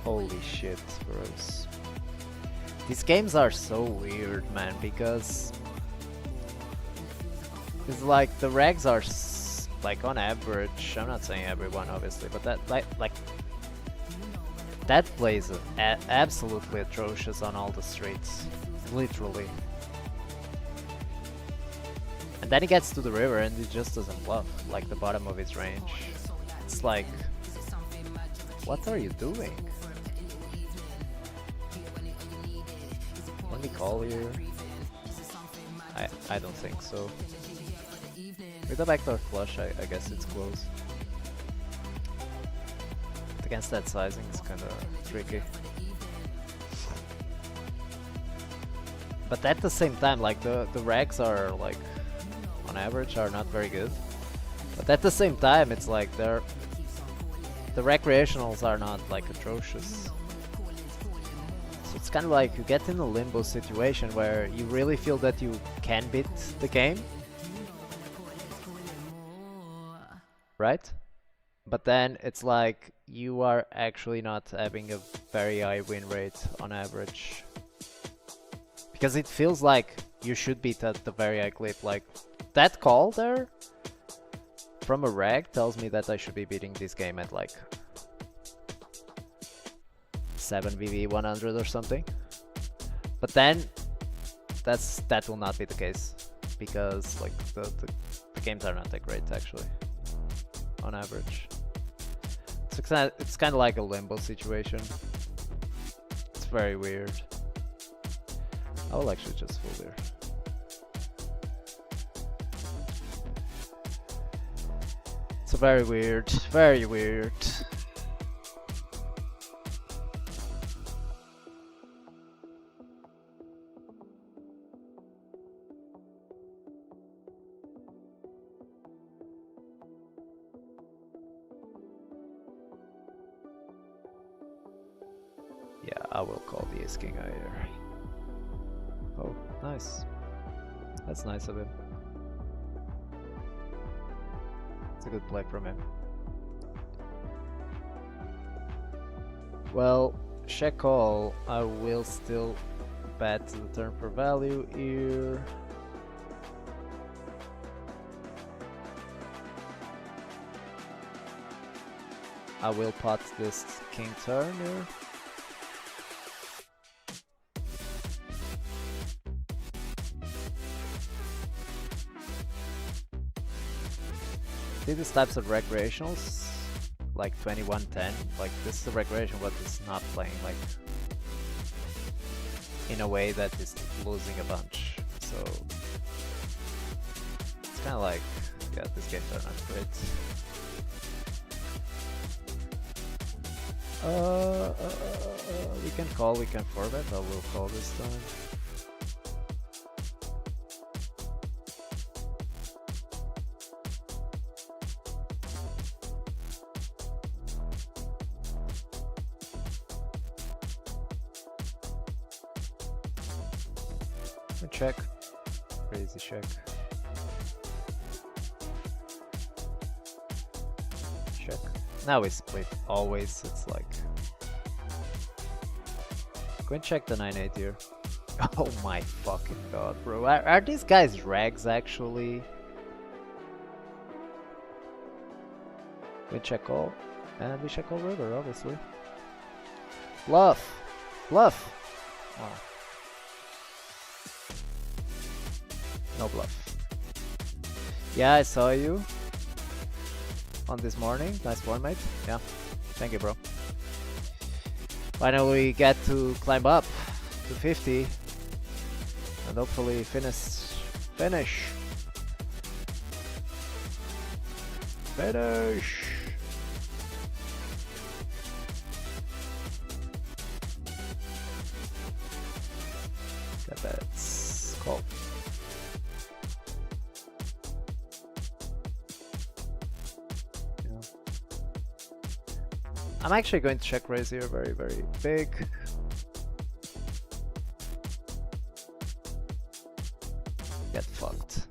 Holy shit, bros. These games are so weird, man, because it's like the regs are like on average. I'm not saying everyone, obviously, but that like that plays absolutely atrocious on all the streets, literally. And then he gets to the river and he just doesn't bluff, like the bottom of his range. It's like, what are you doing? Let me call here. I don't think so. With the backdoor flush, I guess it's close. But against that sizing, it's kind of tricky. But at the same time, like the regs are like, on average, are not very good. But at the same time, it's like the recreationals are not like atrocious. So it's kind of like you get in a limbo situation where you really feel that you can beat the game, right? But then it's like you are actually not having a very high win rate on average. Because it feels like you should beat at the very high clip. Like that call there from a reg tells me that I should be beating this game at like 7 VV 100 or something. But then that will not be the case because like the games are not that great actually. on average. It's kind of like a limbo situation. It's very weird. I will actually just fold here. It's a very weird, very weird. Yeah, I will call the ace king here. Oh, nice. That's nice of him. It's a good play from him. Well, check call. I will still bet to the turn for value here. I will pot this king turn here. See these types of recreationals, like 2110, like this is a recreation but it's not playing like in a way that is losing a bunch. So it's kind of like, yeah, this game turn out great. We can call, we can format. I will call this time. We check. Crazy check. Check. Now we split. Always, it's like. Go and check the 9-8 here. Oh my fucking god, bro. Are these guys rags actually? We check all. And we check all river, obviously. Bluff! Bluff! Oh. No bluff. Yeah, I saw you on this morning. Nice one, mate. Yeah. Thank you, bro. Finally, we get to climb up to 50 and hopefully finish. Finish. Got that. Call. I'm actually going to check raise here very, very big. Get fucked.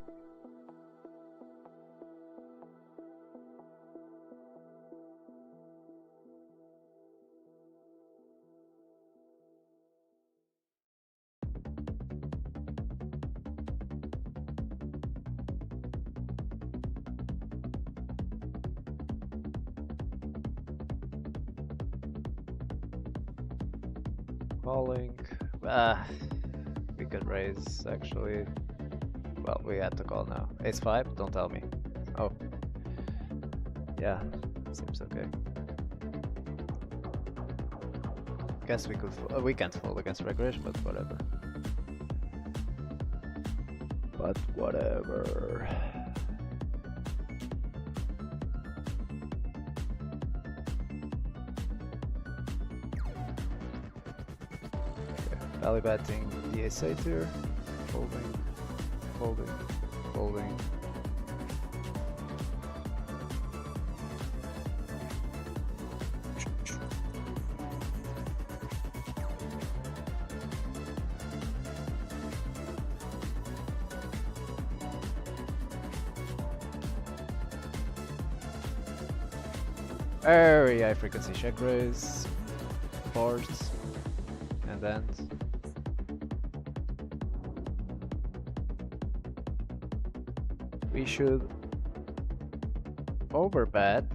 Calling. We could raise actually. Well, we had to call now. Ace 5? Don't tell me. Oh. Yeah, seems okay. Guess we could. We can't fold against regulation, but whatever. But whatever. Value betting the ace 8 here. Folding, folding, folding. Very high frequency check raise, boards, and ends. We should overbet.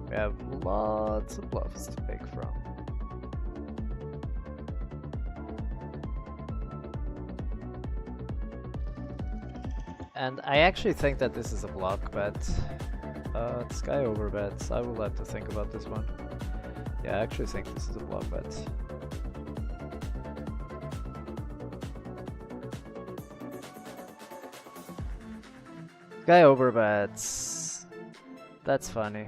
We have lots of bluffs to pick from. And I actually think that this is a block bet. This guy overbets. I will have to think about this one. Yeah, I actually think this is a block bet. Guy overbets. That's funny.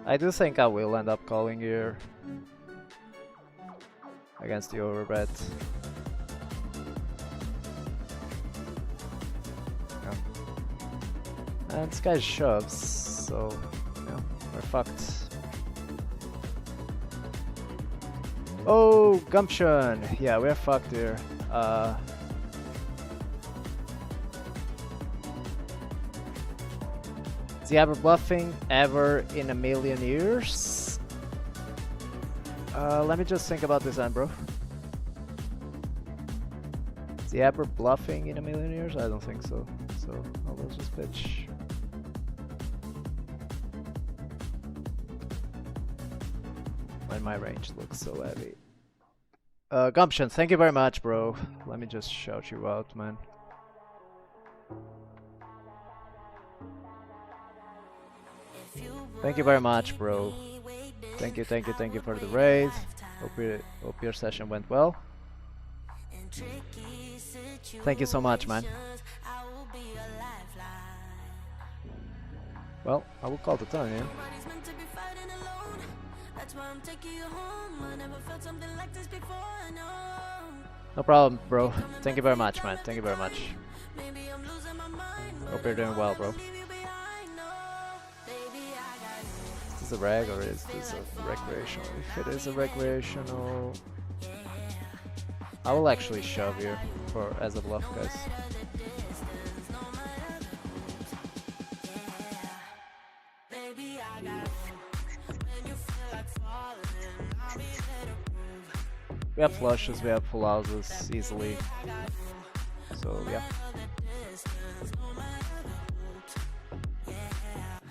I do think I will end up calling here against the overbet. Yeah. And this guy shoves, so yeah, we're fucked. Oh, gumption! Yeah, we're fucked here. Is he ever bluffing? Ever in a million years? Let me just think about this hand, bro. Is he ever bluffing in a million years? I don't think so. So I will just pitch. When my range looks so heavy. Gumption, thank you very much, bro. Let me just shout you out, man. Thank you very much, bro. Thank you for the raid. Hope your session went well. Thank you so much, man. Well, I will call the turn, yeah. No problem, bro. Thank you very much, man. Thank you very much. Hope you're doing well, bro. Is this a reg or is this a recreational? If it is a recreational, I will actually shove here for as a bluff, guys. We have flushes, we have full houses easily. So yeah.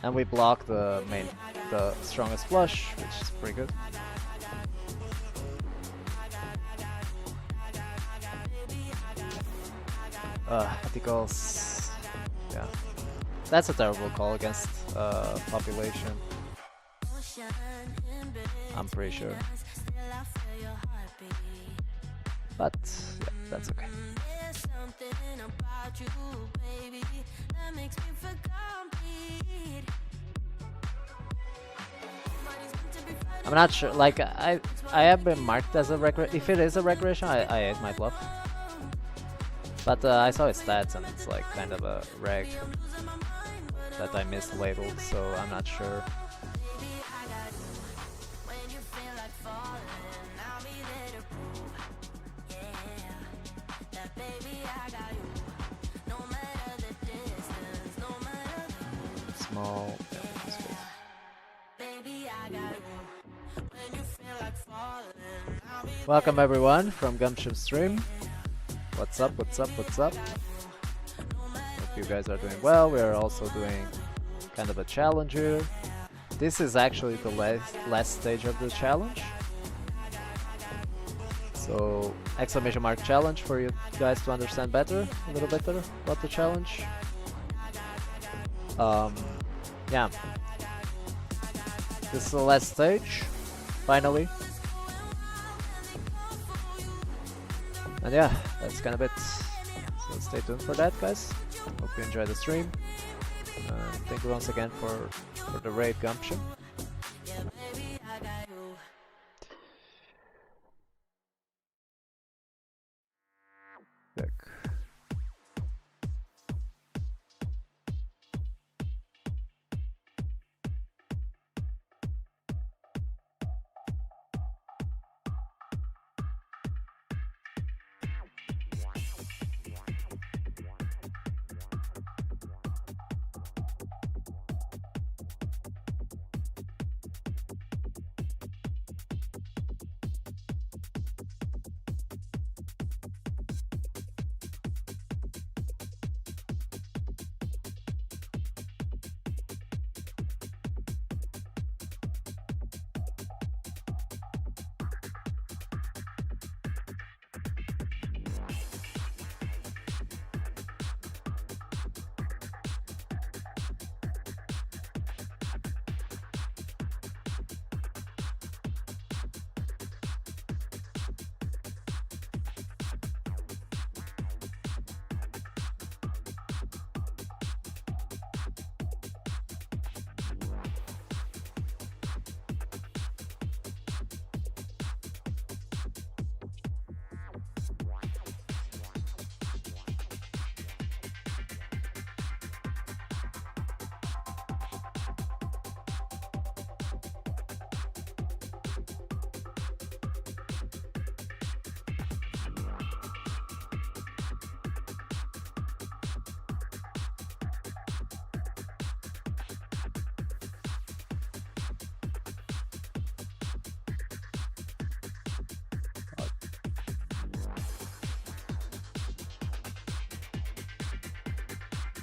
And we block the strongest flush, which is pretty good. Ethicals. Yeah. That's a terrible call against population. I'm pretty sure. But yeah, that's okay. I'm not sure, like I have been marked as a recreation. If it is a recreation, I hate my bluff. But I saw his stats and it's like kind of a reg that I mislabeled, so I'm not sure. Small. Yeah, that's good. Welcome everyone from Gumption Stream. What's up, what's up, what's up? Hope you guys are doing well. We are also doing kind of a challenge here. This is actually the last stage of the challenge. So, exclamation mark challenge for you guys to understand better, a little better about the challenge. Yeah. This is the last stage, finally. And yeah, that's kind of it. So stay tuned for that, guys. Hope you enjoy the stream. Thank you once again for the raid, Gumption. Check.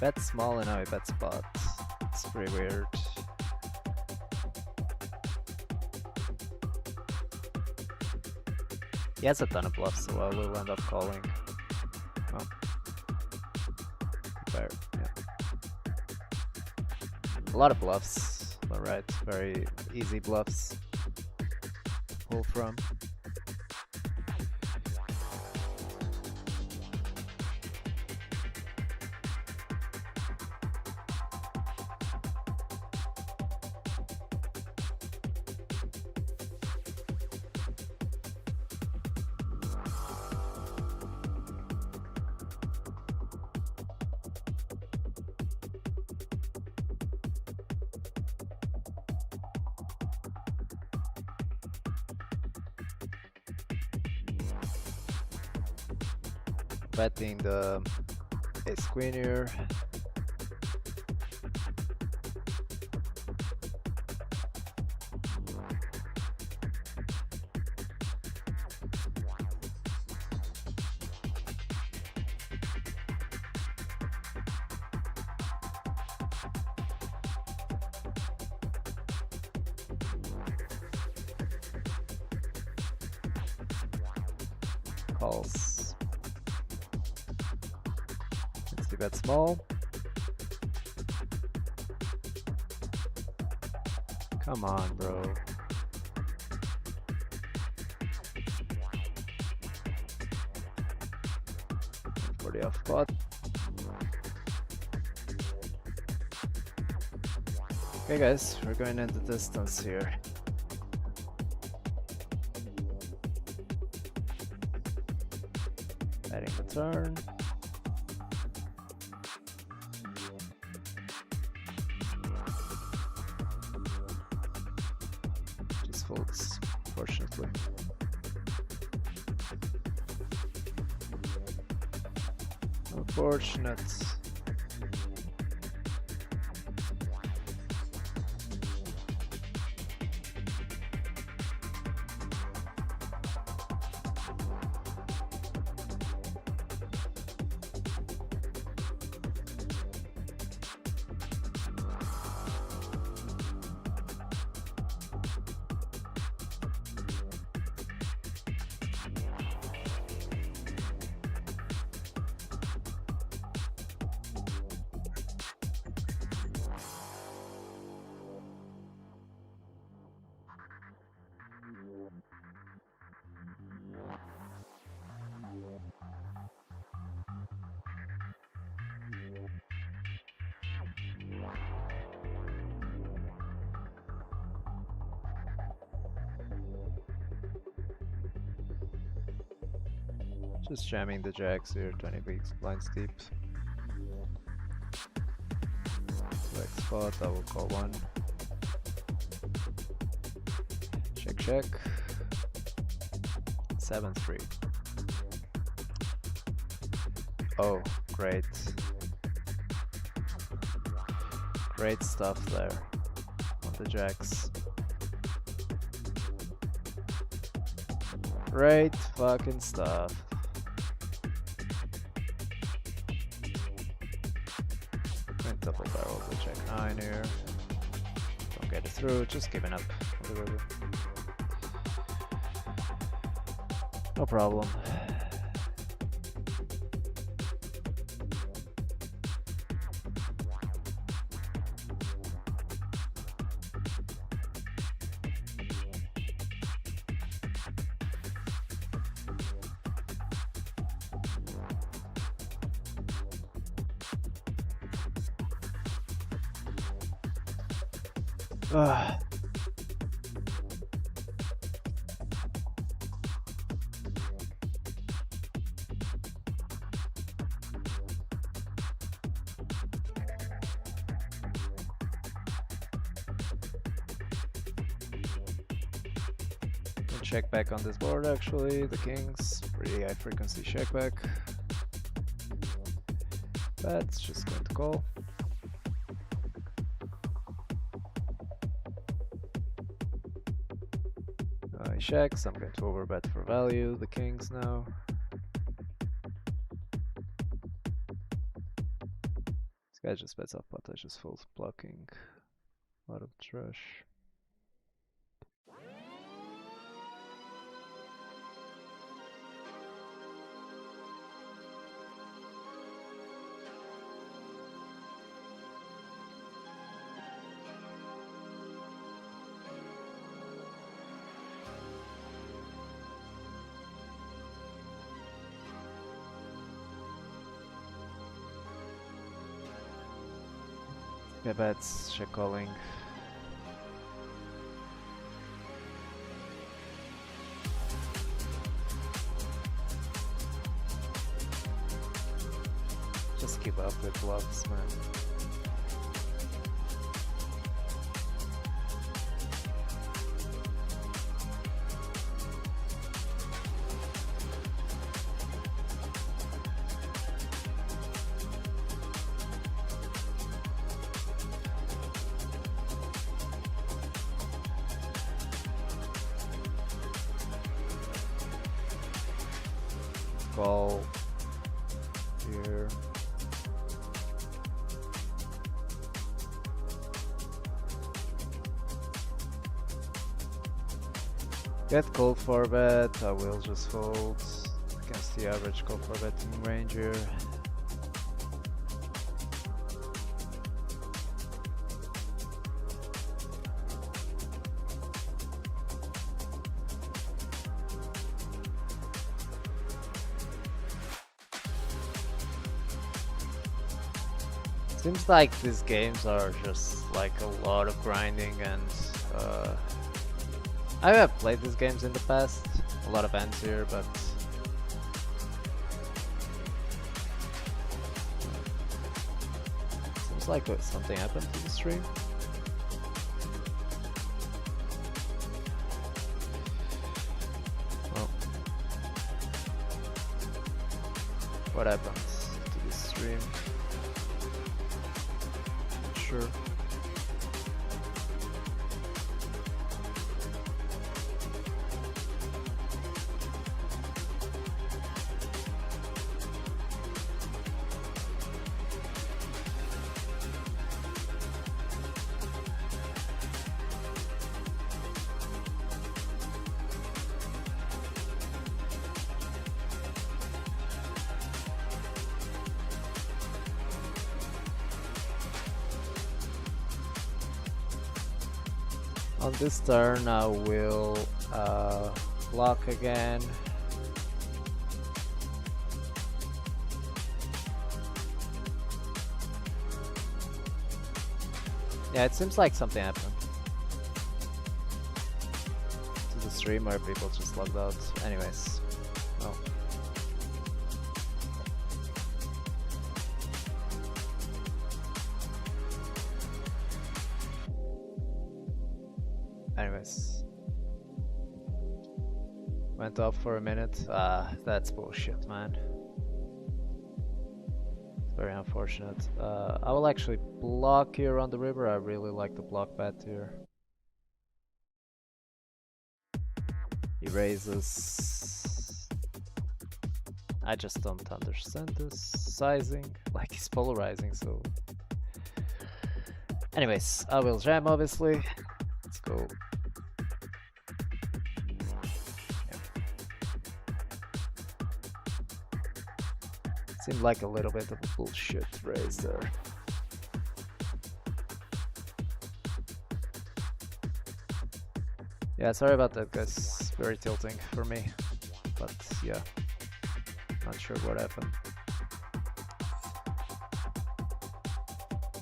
Bet small and now he bets pot. It's pretty weird. He has a ton of bluffs, so I will end up calling. Oh. Fair, yeah. A lot of bluffs, alright. Very easy bluffs. Pull from. Betting the ace queen here. Calls. Bet small. Come on, bro. For the off pot. Okay, guys, we're going into distance here. Betting the turn. Folds, fortunately. Unfortunate. Just jamming the jacks here, 20 bigs, blinds deep. 2x spot, I will call one. Check, check. 7-3. Oh, great. Great stuff there on the jacks. Great fucking stuff. Double barrel to check 9 here. Don't get it through, just giving up. No problem. Ugh. Check back on this board actually, the kings, pretty high frequency check back. That's just going to call. He checks, I'm going to overbet for value, the kings now. Guy just bets off pot, I just fold, blocking a lot of trash. Yeah, bets, check calling. Just keep up with bluffs, man. Call here. Get call for bet, I will just fold against the average call for betting range here. Seems like these games are just like a lot of grinding and I have played these games in the past, a lot of ends here, but seems like something happened to the stream. Well, what happened to the stream? Sure. On this turn I will block again. Yeah, it seems like something happened to the stream where people just logged out. Anyways, no. Anyways, went off for a minute. That's bullshit, man. Very unfortunate. I will actually block here on the river. I really like the block bet here. He raises. I just don't understand this sizing. Like, he's polarizing, so. Anyways, I will jam, obviously. Let's go. Seemed like a little bit of a bullshit raise there. Yeah, sorry about that, guys. Very tilting for me. But yeah, not sure what happened.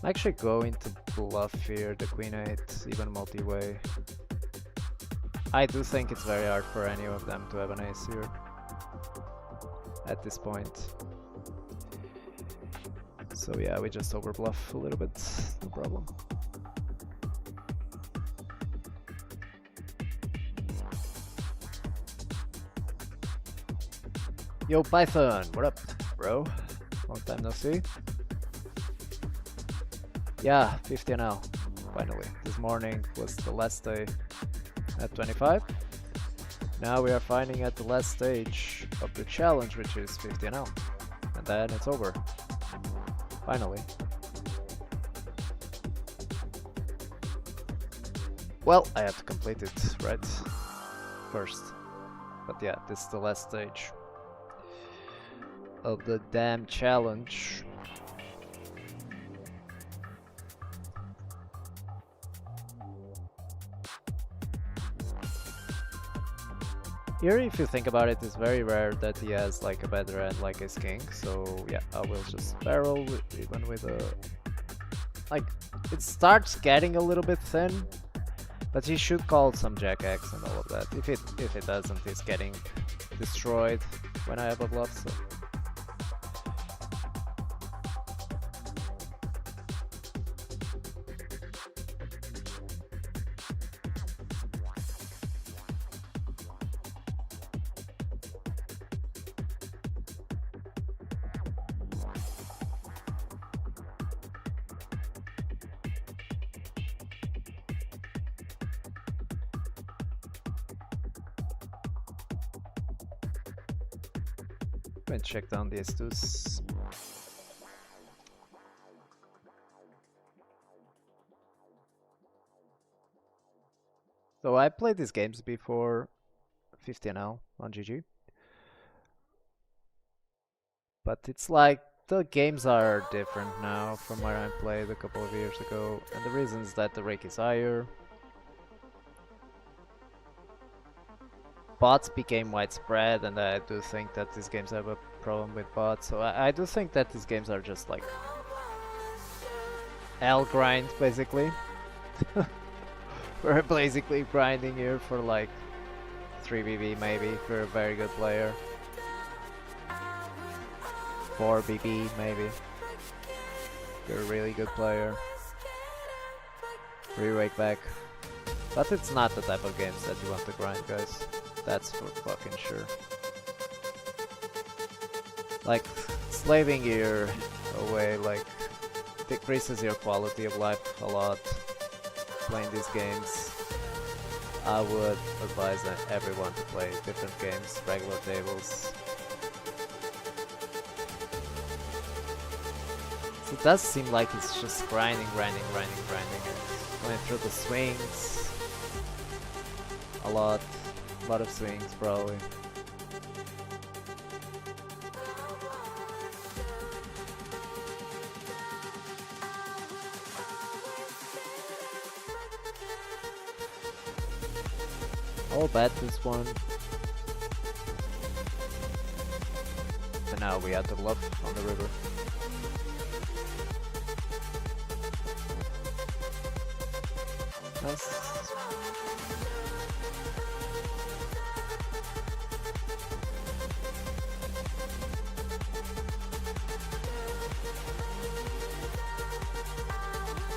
I'm actually going to bluff here, the queen 8, even multi-way. I do think it's very hard for any of them to have an ace here at this point. So yeah, we just overbluff a little bit, no problem. Yo Python, what up, bro? Long time no see. Yeah, 50 NL, finally. This morning was the last day at 25. Now we are finding at the last stage of the challenge, which is 50 NL. And then it's over. Finally. Well, I have to complete it, right? First. But yeah, this is the last stage of the damn challenge. Here, if you think about it, it's very rare that he has like a better hand like his king, so yeah, I will just barrel even with a... Like, it starts getting a little bit thin, but he should call some Jack X and all of that. If it doesn't, it's getting destroyed when I have a bluff, so... Let me check down these twos. So I played these games before 50NL on GG. But it's like the games are different now from where I played a couple of years ago. And the reason is that the rake is higher. Bots became widespread, and I do think that these games have a problem with bots. So I do think that these games are just like L grind, basically. We're basically grinding here for like 3 BB maybe if you're a very good player. 4 BB maybe if you're a really good player. 3 wake back. But it's not the type of games that you want to grind, guys. That's for fucking sure. Like, slaving your away, like, decreases your quality of life a lot playing these games. I would advise everyone to play different games, regular tables. So it does seem like it's just grinding, and going through the swings. A lot of swings, probably. I'll bet this one. And now we have to bluff on the river. Nice.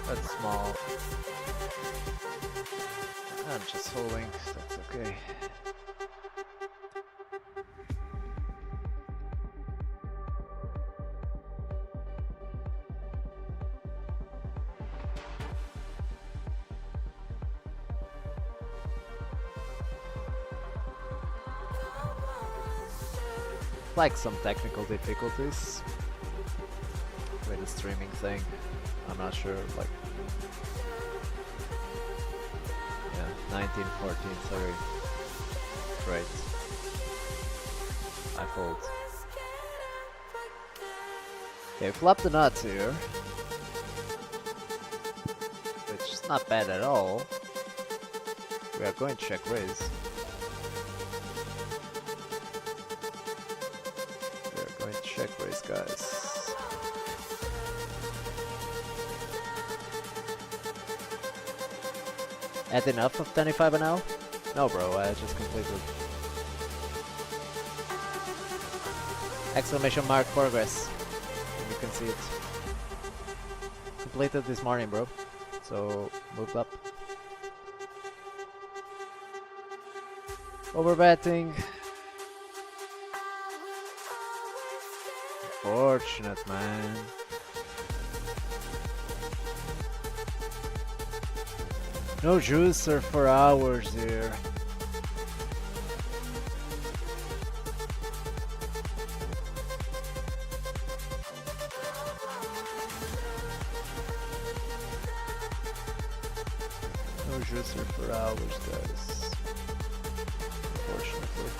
That's small. I'm just holding, that's okay. Like some technical difficulties with the streaming thing. I'm not sure, like, yeah, 19, 14, sorry. Great. I fold. Okay, flop the nuts here. Which is not bad at all. We are going to check raise. We are going to check raise, guys. Add enough of 25 now? No, bro, I just completed. Exclamation mark progress. And you can see it. Completed this morning, bro. So, moved up. Overbetting. Unfortunate, man. No juicer for hours here. No juicer for hours, guys. Unfortunately.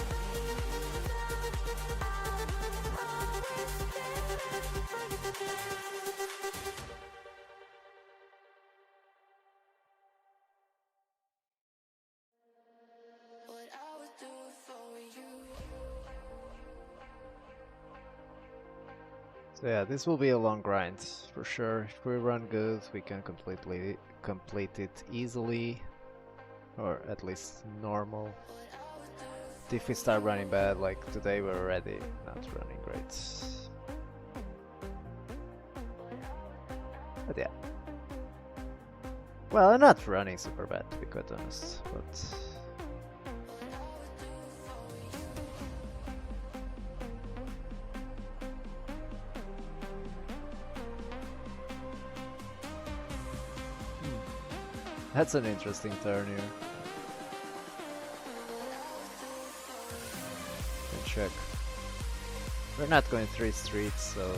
What I would do for you. So yeah, this will be a long grind for sure. If we run good, we can complete it easily, or at least normal. If we start running bad, like today, we're already not running great. But yeah. Well, I'm not running super bad, to be quite honest, but... That's an interesting turn here. Can check. We're not going 3 streets, so...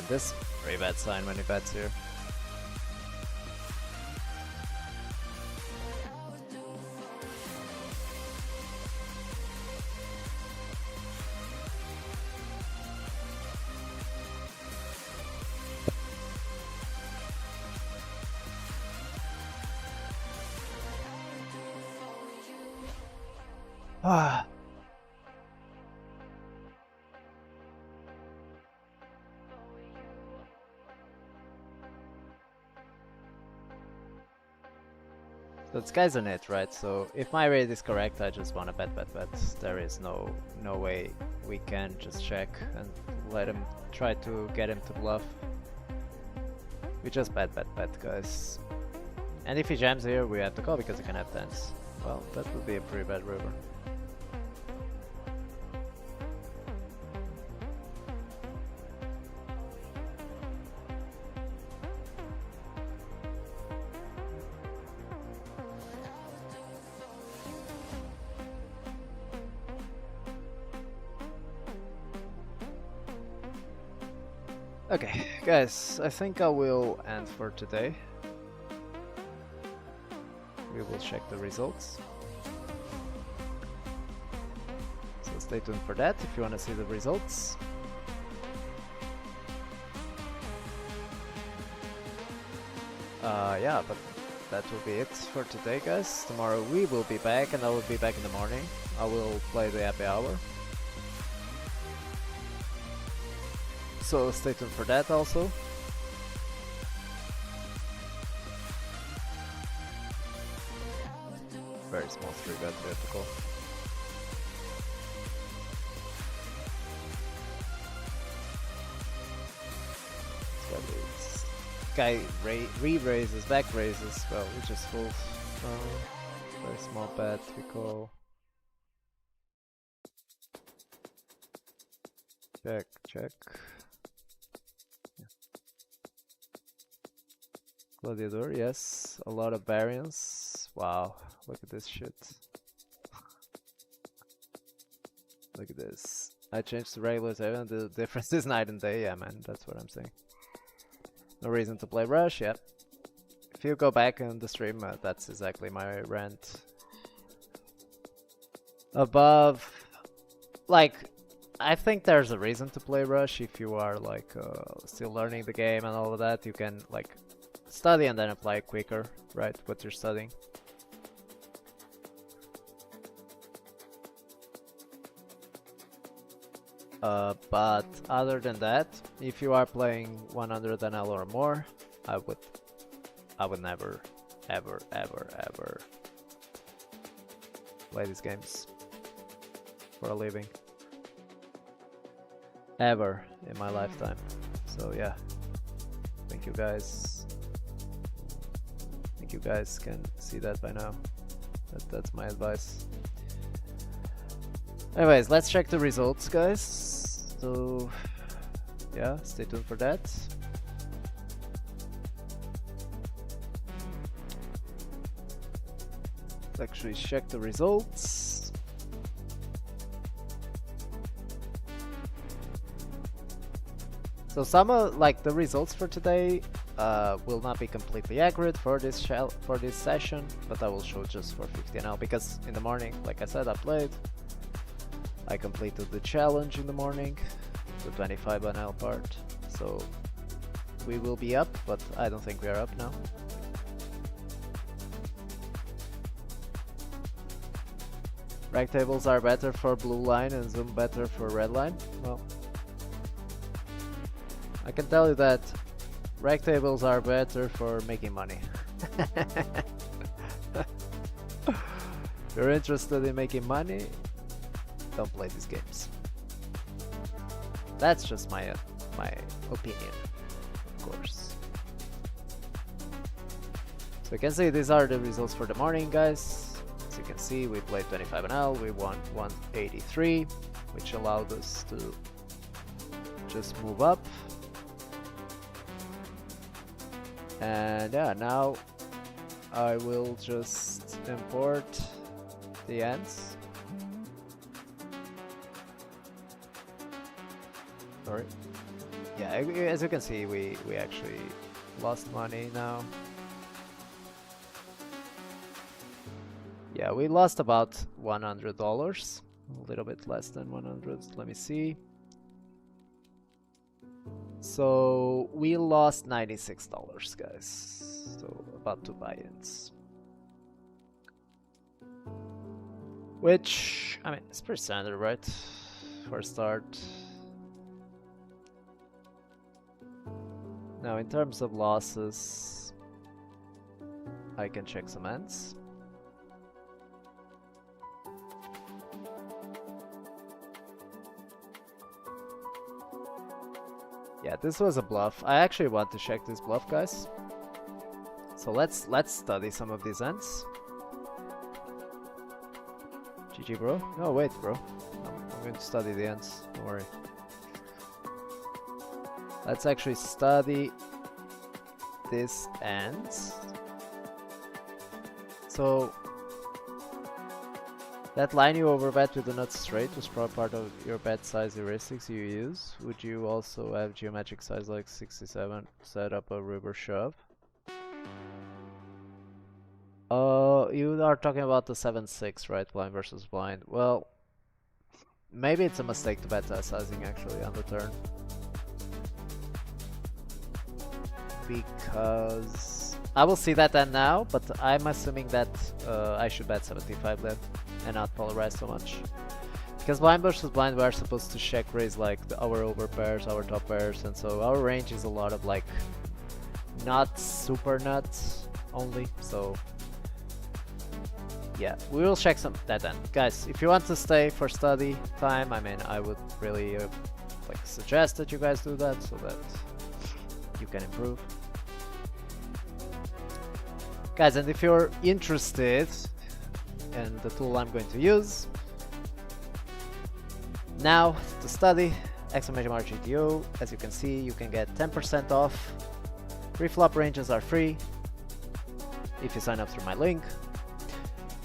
this pretty bad sign when he bets here. Ah. So this guy's on it, right? So if my rate is correct, I just wanna bet. There is no way we can just check and let him try to get him to bluff. We just bet, guys. And if he jams here, we have to call because he can have tens. Well, that would be a pretty bad river. Okay, guys, I think I will end for today. We will check the results. So stay tuned for that if you want to see the results. Yeah, but that will be it for today, guys. Tomorrow we will be back, and I will be back in the morning. I will play the happy hour. So stay tuned for that also. Very small 3-bet we have to call. This guy re-raises, back raises, well, we just fold. Very small bet we call. Check. Gladiator, yes, a lot of variance. Wow, look at this shit. Look at this. I changed to regular 7, the difference is night and day, yeah man, that's what I'm saying. No reason to play rush, yeah. If you go back in the stream, that's exactly my rant. Above, like, I think there's a reason to play rush if you are like still learning the game and all of that. You can like study and then apply quicker, right? What you're studying. But other than that, if you are playing 100 NL or more, I would never, ever play these games for a living. Ever in my lifetime. So yeah, thank you guys. Think you guys can see that by now. That's my advice. Anyways, let's check the results, guys. So yeah, stay tuned for that. Let's actually check the results. So some of like the results for today will not be completely accurate for this session, but I will show just for 50 NL because in the morning, like I said, I played. I completed the challenge in the morning, the 25 NL part. So we will be up, but I don't think we are up now. Rectangles are better for blue line and zoom better for red line. Well, I can tell you that rectangles are better for making money. If you're interested in making money, don't play these games. That's just my opinion, of course. So you can see these are the results for the morning, guys. As you can see, we played 25 NL, we won 183, which allowed us to just move up. And yeah, now I will just import the ends. Sorry. Yeah, as you can see, we actually lost money now. Yeah, we lost about $100, a little bit less than 100. Let me see. So we lost $96, guys. So about 2 buy-ins. Which, I mean, it's pretty standard, right? For a start. Now, in terms of losses, I can check some ends. Yeah, this was a bluff. I actually want to check this bluff, guys. So let's study some of these ends. GG, bro. No, wait, bro. I'm going to study the ends. Don't worry. Let's actually study this ends. So that line you overbet with the nuts straight was probably part of your bet size heuristics you use. Would you also have geometric size like 67 set up a river shove? You are talking about the 7-6, right? Blind versus blind. Well, maybe it's a mistake to bet that sizing actually on the turn. Because I will see that end now, but I'm assuming that I should bet 75 then and not polarize so much. Because blind versus blind, we are supposed to check raise like our over pairs, our top pairs, and so our range is a lot of like not super nuts only. So yeah, we will check some that end, guys. If you want to stay for study time, I mean, I would really like suggest that you guys do that so that you can improve. Guys, and if you're interested in the tool I'm going to use now to study XMHMR GTO, as you can see, you can get 10% off. Pre-flop ranges are free if you sign up through my link.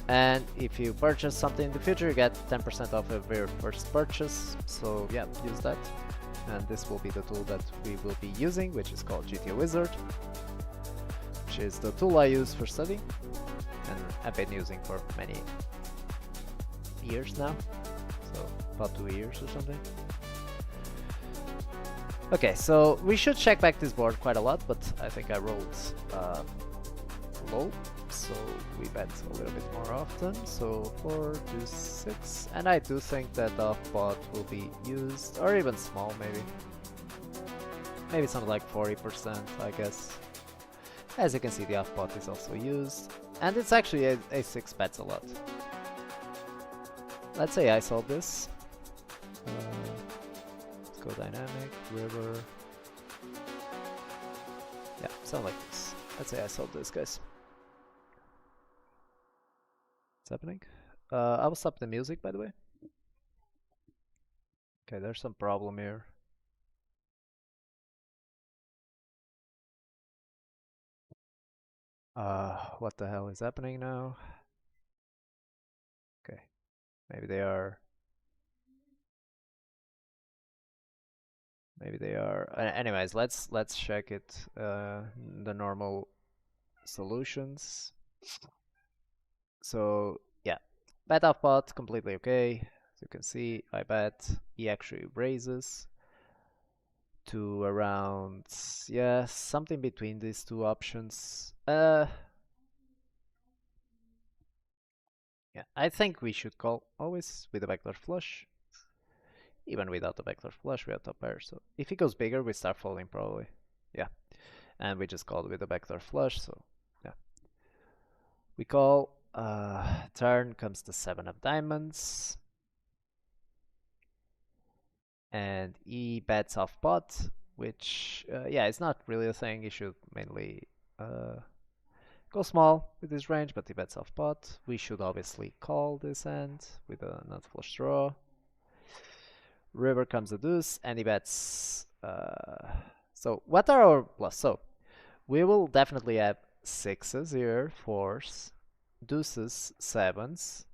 And if you purchase something in the future, you get 10% off of your first purchase. So yeah, use that. And this will be the tool that we will be using, which is called GTO Wizard, which is the tool I use for studying and I've been using for many years now, so about 2 years or something. Okay, so we should check back this board quite a lot, but I think I rolled low, so we bet a little bit more often. So 4 to 6, and I do think that the off pot will be used, or even small maybe something like 40%, I guess. As you can see, the off pot is also used, and it's actually a 6 bets a lot. Let's say I solve this. Let's go dynamic, river. Yeah, something like this. Let's say I solve this, guys. What's happening? I will stop the music, by the way. Okay, there's some problem here. What the hell is happening now? Okay, maybe Maybe they are. Anyways, let's check it. The normal solutions. So yeah, bet off pot completely okay. As you can see, I bet he actually raises to around, yeah, something between these two options. Yeah, I think we should call always with a backdoor flush. Even without the backdoor flush, we have top pair. So if he goes bigger, we start folding probably. Yeah, and we just called with the backdoor flush. So yeah, we call. Turn comes the 7 of diamonds, and he bets off pot, which yeah, it's not really a thing. He should mainly go small with his range, but he bets off pot. We should obviously call this hand with a nut flush draw. River comes the deuce, and he bets. So what are our bluffs? So we will definitely have sixes here, fours, deuces, sevens.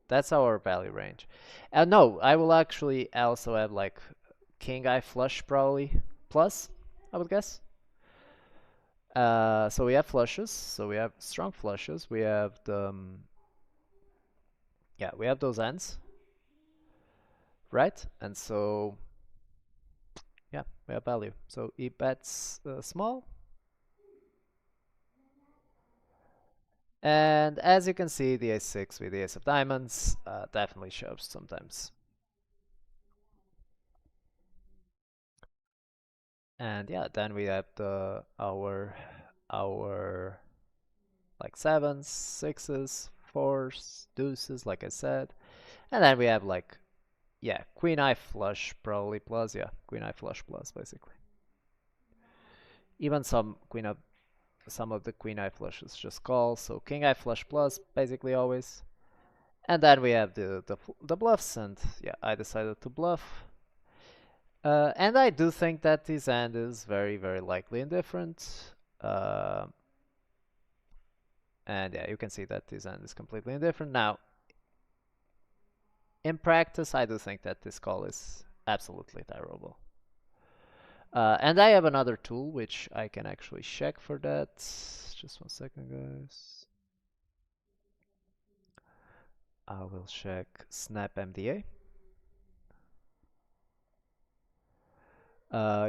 That's our value range. And no, I will actually also have like king eye flush probably plus, I would guess. So we have flushes, so we have strong flushes. We have the yeah, we have those ends, right? And so yeah, we have value. So he bets small. And as you can see, the ace-6 with the ace of diamonds definitely shows sometimes. And yeah, then we have our like sevens, sixes, fours, deuces, like I said. And then we have like, yeah, queen eye flush probably plus, yeah, queen eye flush plus basically. Even some of the queen eye flushes just call, so king eye flush plus basically always. And then we have the bluffs, and yeah, I decided to bluff. And I do think that this hand is very, very likely indifferent. And yeah, you can see that this hand is completely indifferent. Now, in practice, I do think that this call is absolutely terrible. And I have another tool which I can actually check for that. Just 1 second, guys. I will check Snap MDA.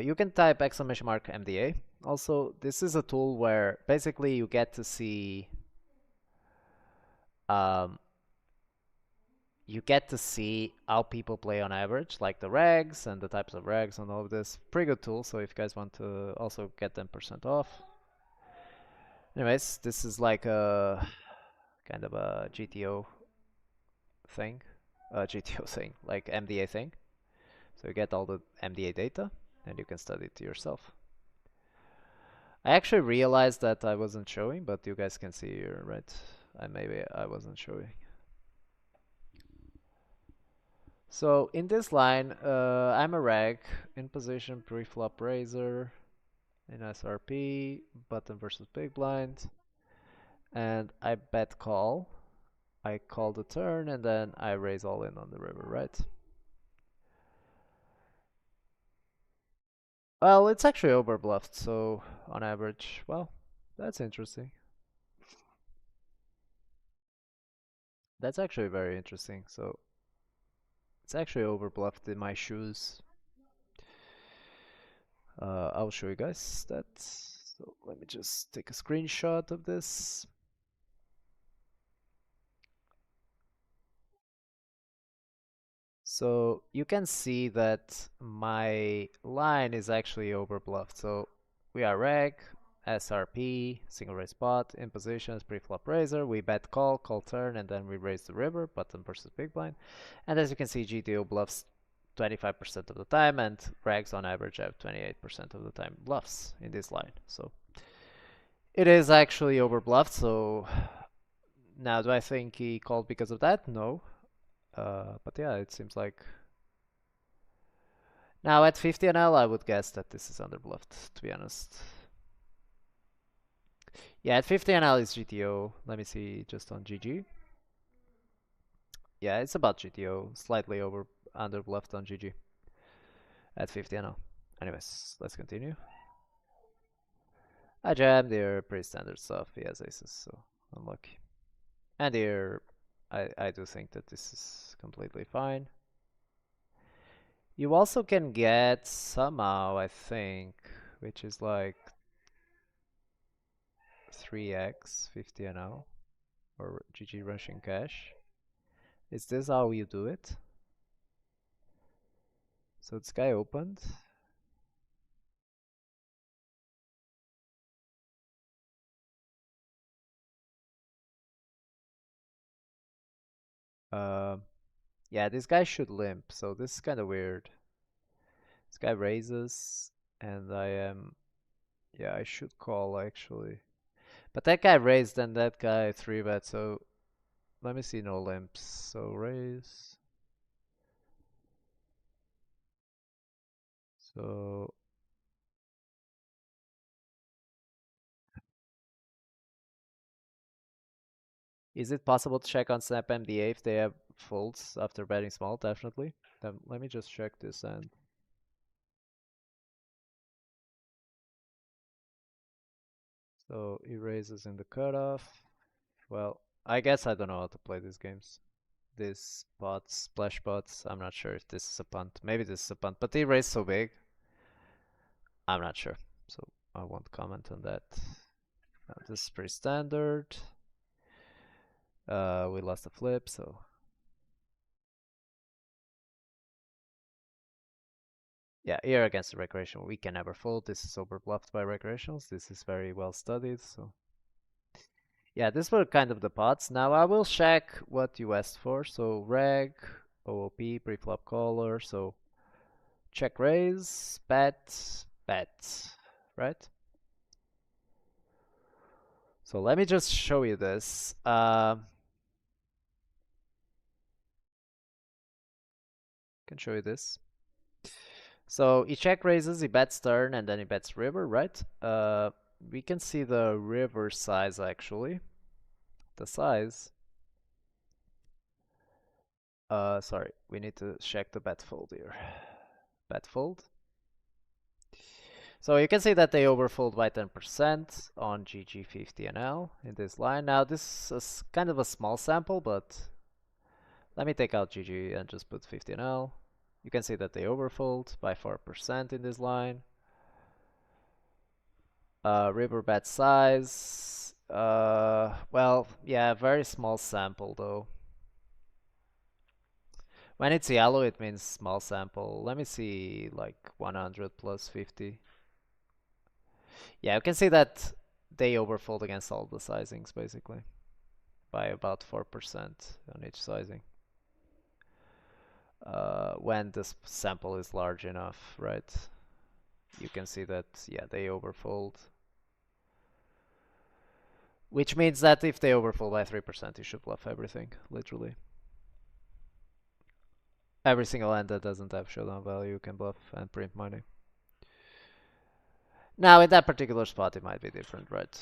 You can type exclamation mark MDA. Also, this is a tool where basically you get to see how people play on average, like the regs and the types of regs and all of this. Pretty good tool, so if you guys want to also get 10% off. Anyways, this is like a kind of a GTO thing. GTO thing, like MDA thing. So you get all the MDA data and you can study it yourself. I actually realized that I wasn't showing, but you guys can see here, right? Maybe I wasn't showing. So in this line, I'm a reg in position, pre-flop raiser, in SRP, button versus big blind, and I bet call. I call the turn, and then I raise all in on the river, right? Well, it's actually overbluffed, so on average, well, that's interesting. That's actually very interesting. So it's actually overbluffed in my shoes. I'll show you guys that. So let me just take a screenshot of this. So you can see that my line is actually overbluffed. So we are reg, SRP, single raise pot, in positions, pre-flop raiser, we bet call, call turn, and then we raise the river, button versus big blind. And as you can see, GTO bluffs 25% of the time, and regs on average have 28% of the time bluffs in this line. So it is actually overbluffed. So now, do I think he called because of that? No. But yeah, it seems like now at 50 NL, I would guess that this is underbluffed, to be honest. Yeah, at 50 NL is GTO. Let me see just on GG. Yeah, it's about GTO, slightly underbluffed on GG. at 50 and 0. Anyways, let's continue. I jammed here, pretty standard stuff. He has aces, so unlucky. And here, I do think that this is completely fine. You also can get somehow, I think, which is like 3x 50 and 0 or GG rushing cash. Is this how you do it? So this guy opened. Yeah, this guy should limp, so this is kind of weird. This guy raises, and I am... Yeah, I should call actually. But that guy raised and that guy 3-bet, so let me see no limps. So raise. So is it possible to check on Snap MDA if they have folds after betting small? Definitely. Then let me just check this and so he raises in the cutoff. Well, I guess I don't know how to play these games. These pots, splash pots, I'm not sure if this is a punt. Maybe this is a punt, but he raised so big. I'm not sure, so I won't comment on that. This is pretty standard. We lost the flip, so yeah, here against the recreational, we can never fold. This is over bluffed by recreationals. This is very well studied, so yeah, these were kind of the pots. Now I will check what you asked for. So reg, OOP, pre-flop caller. So check raise, bet, bet, right? So let me just show you this. Can show you this. So he check raises, he bets turn, and then he bets river, right? We can see the river size actually. The size. Sorry, we need to check the bet fold here. Bet fold. So you can see that they overfold by 10% on GG 50 and L in this line. Now this is kind of a small sample, but let me take out GG and just put 50 and L. You can see that they overfold by 4% in this line. River bet size. Well, yeah, very small sample though. When it's yellow, it means small sample. Let me see, like 100 plus 50. Yeah, you can see that they overfold against all the sizings basically by about 4% on each sizing. When this sample is large enough, right? You can see that, yeah, they overfold. Which means that if they overfold by 3%, you should bluff everything, literally. Every single hand that doesn't have showdown value, you can bluff and print money. Now, in that particular spot, it might be different, right?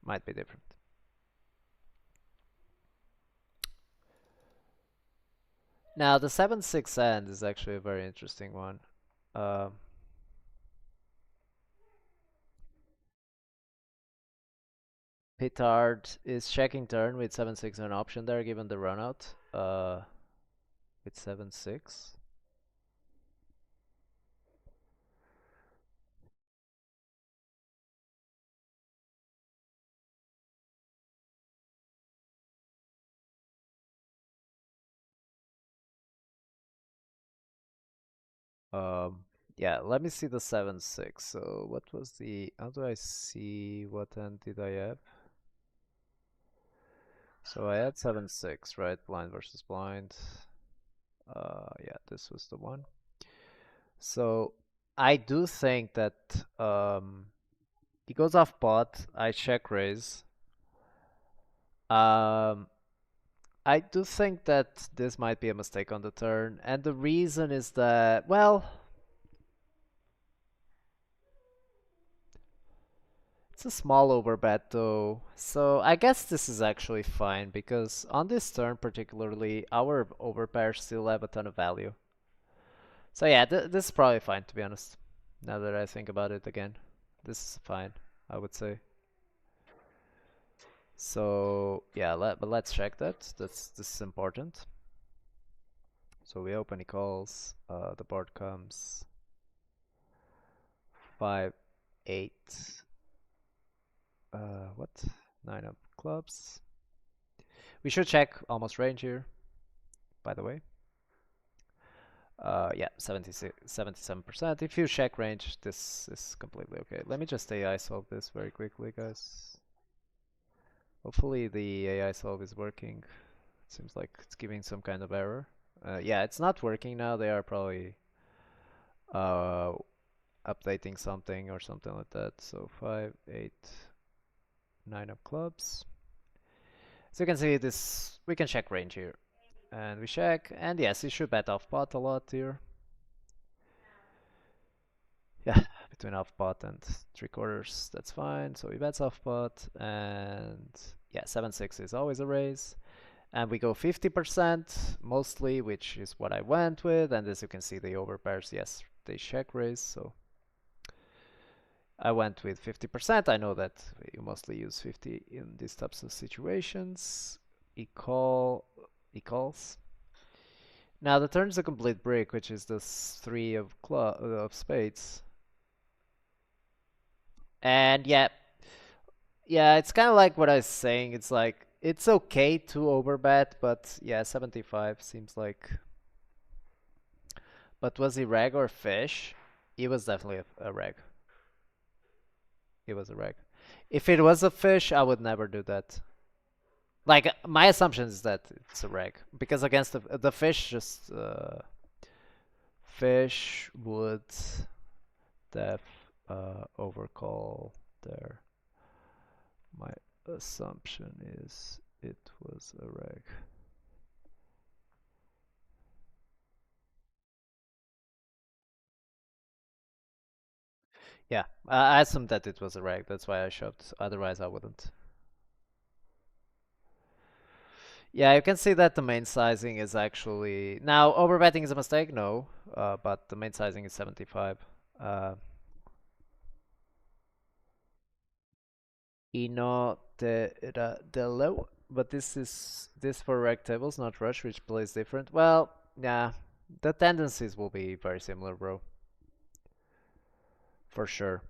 Might be different. Now, the 7-6 hand is actually a very interesting one. Petard is checking turn with 7-6 an option there, given the runout. With 7-6. Yeah, let me see the 7-6. So what was the... How do I see what hand did I have? So I had 7-6, right? Blind versus blind. Yeah, this was the one. So I do think that he goes off pot. I check raise. I do think that this might be a mistake on the turn, and the reason is that, well, It's a small overbet though, so I guess this is actually fine because on this turn particularly, our overpairs still have a ton of value. So yeah, this is probably fine to be honest. Now that I think about it again, this is fine, I would say. So yeah, but let's check that. This is important. So we open, he calls. The board comes 5, 8. What? 9 of clubs. We should check almost range here, by the way. Yeah, 77%. If you check range, this is completely okay. Let me just AI solve this very quickly, guys. Hopefully the AI solve is working. It seems like it's giving some kind of error. Yeah, it's not working now. They are probably updating something or something like that. So 5, 8, 9 of clubs. So you can see this, we can check range here. And we check, and yes, he should bet off pot a lot here. Yeah, between off pot and 3/4, that's fine. So he bets off pot, and yeah, 7-6 is always a raise. And we go 50% mostly, which is what I went with. And as you can see, the overpairs, yes, they check raise. So I went with 50%. I know that you mostly use 50 in these types of situations. He calls. Now the turn's a complete break, which is the 3 of spades. And yeah, it's kind of like what I was saying. It's like it's okay to overbet, but yeah, 75 seems like. But was he reg or fish? He was definitely a reg. He was a reg. If it was a fish, I would never do that. Like my assumption is that it's a reg because against the fish, just fish would def overcall there. My assumption is it was a reg. Yeah, I assumed that it was a reg. That's why I shoved. Otherwise, I wouldn't. Yeah, you can see that the main sizing is actually now overbetting is a mistake. No, but the main sizing is 75. Ino de low, but this for reg tables, not rush, which plays different. Well, yeah, the tendencies will be very similar, bro. For sure.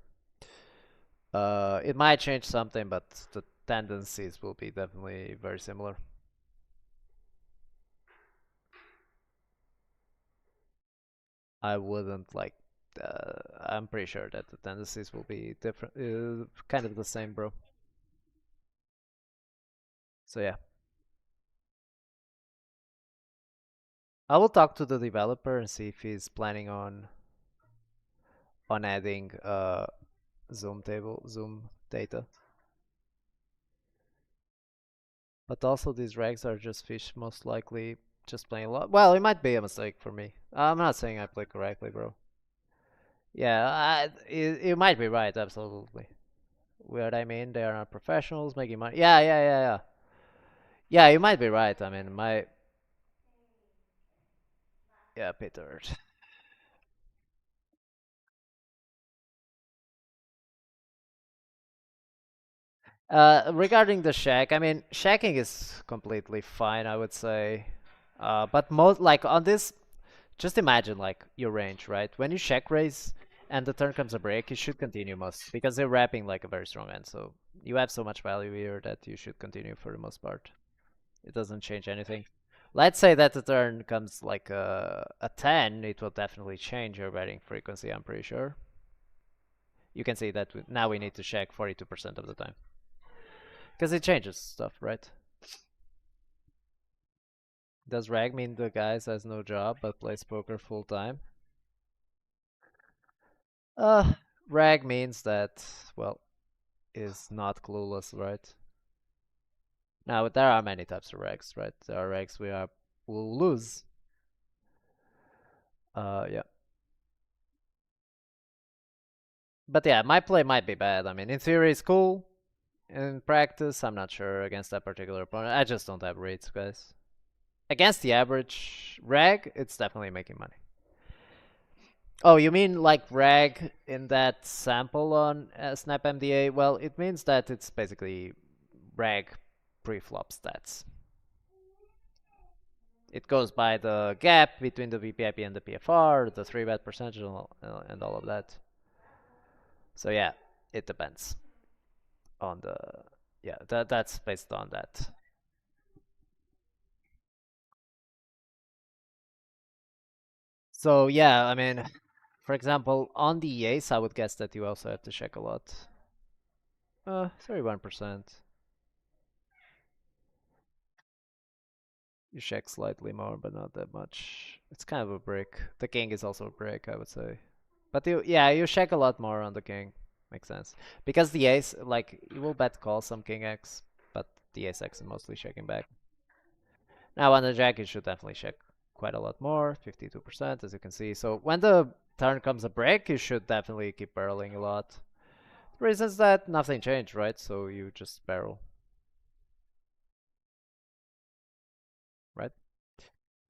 It might change something, but the tendencies will be definitely very similar. I wouldn't like. I'm pretty sure that the tendencies will be different, kind of the same, bro. So yeah, I will talk to the developer and see if he's planning on adding zoom data. But also these regs are just fish, most likely just playing a lot. Well, it might be a mistake for me. I'm not saying I play correctly, bro. Yeah, you might be right, absolutely. What I mean, they are not professionals making money. Yeah. Yeah, you might be right. I mean, yeah, Peter. Regarding the shack, I mean, shacking is completely fine, I would say. But most like on this, just imagine like your range, right? When you check raise and the turn comes a break, you should continue most because they're wrapping like a very strong end. So you have so much value here that you should continue for the most part. It doesn't change anything. Let's say that the turn comes like a 10, it will definitely change your betting frequency, I'm pretty sure. You can see that now we need to check 42% of the time. Because it changes stuff, right? Does rag mean the guy has no job but plays poker full time? Rag means that, well, is not clueless, right? Now, there are many types of rags, right? There are rags will lose. Yeah. But yeah, my play might be bad. I mean, in theory, it's cool. In practice, I'm not sure against that particular opponent. I just don't have reads, guys. Against the average reg, it's definitely making money. Oh, you mean like reg in that sample on Snap MDA? Well, it means that it's basically reg pre-flop stats. It goes by the gap between the VPIP and the PFR, the 3-bet percentage, and all of that. So yeah, it depends on the, yeah, that's based on that. So yeah, I mean, for example, on the ace, I would guess that you also have to check a lot. 31%. You check slightly more, but not that much. It's kind of a brick. The king is also a brick, I would say. But yeah, you check a lot more on the king. Makes sense. Because the ace, like, you will bet call some king X, but the ace X is mostly checking back. Now on the jack, you should definitely check quite a lot more, 52%, as you can see. So when the turn comes a break, you should definitely keep barreling a lot. The reason is that nothing changed, right? So you just barrel. Right?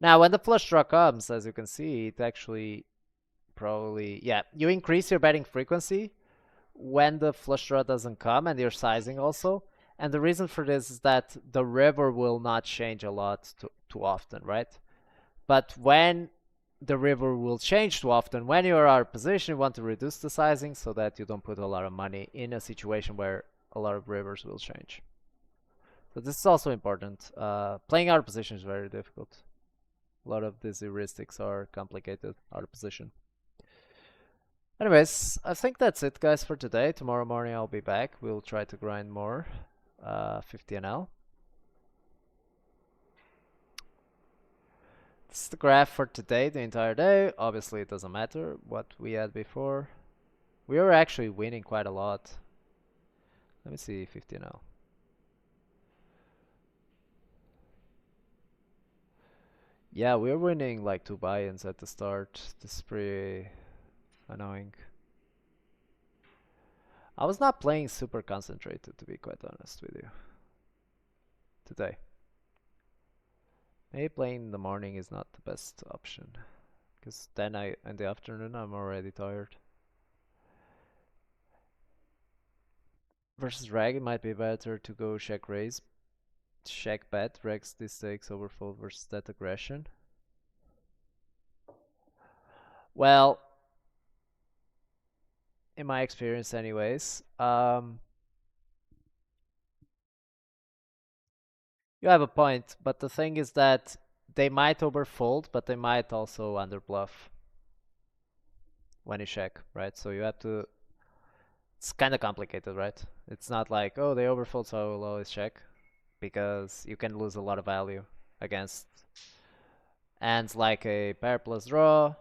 Now, when the flush draw comes, as you can see, it actually probably, yeah, you increase your betting frequency when the flush draw doesn't come, and your sizing also. And the reason for this is that the river will not change a lot too often, right? But when the river will change too often, when you're out of position, you want to reduce the sizing so that you don't put a lot of money in a situation where a lot of rivers will change. So this is also important. Playing out of position is very difficult. A lot of these heuristics are complicated out of position. Anyways, I think that's it, guys, for today. Tomorrow morning I'll be back. We'll try to grind more 50 NL. This is the graph for today, the entire day. Obviously, it doesn't matter what we had before. We were actually winning quite a lot. Let me see 50 NL. Yeah, we were winning like 2 buy-ins at the start. This is pretty annoying. I was not playing super concentrated, to be quite honest with you, today. Maybe playing in the morning is not the best option, because then in the afternoon I'm already tired. Versus reg, it might be better to go check raise, check bet, regs this takes overfold versus that aggression. Well, in my experience anyways, you have a point, but the thing is that they might overfold, but they might also underbluff when you check, right? So you have to, it's kind of complicated, right? It's not like, oh, they overfold, so I will always check, because you can lose a lot of value against hands like a pair plus draw,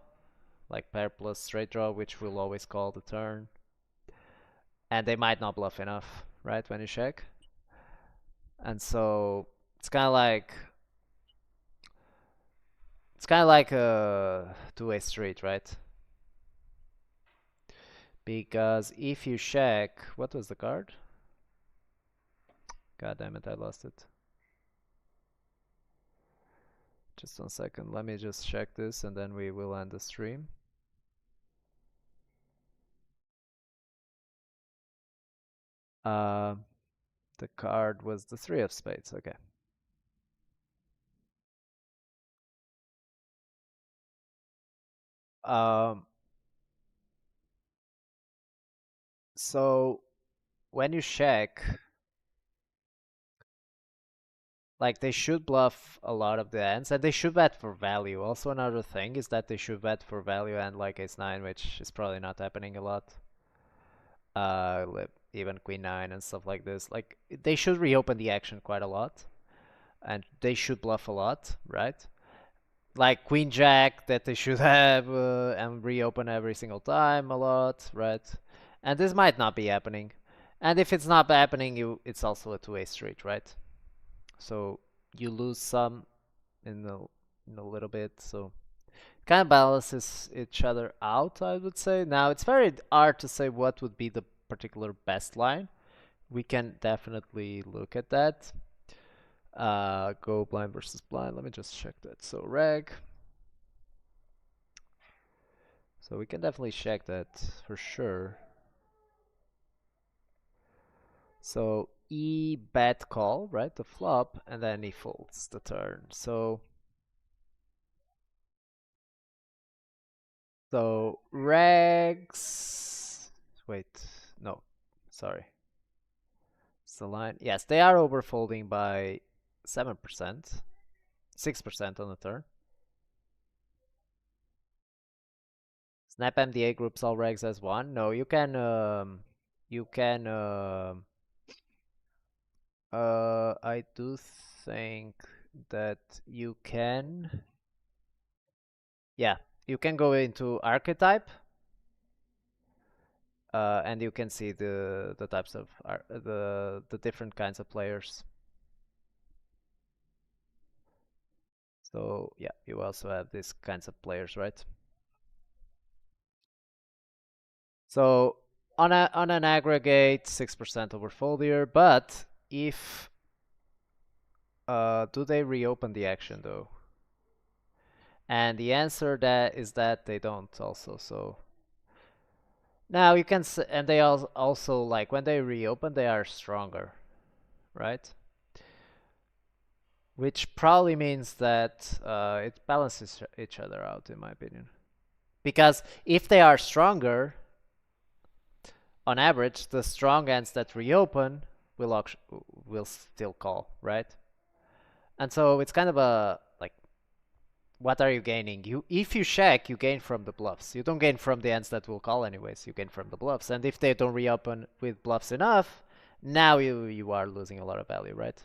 like pair plus straight draw, which we'll always call the turn. And they might not bluff enough, right, when you check. And so it's kind of like a two-way street, right? Because if you check, what was the card? God damn it, I lost it. Just 1 second, let me just check this and then we will end the stream. The card was the 3 of spades, okay. So when you check, like they should bluff a lot of the hands, and they should bet for value. Also, another thing is that they should bet for value and like ace-9, which is probably not happening a lot. Even queen-9 and stuff like this. Like they should reopen the action quite a lot, and they should bluff a lot, right? Like queen-jack that they should have and reopen every single time a lot, right? And this might not be happening. And if it's not happening, it's also a two-way street, right? So you lose some in a little bit. So Kind of balances each other out, I would say. Now, it's very hard to say what would be the particular best line. We can definitely look at that. Go blind versus blind. Let me just check that. So reg. So we can definitely check that for sure. So E bet call, right? The flop, and then he folds the turn. So regs. Wait, no, sorry. It's the line. Yes, they are overfolding by 7%, 6% on the turn. Snap MDA groups all regs as one. No, you can I do think that you can. Yeah, you can go into archetype, and you can see the types of the different kinds of players. So yeah, you also have these kinds of players, right? So on an aggregate, 6% overfold here, but if do they reopen the action though? And the answer is that they don't also. So now you can and they also like when they reopen they are stronger, right? Which probably means that it balances each other out, in my opinion. Because if they are stronger, on average, the strong ends that reopen will still call, right? And so it's kind of a like, what are you gaining? If you check, you gain from the bluffs. You don't gain from the ends that will call anyways. You gain from the bluffs. And if they don't reopen with bluffs enough, now you are losing a lot of value, right?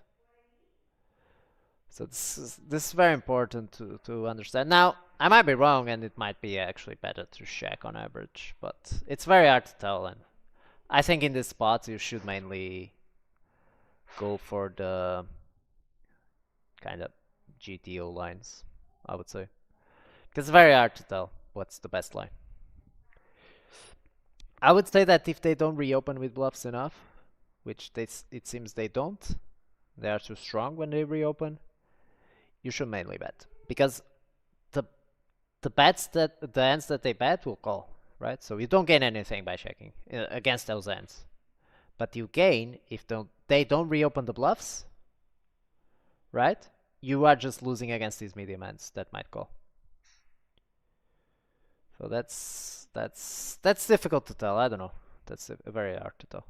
So this is very important to understand. Now, I might be wrong, and it might be actually better to check on average, but it's very hard to tell. And I think in this spot you should mainly go for the kind of GTO lines, I would say, because it's very hard to tell what's the best line. I would say that if they don't reopen with bluffs enough, which it seems they don't, they are too strong when they reopen, you should mainly bet, because the ends that they bet will call, right? So you don't gain anything by checking against those ends, but you gain if they don't reopen the bluffs, right? You are just losing against these medium ends that might call. So that's difficult to tell. I don't know. That's very hard to tell.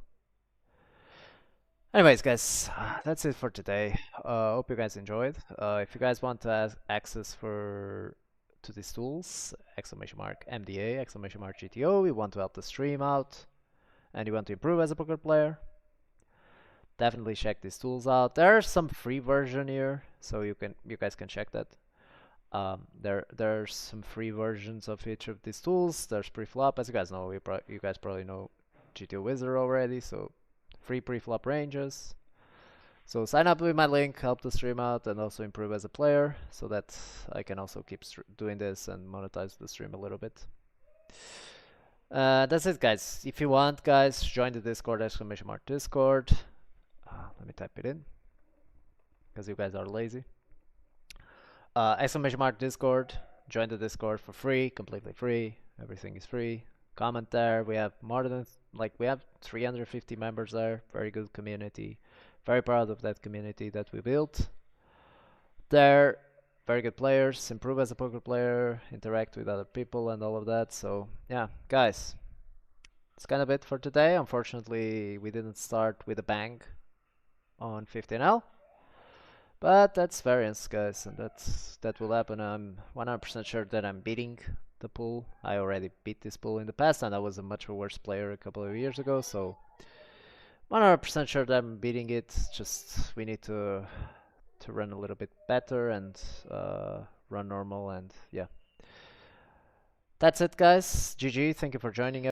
Anyways, guys, that's it for today. Hope you guys enjoyed. If you guys want to have access to these tools, !MDA, !GTO, you want to help the stream out, and you want to improve as a poker player, definitely check these tools out. There's some free version here, so you guys can check that. There's some free versions of each of these tools. There's pre-flop, as you guys know. You guys probably know GTO Wizard already, so free pre-flop ranges. So sign up with my link, help the stream out, and also improve as a player, so that I can also keep doing this and monetize the stream a little bit. That's it, guys. If you want, guys, join the Discord, !Discord. Let me type it in, because you guys are lazy. !Discord. Join the Discord for free, completely free. Everything is free. Comment there. We have we have 350 members there. Very good community. Very proud of that community that we built. They're very good players. Improve as a poker player. Interact with other people and all of that. So yeah, guys, it's kind of it for today. Unfortunately, we didn't start with a bang on 15L. But that's variance, guys, and that will happen. I'm 100% sure that I'm beating the pool. I already beat this pool in the past, and I was a much worse player a couple of years ago, so 100% sure that I'm beating it. Just we need to run a little bit better and run normal, and yeah. That's it, guys. GG. Thank you for joining.